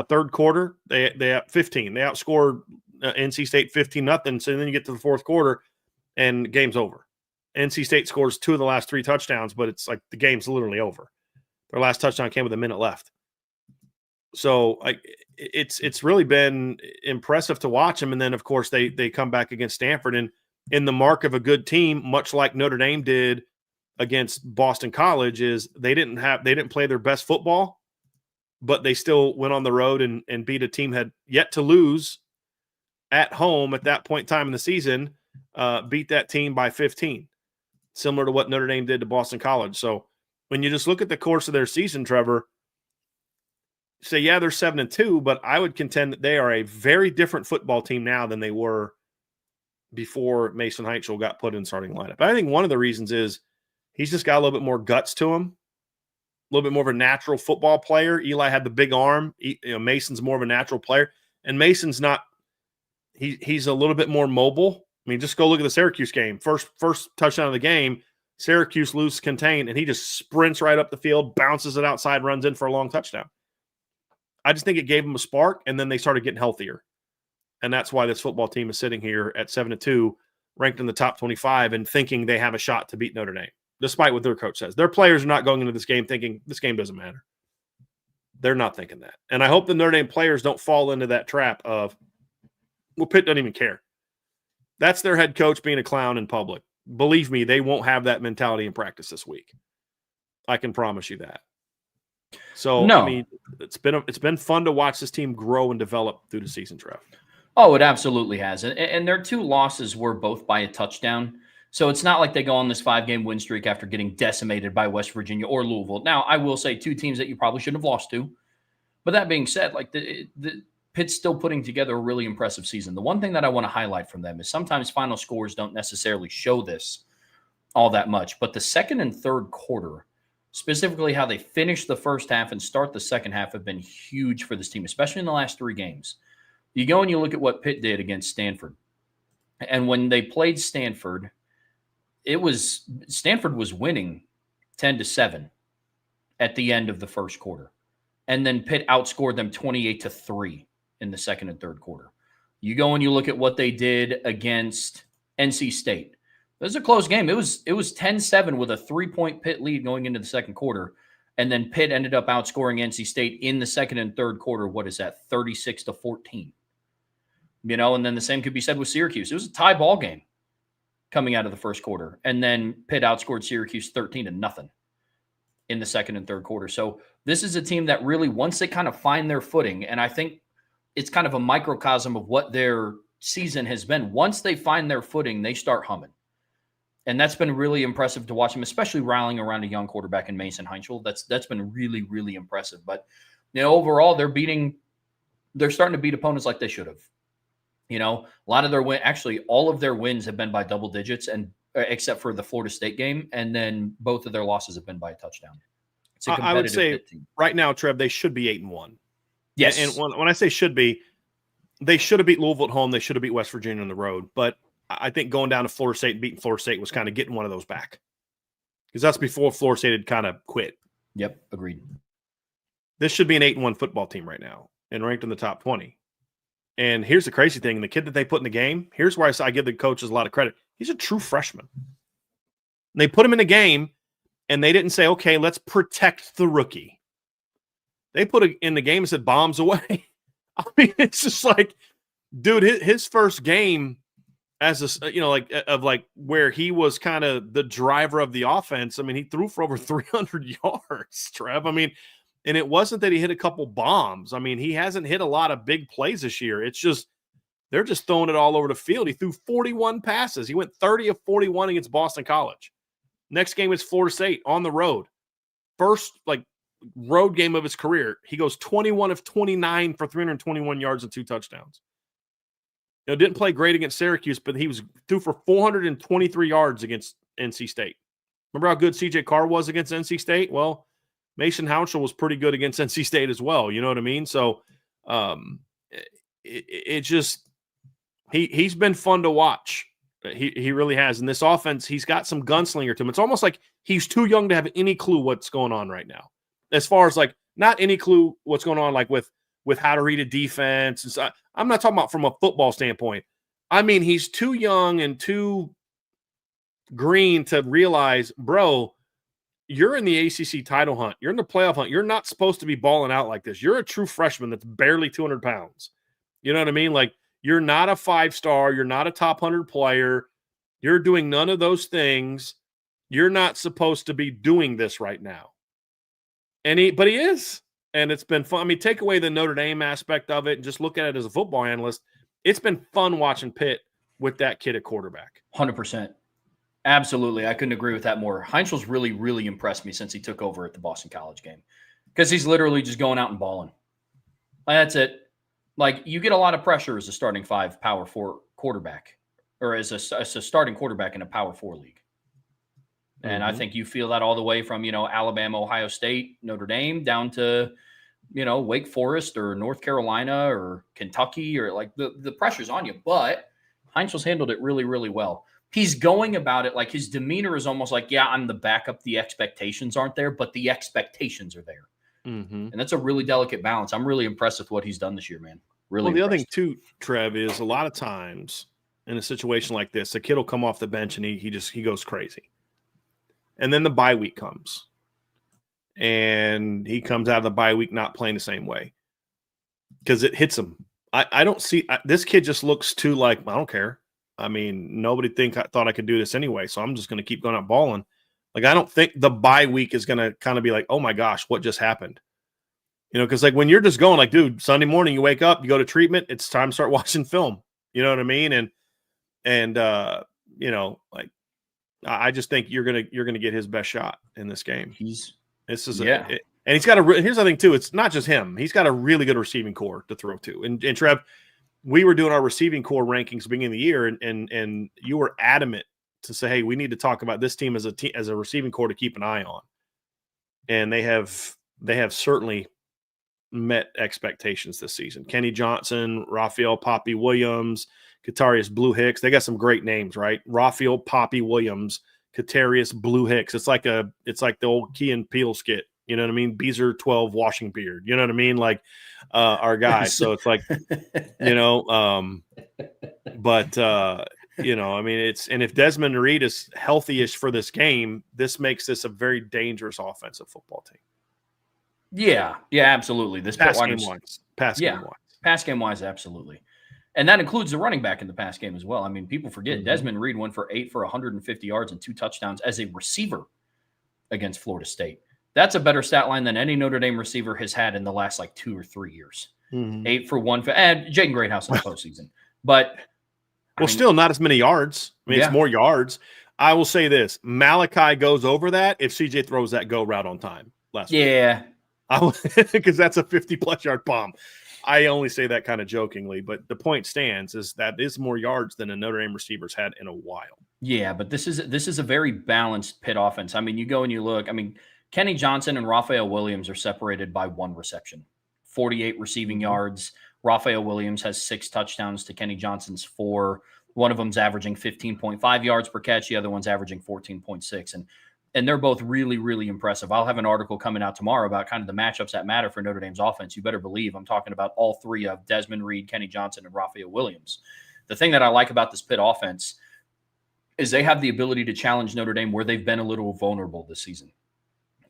Third quarter, they have 15. They outscored NC State 15-0. So then you get to the fourth quarter and game's over. NC State scores 2 of the last 3 touchdowns, but it's like the game's literally over. Their last touchdown came with a minute left. So it's really been impressive to watch them. And then, of course, they come back against Stanford. And in the mark of a good team, much like Notre Dame did against Boston College, is they didn't play their best football, but they still went on the road and beat a team had yet to lose at home at that point in time in the season, beat that team by 15, similar to what Notre Dame did to Boston College. So when you just look at the course of their season, Trevor, say, yeah, they're 7-2, but I would contend that they are a very different football team now than they were before Mason Heinzel got put in starting lineup. But I think one of the reasons is he's just got a little bit more guts to him, a little bit more of a natural football player. Eli had the big arm. Mason's more of a natural player. And Mason's not – he's a little bit more mobile. I mean, just go look at the Syracuse game. First touchdown of the game, Syracuse loose contained, and he just sprints right up the field, bounces it outside, runs in for a long touchdown. I just think it gave them a spark, and then they started getting healthier. And that's why this football team is sitting here at 7-2, ranked in the top 25, and thinking they have a shot to beat Notre Dame, despite what their coach says. Their players are not going into this game thinking this game doesn't matter. They're not thinking that. And I hope the Notre Dame players don't fall into that trap of, well, Pitt doesn't even care. That's their head coach being a clown in public. Believe me, they won't have that mentality in practice this week. I can promise you that. So, no. I mean, it's been fun to watch this team grow and develop through the season, Trev. Oh, it absolutely has. And their 2 losses were both by a touchdown. So it's not like they go on this 5-game win streak after getting decimated by West Virginia or Louisville. Now, I will say 2 teams that you probably shouldn't have lost to. But that being said, like the Pitt's still putting together a really impressive season. The one thing that I want to highlight from them is sometimes final scores don't necessarily show this all that much. But the second and third quarter, specifically how they finish the first half and start the second half, have been huge for this team, especially in the last 3 games. You go and you look at what Pitt did against Stanford. And when they played Stanford, Stanford was winning 10-7 at the end of the first quarter. And then Pitt outscored them 28-3 in the second and third quarter. You go and you look at what they did against NC State. It was a close game. It was 10-7 with a 3-point Pitt lead going into the second quarter. And then Pitt ended up outscoring NC State in the second and third quarter. What is that? 36-14. And then the same could be said with Syracuse. It was a tie ball game coming out of the first quarter. And then Pitt outscored Syracuse 13-0 in the second and third quarter. So this is a team that really, once they kind of find their footing, and I think it's kind of a microcosm of what their season has been. Once they find their footing, they start humming. And that's been really impressive to watch them, especially rallying around a young quarterback in Mason Heinzel. That's been really, really impressive. But, overall, they're starting to beat opponents like they should have. A lot of their all of their wins have been by double digits, and except for the Florida State game, and then both of their losses have been by a touchdown. It's a competitive I would say team. Right now, Trev, they should be 8-1. Yes. And when I say should be, they should have beat Louisville at home. They should have beat West Virginia on the road. But I think going down to Florida State and beating Florida State was kind of getting one of those back, because that's before Florida State had kind of quit. Yep, agreed. This should be an 8-1 football team right now and ranked in the top 20. And here's the crazy thing. The kid that they put in the game, here's where I give the coaches a lot of credit. He's a true freshman. They put him in the game, and they didn't say, okay, let's protect the rookie. They put it in the game and said, bombs away. I mean, it's just like, dude, his first game as a, where he was kind of the driver of the offense. I mean, he threw for over 300 yards, Trev. I mean, and it wasn't that he hit a couple bombs. I mean, he hasn't hit a lot of big plays this year. It's just, they're just throwing it all over the field. He threw 41 passes. He went 30 of 41 against Boston College. Next game is Florida State on the road. First, road game of his career. He goes 21 of 29 for 321 yards and 2 touchdowns. Didn't play great against Syracuse, but he threw for 423 yards against NC State. Remember how good C.J. Carr was against NC State? Well, Mason Houshell was pretty good against NC State as well. You know what I mean? So it just he's been fun to watch. He really has. In this offense, he's got some gunslinger to him. It's almost like he's too young to have any clue what's going on right now. As far as like not any clue what's going on, like with how to read a defense. And so I'm not talking about from a football standpoint. I mean, he's too young and too green to realize, bro, you're in the ACC title hunt. You're in the playoff hunt. You're not supposed to be balling out like this. You're a true freshman that's barely 200 pounds. You know what I mean? Like, you're not a 5-star. You're not a top 100 player. You're doing none of those things. You're not supposed to be doing this right now. But he is. And it's been fun. I mean, take away the Notre Dame aspect of it and just look at it as a football analyst. It's been fun watching Pitt with that kid at quarterback. 100%. Absolutely. I couldn't agree with that more. Heinzel's really, really impressed me since he took over at the Boston College game because he's literally just going out and balling. That's it. Like, you get a lot of pressure as a starting 5 Power 4 quarterback or as a starting quarterback in a Power 4 league. And I think you feel that all the way from, Alabama, Ohio State, Notre Dame down to, Wake Forest or North Carolina or Kentucky or like the pressure's on you. But Heinzel's handled it really, really well. He's going about it like his demeanor is almost like, yeah, I'm the backup. The expectations aren't there, but the expectations are there. And that's a really delicate balance. I'm really impressed with what he's done this year, man. Really. Well, the other thing too, Trev, is a lot of times in a situation like this, a kid will come off the bench and he goes crazy. And then the bye week comes. And he comes out of the bye week not playing the same way. Because it hits him. I don't see – this kid just looks too like, I don't care. I mean, nobody thought I could do this anyway, so I'm just going to keep going out balling. Like, I don't think the bye week is going to kind of be like, oh, my gosh, what just happened? Because, like, when you're just going, like, dude, Sunday morning you wake up, you go to treatment, it's time to start watching film. You know what I mean? And like, I just think you're gonna get his best shot in this game. And he's got here's the thing too. It's not just him. He's got a really good receiving core to throw to. And Trev, we were doing our receiving core rankings beginning of the year, and you were adamant to say, hey, we need to talk about this team as a receiving core to keep an eye on. And they have certainly met expectations this season. Kenny Johnson, Raphael Poppy Williams, Katarius Blue Hicks. They got some great names, right? Raphael Poppy Williams, Katarius Blue Hicks. It's like the old Key and Peele skit. You know what I mean? Beezer 12 washing beard. You know what I mean? Like our guy. So it's like, I mean, and if Desmond Reed is healthy-ish for this game, this makes this a very dangerous offensive football team. Yeah, absolutely. This pass game wise, absolutely. And that includes the running back in the pass game as well. I mean, people forget Desmond Reed went for 8 for 150 yards and 2 touchdowns as a receiver against Florida State. That's a better stat line than any Notre Dame receiver has had in the last 2 or 3 years. 8 for 1 and Jaden Greathouse in the postseason. But still not as many yards. I mean, it's more yards. I will say this: Malachi goes over that if CJ throws that go route on time last week. Yeah. Because that's a 50-plus yard bomb. I only say that kind of jokingly, but the point stands is that is more yards than a Notre Dame receiver's had in a while. Yeah, but this is a very balanced Pitt offense. I mean, you go and you look. I mean, Kenny Johnson and Raphael Williams are separated by 1 reception, 48 receiving yards. Raphael Williams has 6 touchdowns to Kenny Johnson's 4. One of them's averaging 15.5 yards per catch. The other one's averaging 14.6. And they're both really, really impressive. I'll have an article coming out tomorrow about kind of the matchups that matter for Notre Dame's offense. You better believe I'm talking about all 3 of Desmond Reed, Kenny Johnson, and Raphael Williams. The thing that I like about this Pitt offense is they have the ability to challenge Notre Dame where they've been a little vulnerable this season.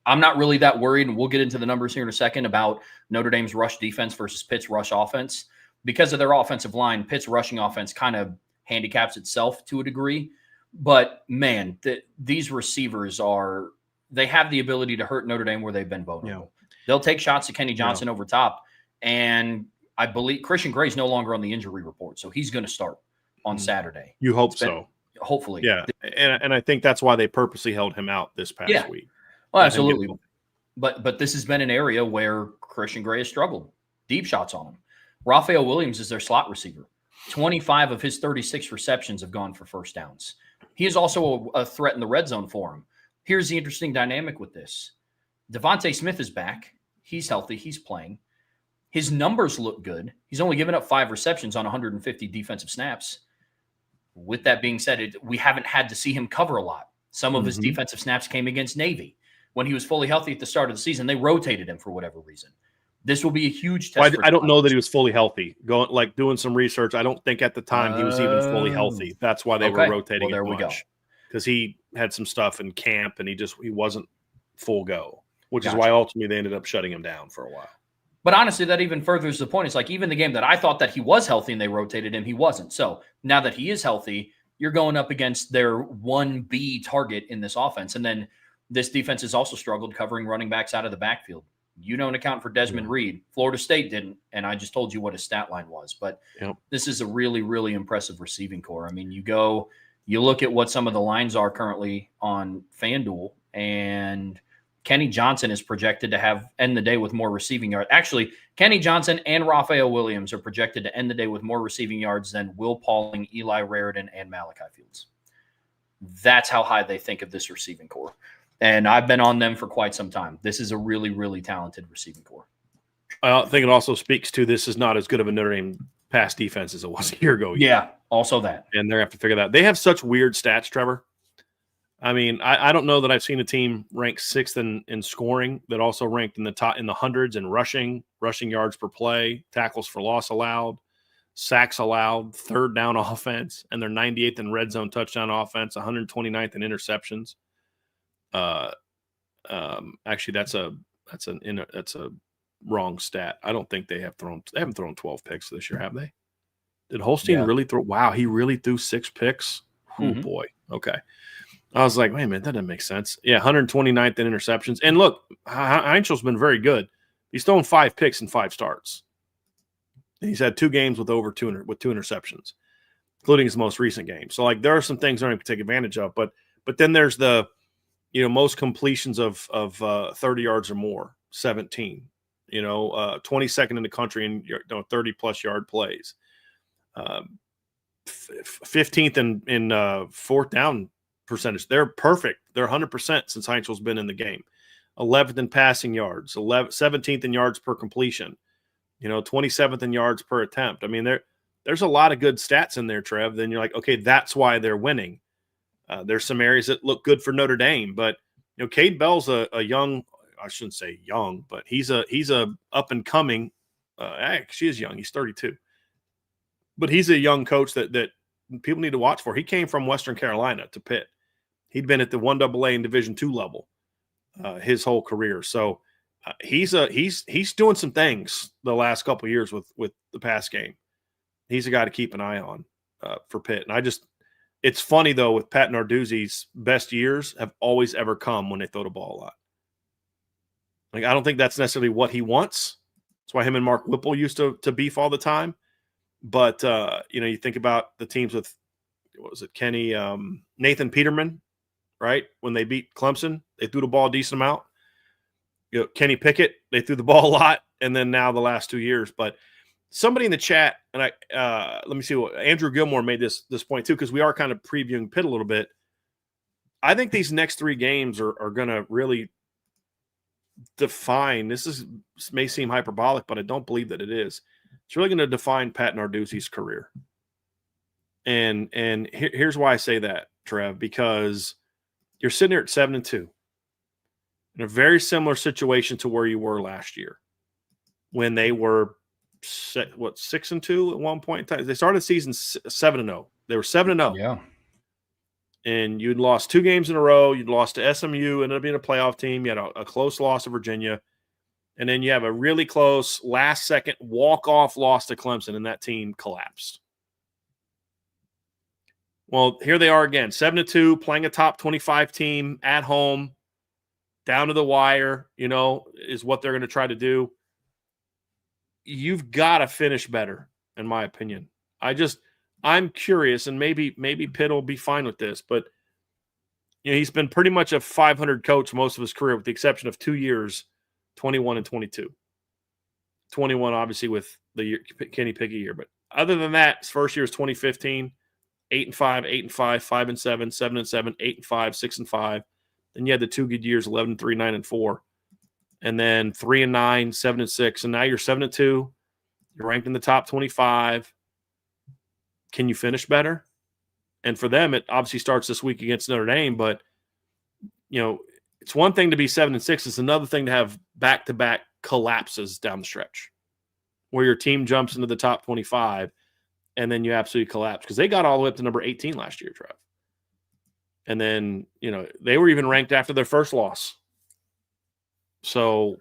I'm not really that worried, and we'll get into the numbers here in a second about Notre Dame's rush defense versus Pitt's rush offense. Because of their offensive line, Pitt's rushing offense kind of handicaps itself to a degree. But, man, these receivers they have the ability to hurt Notre Dame where they've been vulnerable. Yeah. They'll take shots at Kenny Johnson over top. And I believe Christian Gray's no longer on the injury report, so he's going to start on Saturday. You hope so. Hopefully. Yeah, and I think that's why they purposely held him out this past week. Well, absolutely. But this has been an area where Christian Gray has struggled. Deep shots on him. Raphael Williams is their slot receiver. 25 of his 36 receptions have gone for first downs. He is also a threat in the red zone for him. Here's the interesting dynamic with this. Devontae Smith is back. He's healthy. He's playing. His numbers look good. He's only given up 5 receptions on 150 defensive snaps. With that being said, we haven't had to see him cover a lot. Some of his defensive snaps came against Navy. When he was fully healthy at the start of the season, they rotated him for whatever reason. This will be a huge test. I don't know that he was fully healthy. Doing some research, I don't think at the time he was even fully healthy. That's why they were rotating him much. Because he had some stuff in camp and he wasn't full go, which is why ultimately they ended up shutting him down for a while. But honestly, that even furthers the point. It's like even the game that I thought that he was healthy and they rotated him, he wasn't. So now that he is healthy, you're going up against their 1B target in this offense. And then this defense has also struggled covering running backs out of the backfield. You don't account for Desmond Reed. Florida State didn't, and I just told you what his stat line was. But this is a really, really impressive receiving core. I mean, you look at what some of the lines are currently on FanDuel, and Kenny Johnson is projected to end the day with more receiving yards. Actually, Kenny Johnson and Raphael Williams are projected to end the day with more receiving yards than Will Pauling, Eli Raridan, and Malachi Fields. That's how high they think of this receiving core. And I've been on them for quite some time. This is a really, really talented receiving core. I think it also speaks to this is not as good of a Notre Dame pass defense as it was a year ago. Yeah, also that. And they're going to have to figure that out. They have such weird stats, Trevor. I mean, I don't know that I've seen a team ranked 6th in scoring that also ranked in the hundreds in rushing yards per play, tackles for loss allowed, sacks allowed, third down offense, and they're 98th in red zone touchdown offense, 129th in interceptions. Actually, that's a wrong stat. I don't think they haven't thrown 12 picks this year, have they? Did Holstein really throw? Wow, he really threw 6 picks. Oh boy. Okay. I was like, wait a minute, that doesn't make sense. Yeah, 129th in interceptions. And look, Heinzel's been very good. He's thrown 5 picks in 5 starts. He's had 2 games with over 2 interceptions, including his most recent game. So, like, there are some things they're going to take advantage of. But then there's the, most completions of 30 yards or more, 17. 22nd in the country in 30-plus yard plays. 15th in fourth down percentage. They're perfect. They're 100% since Heinzel's been in the game. 11th in passing yards, 17th in yards per completion, 27th in yards per attempt. I mean, there's a lot of good stats in there, Trev. Then you're like, okay, that's why they're winning. There's some areas that look good for Notre Dame, but Cade Bell's a young, I shouldn't say young, but he's a up and coming. She is young. He's 32, but he's a young coach that people need to watch for. He came from Western Carolina to Pitt. He'd been at the 1AA and Division II level his whole career. So he's doing some things the last couple of years with the pass game. He's a guy to keep an eye on for Pitt. And it's funny though, with Pat Narduzzi's best years have always ever come when they throw the ball a lot. Like, I don't think that's necessarily what he wants. That's why him and Mark Whipple used to beef all the time. But, you think about the teams with, what was it, Kenny, Nathan Peterman, right? When they beat Clemson, they threw the ball a decent amount. Kenny Pickett, they threw the ball a lot. And then now the last 2 years. But somebody in the chat, and let me see what Andrew Gilmore made this point too, because we are kind of previewing Pitt a little bit. I think these next 3 games are going to really define. This may seem hyperbolic, but I don't believe that it is. It's really going to define Pat Narduzzi's career. And here's why I say that, Trev, because you're sitting here at 7-2 in a very similar situation to where you were last year when they were 6-2 at one point in time. They started the season 7-0. They were 7-0. Yeah. And you'd lost 2 games in a row. You'd lost to SMU, ended up being a playoff team. You had a close loss to Virginia. And then you have a really close last-second walk-off loss to Clemson, and that team collapsed. Well, here they are again, 7-2, playing a top 25 team at home, down to the wire, is what they're going to try to do. You've got to finish better, in my opinion. I'm curious, and maybe Pitt will be fine with this, but he's been pretty much a 500 coach most of his career, with the exception of 2 years, 21 and 22. 21, obviously, with the year, Kenny Pickett year. But other than that, his first year was 2015, 8-5, 8-5, 5-7, 7-7, 8-5, 6-5. Then you had the 2 good years, 11-3, 9-4. and then 3-9, 7-6, and now you're 7-2. You're ranked in the top 25. Can you finish better? And for them, it obviously starts this week against Notre Dame, but it's one thing to be 7-6. It's another thing to have back-to-back collapses down the stretch where your team jumps into the top 25 and then you absolutely collapse, because they got all the way up to number 18 last year, Trev. And then, they were even ranked after their first loss. So,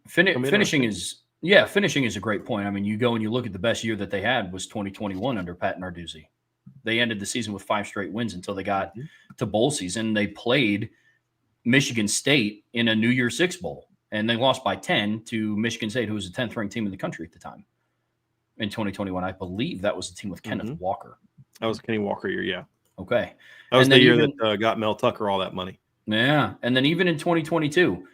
finishing is a great point. I mean, you go and you look at the best year that they had was 2021 under Pat Narduzzi. They ended the season with 5 straight wins until they got to bowl season. They played Michigan State in a New Year's Six Bowl, and they lost by 10 to Michigan State, who was the 10th ranked team in the country at the time. In 2021, I believe that was the team with Kenneth Walker. That was Kenny Walker year, yeah. Okay. That was the year that got Mel Tucker all that money. Yeah, and then even in 2022,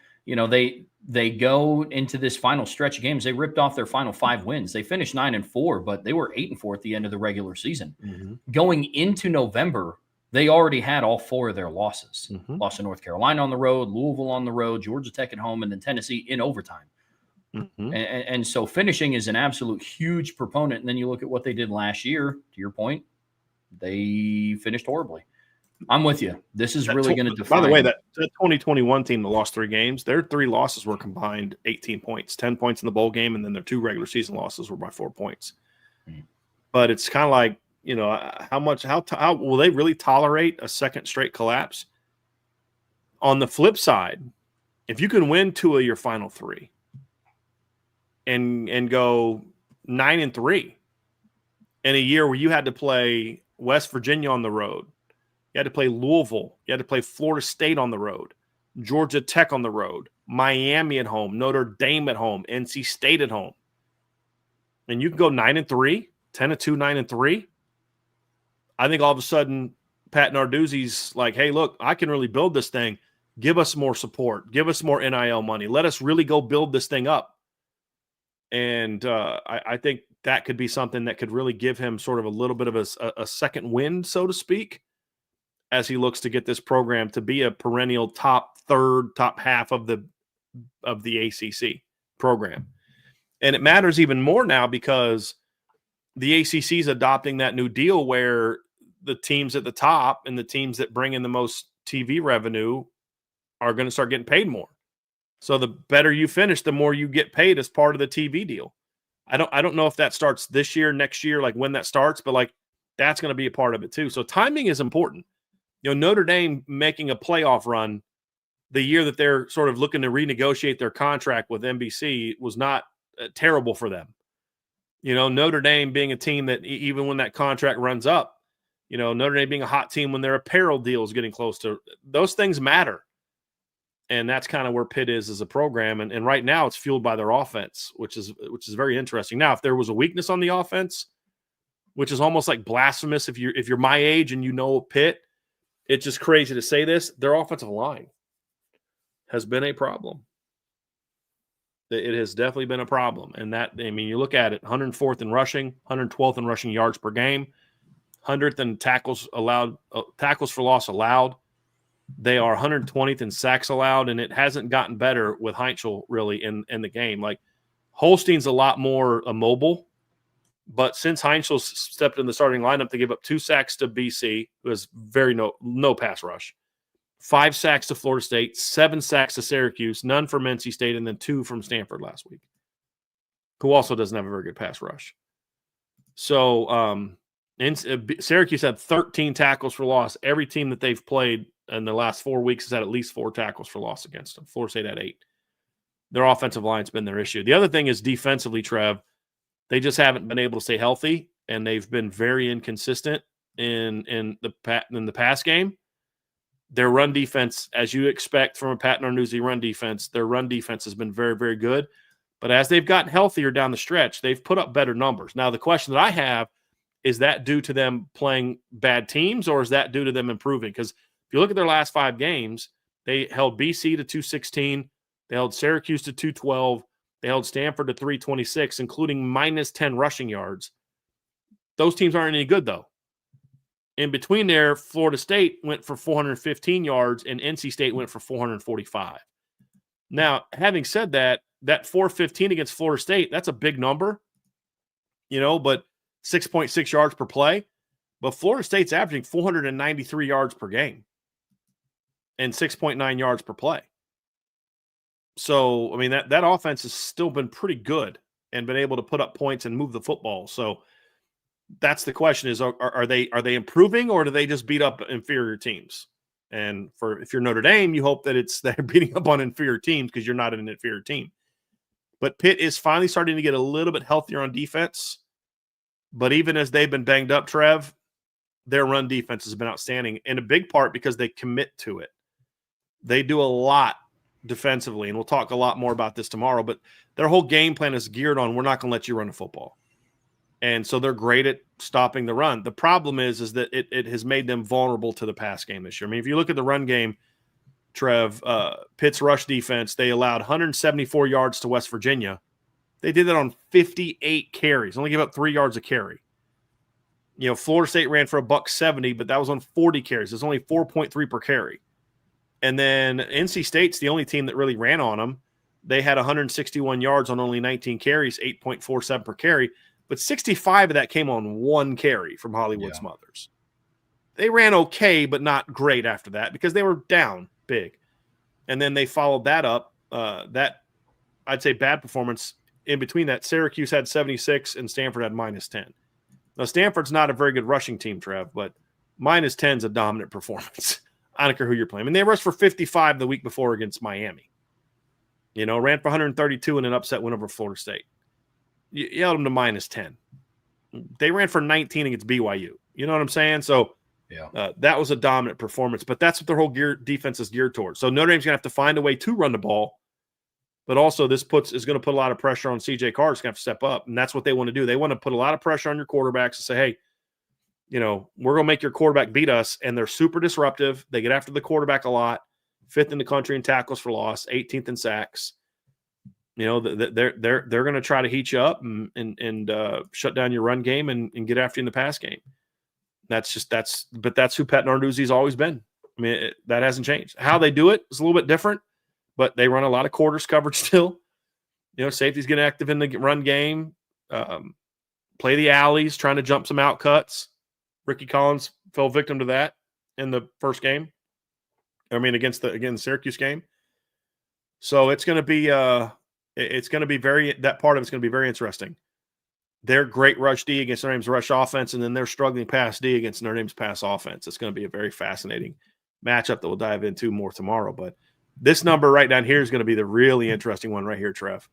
they go into this final stretch of games. They ripped off their final 5 wins. They finished 9-4, but they were 8-4 at the end of the regular season. Going into November, they already had all 4 of their losses. Lost to North Carolina on the road, Louisville on the road, Georgia Tech at home, and then Tennessee in overtime. And so finishing is an absolute huge proponent. And then you look at what they did last year, to your point, they finished horribly. I'm with you. This is really going to define. By the way, that 2021 team that lost 3 games, their 3 losses were combined 18 points, 10 points in the bowl game, and then their 2 regular season losses were by 4 points. But it's kind of like, how will they really tolerate a second straight collapse? On the flip side, if you can win 2 of your final 3 and go 9-3 in a year where you had to play West Virginia on the road, you had to play Louisville, you had to play Florida State on the road, Georgia Tech on the road, Miami at home, Notre Dame at home, NC State at home, and you can go 9-3, 10-2, 9-3. I think all of a sudden Pat Narduzzi's like, hey, look, I can really build this thing. Give us more support. Give us more NIL money. Let us really go build this thing up. And I think that could be something that could really give him sort of a little bit of a second wind, so to speak, as he looks to get this program to be a perennial top half of the ACC program. And it matters even more now because the ACC is adopting that new deal where the teams at the top and the teams that bring in the most TV revenue are going to start getting paid more. So the better you finish, the more you get paid as part of the TV deal. I don't know if that starts this year, next year, like when that starts, but like that's going to be a part of it too. So timing is important. Notre Dame making a playoff run the year that they're sort of looking to renegotiate their contract with NBC was not terrible for them. Notre Dame being a team that even when that contract runs up, Notre Dame being a hot team when their apparel deal is getting close to, those things matter. And that's kind of where Pitt is as a program. And right now it's fueled by their offense, which is very interesting. Now, if there was a weakness on the offense, which is almost like blasphemous if you're my age and Pitt, it's just crazy to say this, their offensive line has been a problem. It has definitely been a problem. And you look at it, 104th in rushing, 112th in rushing yards per game, 100th in tackles for loss allowed. They are 120th in sacks allowed, and it hasn't gotten better with Heinzel really in the game. Like Holstein's a lot more mobile, but since Heinzel stepped in the starting lineup, they give up 2 sacks to BC, who has no pass rush, 5 sacks to Florida State, 7 sacks to Syracuse, none from NC State, and then 2 from Stanford last week, who also doesn't have a very good pass rush. So Syracuse had 13 tackles for loss. Every team that they've played in the last 4 weeks has had at least 4 tackles for loss against them. Florida State had 8. Their offensive line's been their issue. The other thing is defensively, Trev, they just haven't been able to stay healthy, and they've been very inconsistent in the pass game. Their run defense, as you expect from a Pat Narduzzi run defense, their run defense has been very, very good. But as they've gotten healthier down the stretch, they've put up better numbers. Now, the question that I have, is that due to them playing bad teams, or is that due to them improving? Because if you look at their last 5 games, they held BC to 216, they held Syracuse to 212, they held Stanford to 326, including minus 10 rushing yards. Those teams aren't any good, though. In between there, Florida State went for 415 yards, and NC State went for 445. Now, having said that, that 415 against Florida State, that's a big number, but 6.6 yards per play. But Florida State's averaging 493 yards per game and 6.9 yards per play. So, I mean, that offense has still been pretty good and been able to put up points and move the football. So that's the question is, are they improving, or do they just beat up inferior teams? And if you're Notre Dame, you hope that they're beating up on inferior teams because you're not an inferior team. But Pitt is finally starting to get a little bit healthier on defense. But even as they've been banged up, Trev, their run defense has been outstanding, in a big part because they commit to it. They do a lot defensively, and we'll talk a lot more about this tomorrow, but their whole game plan is geared on, we're not going to let you run the football. And so they're great at stopping the run. The problem is that it has made them vulnerable to the pass game this year. I mean, if you look at the run game, Trev, Pitt's rush defense, they allowed 174 yards to West Virginia. They did that on 58 carries, only gave up 3 yards a carry. Florida State ran for $170, but that was on 40 carries. It's only 4.3 per carry. And then NC State's the only team that really ran on them. They had 161 yards on only 19 carries, 8.47 per carry. But 65 of that came on 1 carry from Hollywood Smothers. They ran okay, but not great after that because they were down big. And then they followed that up. That, I'd say, bad performance. In between that, Syracuse had 76 and Stanford had -10. Now, Stanford's not a very good rushing team, Trev, but -10 is a dominant performance. I don't care who you're playing. I mean, they rushed for 55 the week before against Miami. Ran for 132 in an upset win over Florida State. You held them to -10. They ran for 19 against BYU. You know what I'm saying? So that was a dominant performance, but that's what their whole defense is geared towards. So Notre Dame's going to have to find a way to run the ball, but also this is going to put a lot of pressure on C.J. Carr. He's going to have to step up, and that's what they want to do. They want to put a lot of pressure on your quarterbacks and say, hey, we're going to make your quarterback beat us, and they're super disruptive. They get after the quarterback a lot, 5th in the country in tackles for loss, 18th in sacks. They're going to try to heat you up and shut down your run game and get after you in the pass game. But that's who Pat Narduzzi's always been. I mean, that hasn't changed. How they do it is a little bit different, but they run a lot of quarters coverage still. Safeties get active in the run game, play the alleys, trying to jump some out cuts. Ricky Collins fell victim to that in the first game. I mean, against the Syracuse game. So it's going to be that part of it's going to be very interesting. They're great rush D against Notre Dame's rush offense, and then they're struggling pass D against Notre Dame's pass offense. It's going to be a very fascinating matchup that we'll dive into more tomorrow. But this number right down here is going to be the really interesting one right here, Trev.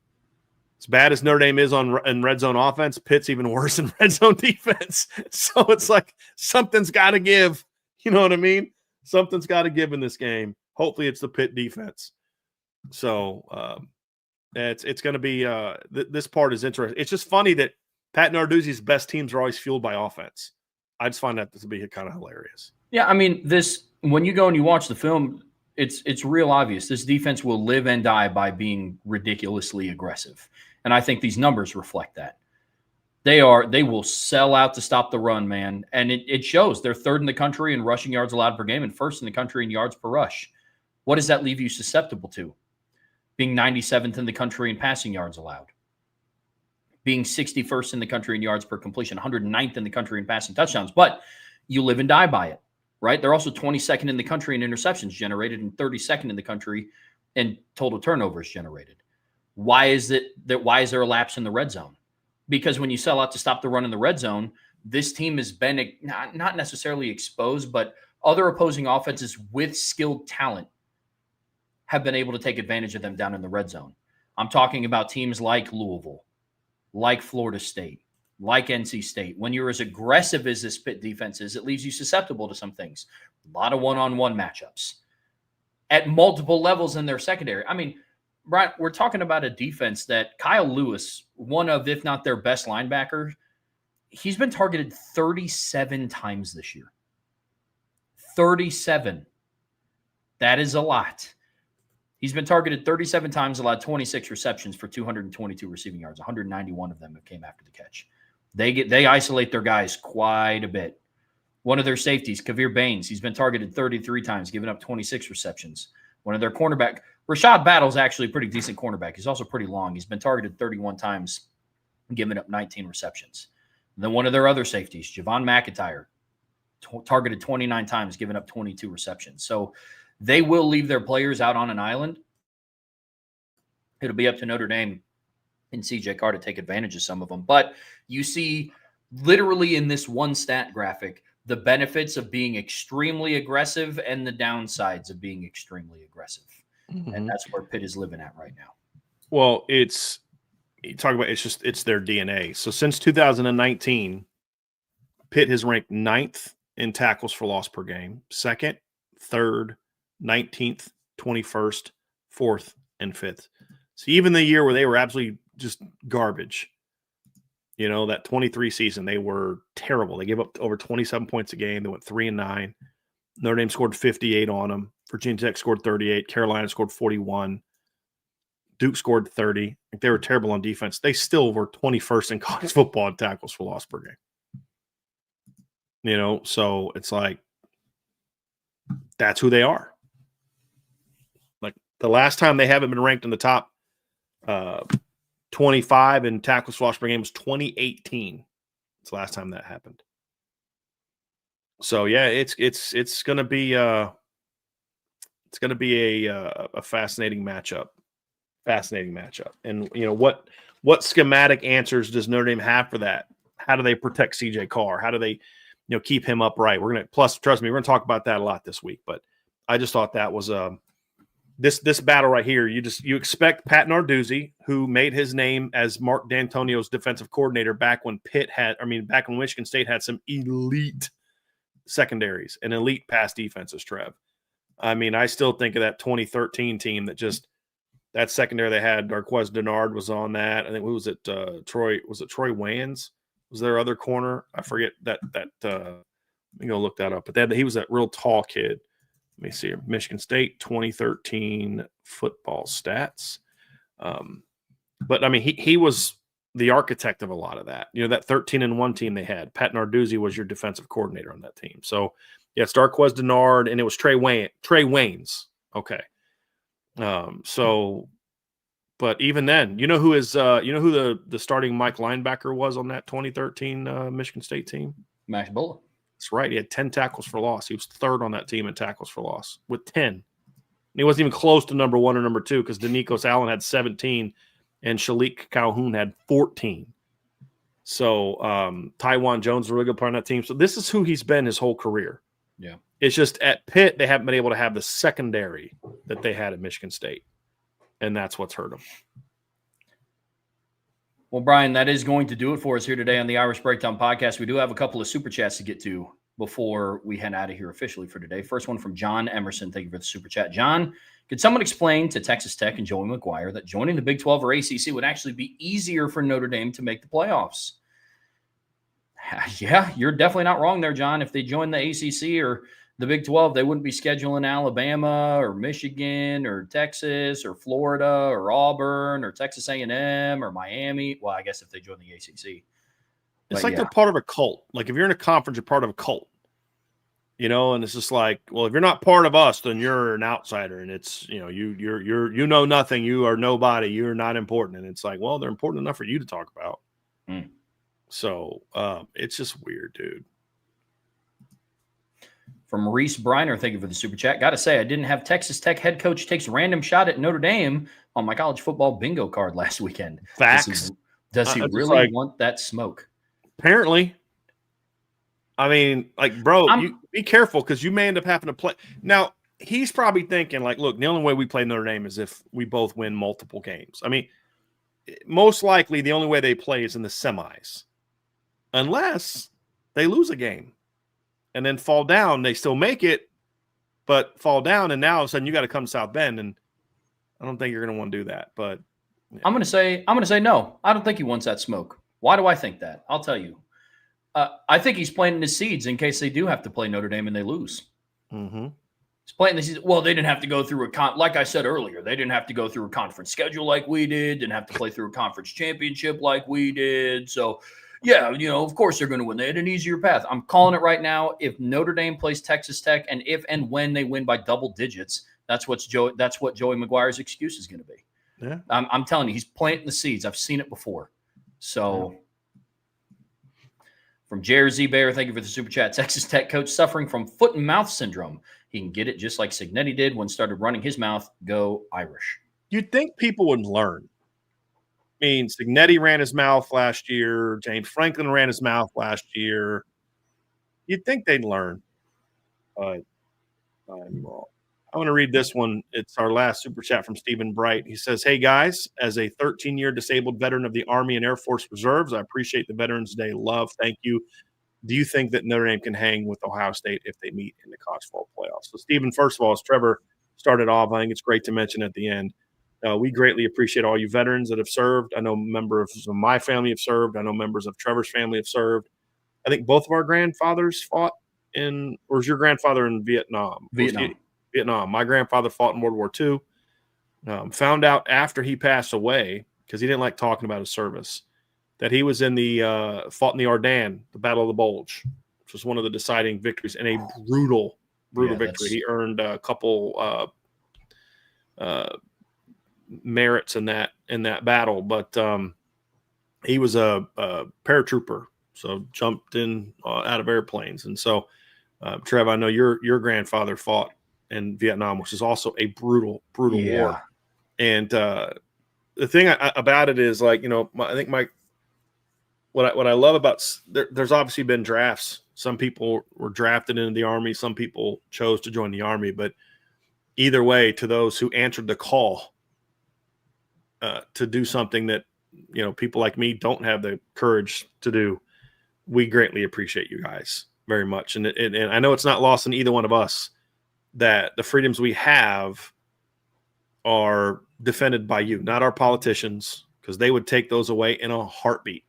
As bad as Notre Dame is in red zone offense, Pitt's even worse in red zone defense. So it's like something's got to give. You know what I mean? Something's got to give in this game. Hopefully it's the Pitt defense. So it's going to be this part is interesting. It's just funny that Pat Narduzzi's best teams are always fueled by offense. I just find that to be kind of hilarious. Yeah, I mean, when you go and you watch the film, it's real obvious. This defense will live and die by being ridiculously aggressive. And I think these numbers reflect that. They will sell out to stop the run, man. And it shows. They're 3rd in the country in rushing yards allowed per game and 1st in the country in yards per rush. What does that leave you susceptible to? Being 97th in the country in passing yards allowed. Being 61st in the country in yards per completion, 109th in the country in passing touchdowns. But you live and die by it, right? They're also 22nd in the country in interceptions generated and 32nd in the country in total turnovers generated. Why is there a lapse in the red zone? Because when you sell out to stop the run in the red zone, this team has been not necessarily exposed, but other opposing offenses with skilled talent have been able to take advantage of them down in the red zone. I'm talking about teams like Louisville, like Florida State, like NC State. When you're as aggressive as this Pitt defense is, it leaves you susceptible to some things. A lot of one-on-one matchups at multiple levels in their secondary. I mean, Brian, we're talking about a defense that Kyle Lewis, one of, if not their best linebacker, he's been targeted 37 times this year. 37. That is a lot. He's been targeted 37 times, allowed 26 receptions for 222 receiving yards. 191 of them came after the catch. They isolate their guys quite a bit. One of their safeties, Kavir Baines, he's been targeted 33 times, giving up 26 receptions. One of their cornerback, Rashad Battle's actually a pretty decent cornerback. He's also pretty long. He's been targeted 31 times, giving up 19 receptions. And then one of their other safeties, Javon McIntyre, targeted 29 times, giving up 22 receptions. So they will leave their players out on an island. It'll be up to Notre Dame and CJ Carr to take advantage of some of them. But you see literally in this one stat graphic the benefits of being extremely aggressive and the downsides of being extremely aggressive. Mm-hmm. And that's where Pitt is living at right now. Well, it's their DNA. So since 2019, Pitt has ranked 9th in tackles for loss per game, 2nd, 3rd, 19th, 21st, 4th, and 5th. So even the year where they were absolutely just garbage, that 23 season, they were terrible. They gave up over 27 points a game. They went 3-9. Notre Dame scored 58 on them. Virginia Tech scored 38. Carolina scored 41. Duke scored 30. They were terrible on defense. They still were 21st in college football in tackles for loss per game. So it's like that's who they are. Like the last time they haven't been ranked in the top 25 in tackles for loss per game was 2018. It's the last time that happened. So yeah, it's going to be a fascinating matchup. Fascinating matchup. And what schematic answers does Notre Dame have for that? How do they protect CJ Carr? How do they keep him upright? Trust me, we're gonna talk about that a lot this week. But I just thought that was this battle right here. You expect Pat Narduzzi, who made his name as Mark D'Antonio's defensive coordinator back when back when Michigan State had some elite secondaries and elite pass defenses, Trev. I still think of that 2013 team that secondary they had. Darqueze Dennard was on that. I think who was it? Troy Wayans was their other corner. I forget that. Let me go look that up. But he was that real tall kid. Let me see here. Michigan State 2013 football stats. But he was the architect of a lot of that. That 13-1 team they had. Pat Narduzzi was your defensive coordinator on that team. So yeah, it's Darqueze Dennard, and it was Trey Waynes. Okay. But even then, who the starting Mike linebacker was on that 2013 Michigan State team? Max Bulla. That's right. He had 10 tackles for loss. He was 3rd on that team in tackles for loss with 10. And he wasn't even close to number 1 or number 2 because Denikos Allen had 17 and Shalik Calhoun had 14. So Tywan Jones was a really good part on that team. So this is who he's been his whole career. Yeah. It's just at Pitt, they haven't been able to have the secondary that they had at Michigan State. And that's what's hurt them. Well, Brian, that is going to do it for us here today on the Irish Breakdown Podcast. We do have a couple of super chats to get to before we head out of here officially for today. First one from John Emerson. Thank you for the super chat. John, could someone explain to Texas Tech and Joey McGuire that joining the Big 12 or ACC would actually be easier for Notre Dame to make the playoffs? Yeah, you're definitely not wrong there, John. If they join the ACC or the Big 12, they wouldn't be scheduling Alabama or Michigan or Texas or Florida or Auburn or Texas A&M or Miami. Well, I guess if they join the ACC. It's like they're part of a cult. Like if you're in a conference, you're part of a cult. And it's just like, well, if you're not part of us, then you're an outsider. And it's, you know nothing. You are nobody. You're not important. And it's like, well, they're important enough for you to talk about. So it's just weird, dude. From Reese Briner, thank you for the super chat. Got to say, I didn't have Texas Tech head coach takes random shot at Notre Dame on my college football bingo card last weekend. Facts. Does he really want that smoke? Apparently. Bro, you be careful because you may end up having to play. Now, he's probably thinking, look, the only way we play Notre Dame is if we both win multiple games. Most likely the only way they play is in the semis. Unless they lose a game. And then fall down, they still make it, but fall down, and now all of a sudden you got to come to South Bend, and I don't think you're going to want to do that. But yeah. I'm going to say no. I don't think he wants that smoke. Why do I think that? I'll tell you. I think he's planting his seeds in case they do have to play Notre Dame and they lose. Mm-hmm. He's planting the seeds. Well, they didn't have to go through like I said earlier, they didn't have to go through a conference schedule like we did. Didn't have to play through a conference championship like we did. So. Yeah, of course they're going to win. They had an easier path. I'm calling it right now. If Notre Dame plays Texas Tech and if and when they win by double digits, That's what Joey Maguire's excuse is going to be. Yeah. I'm telling you, he's planting the seeds. I've seen it before. So from Jersey Bear, thank you for the super chat. Texas Tech coach suffering from foot and mouth syndrome. He can get it just like Cignetti did when started running his mouth. Go Irish. You'd think people would learn. I mean, Cignetti ran his mouth last year. James Franklin ran his mouth last year. You'd think they'd learn. But I'm wrong. I want to read this one. It's our last super chat from Stephen Bright. He says, hey, guys, as a 13-year disabled veteran of the Army and Air Force Reserves, I appreciate the Veterans Day love. Thank you. Do you think that Notre Dame can hang with Ohio State if they meet in the college football playoffs? So, Stephen, first of all, as Trevor started off, I think it's great to mention at the end, we greatly appreciate all you veterans that have served. I know members of my family have served. I know members of Trevor's family have served. I think both of our grandfathers fought in – or was your grandfather in Vietnam? Vietnam. My grandfather fought in World War II. Found out after he passed away, because he didn't like talking about his service, that he was in the fought in the Ardennes, the Battle of the Bulge, which was one of the deciding victories, and a brutal victory. He earned a couple merits in that battle, but he was a paratrooper, so jumped in out of airplanes. And so, Trev, I know your grandfather fought in Vietnam, which is also a brutal war. And the thing about it is, like, I think what I love about there's obviously been drafts. Some people were drafted into the Army. Some people chose to join the Army. But either way, to those who answered the call to do something that, people like me don't have the courage to do, we greatly appreciate you guys very much. And I know it's not lost on either one of us that the freedoms we have are defended by you, not our politicians, because they would take those away in a heartbeat.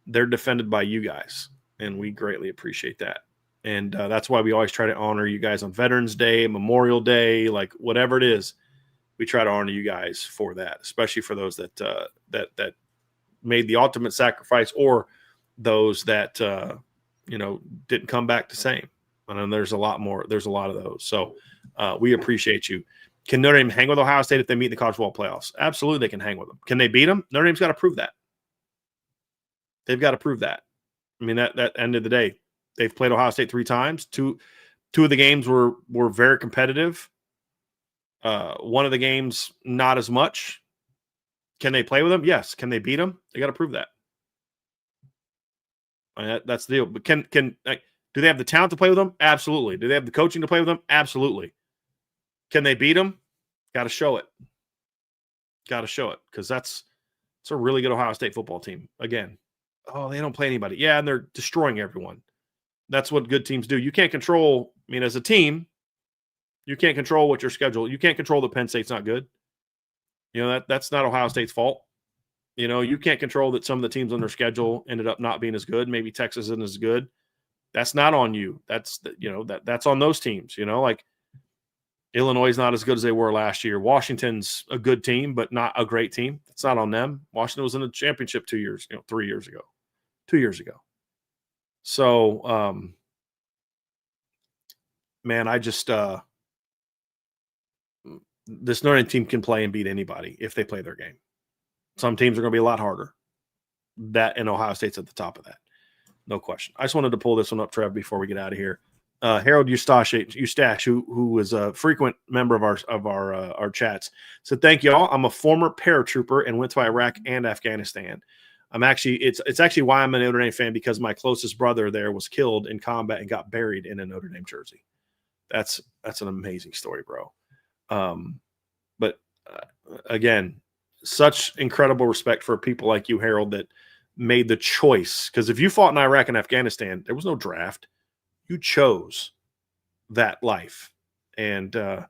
They're defended by you guys, and we greatly appreciate that. And that's why we always try to honor you guys on Veterans Day, Memorial Day, like whatever it is. We try to honor you guys for that, especially for those that that made the ultimate sacrifice, or those that didn't come back the same. And there's a lot more. There's a lot of those. So we appreciate you. Can Notre Dame hang with Ohio State if they meet in the college football playoffs? Absolutely, they can hang with them. Can they beat them? Notre Dame's got to prove that. They've got to prove that. I mean, that end of the day, they've played Ohio State 3 times. Two of the games were very competitive. One of the games, not as much. Can they play with them? Yes. Can they beat them? They got to prove that. I mean, that's the deal. But do they have the talent to play with them? Absolutely. Do they have the coaching to play with them? Absolutely. Can they beat them? Got to show it. Got to show it, because it's a really good Ohio State football team. Again, they don't play anybody. Yeah, and they're destroying everyone. That's what good teams do. You can't control. I mean, as a team, you can't control what your schedule. You can't control that Penn State's not good. That's not Ohio State's fault. You can't control that some of the teams on their schedule ended up not being as good. Maybe Texas isn't as good. That's not on you. That's that's on those teams. Like Illinois is not as good as they were last year. Washington's a good team, but not a great team. It's not on them. Washington was in the championship 2 years, 3 years ago, 2 years ago. So, man, I just this Notre Dame team can play and beat anybody if they play their game. Some teams are going to be a lot harder. That, and Ohio State's at the top of that. No question. I just wanted to pull this one up, Trev, before we get out of here. Harold Eustache, who was a frequent member of our chats, said, "Thank y'all. I'm a former paratrooper and went to Iraq and Afghanistan. It's actually why I'm a Notre Dame fan, because my closest brother there was killed in combat and got buried in a Notre Dame jersey." That's an amazing story, bro. But again, such incredible respect for people like you, Harold, that made the choice. Because if you fought in Iraq and Afghanistan, there was no draft. You chose that life, and I'm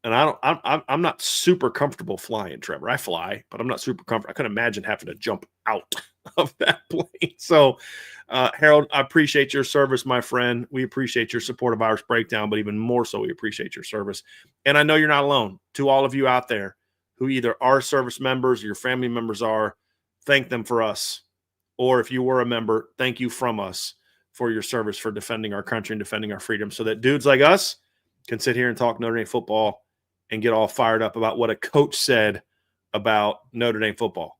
not super comfortable flying, Trevor. I fly, but I'm not super comfortable. I couldn't imagine having to jump out of that plane. So, Harold, I appreciate your service, my friend. We appreciate your support of Irish Breakdown, but even more so, we appreciate your service. And I know you're not alone. To all of you out there who either are service members or your family members are, thank them for us. Or if you were a member, thank you from us for your service, for defending our country and defending our freedom, so that dudes like us can sit here and talk Notre Dame football and get all fired up about what a coach said about Notre Dame football.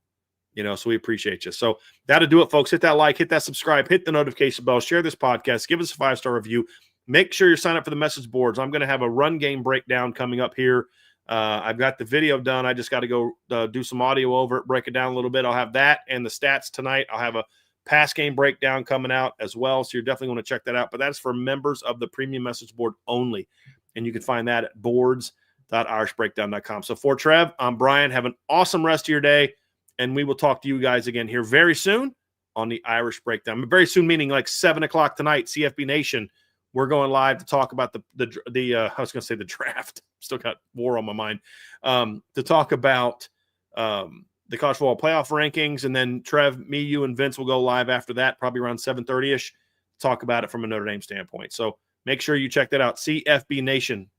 So we appreciate you. So that'll do it, folks. Hit that like, hit that subscribe, hit the notification bell, share this podcast, give us a 5-star review. Make sure you sign up for the message boards. I'm going to have a run game breakdown coming up here. I've got the video done. I just got to go do some audio over it, break it down a little bit. I'll have that and the stats tonight. I'll have a pass game breakdown coming out as well. So you're definitely going to check that out. But that's for members of the premium message board only. And you can find that at boards.irishbreakdown.com. So for Trev, I'm Brian. Have an awesome rest of your day. And we will talk to you guys again here very soon on the Irish Breakdown. Very soon, meaning like 7 o'clock tonight, CFB Nation. We're going live to talk about the I was going to say the draft. Still got war on my mind. To talk about the college football playoff rankings. And then Trev, me, you, and Vince will go live after that, probably around 7:30-ish, talk about it from a Notre Dame standpoint. So make sure you check that out. CFB Nation.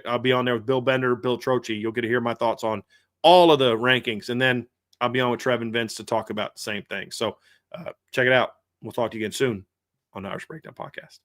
I'll be on there with Bill Bender, Bill Troche. You'll get to hear my thoughts on all of the rankings. And then I'll be on with Trev and Vince to talk about the same thing. So check it out. We'll talk to you again soon on the Irish Breakdown Podcast.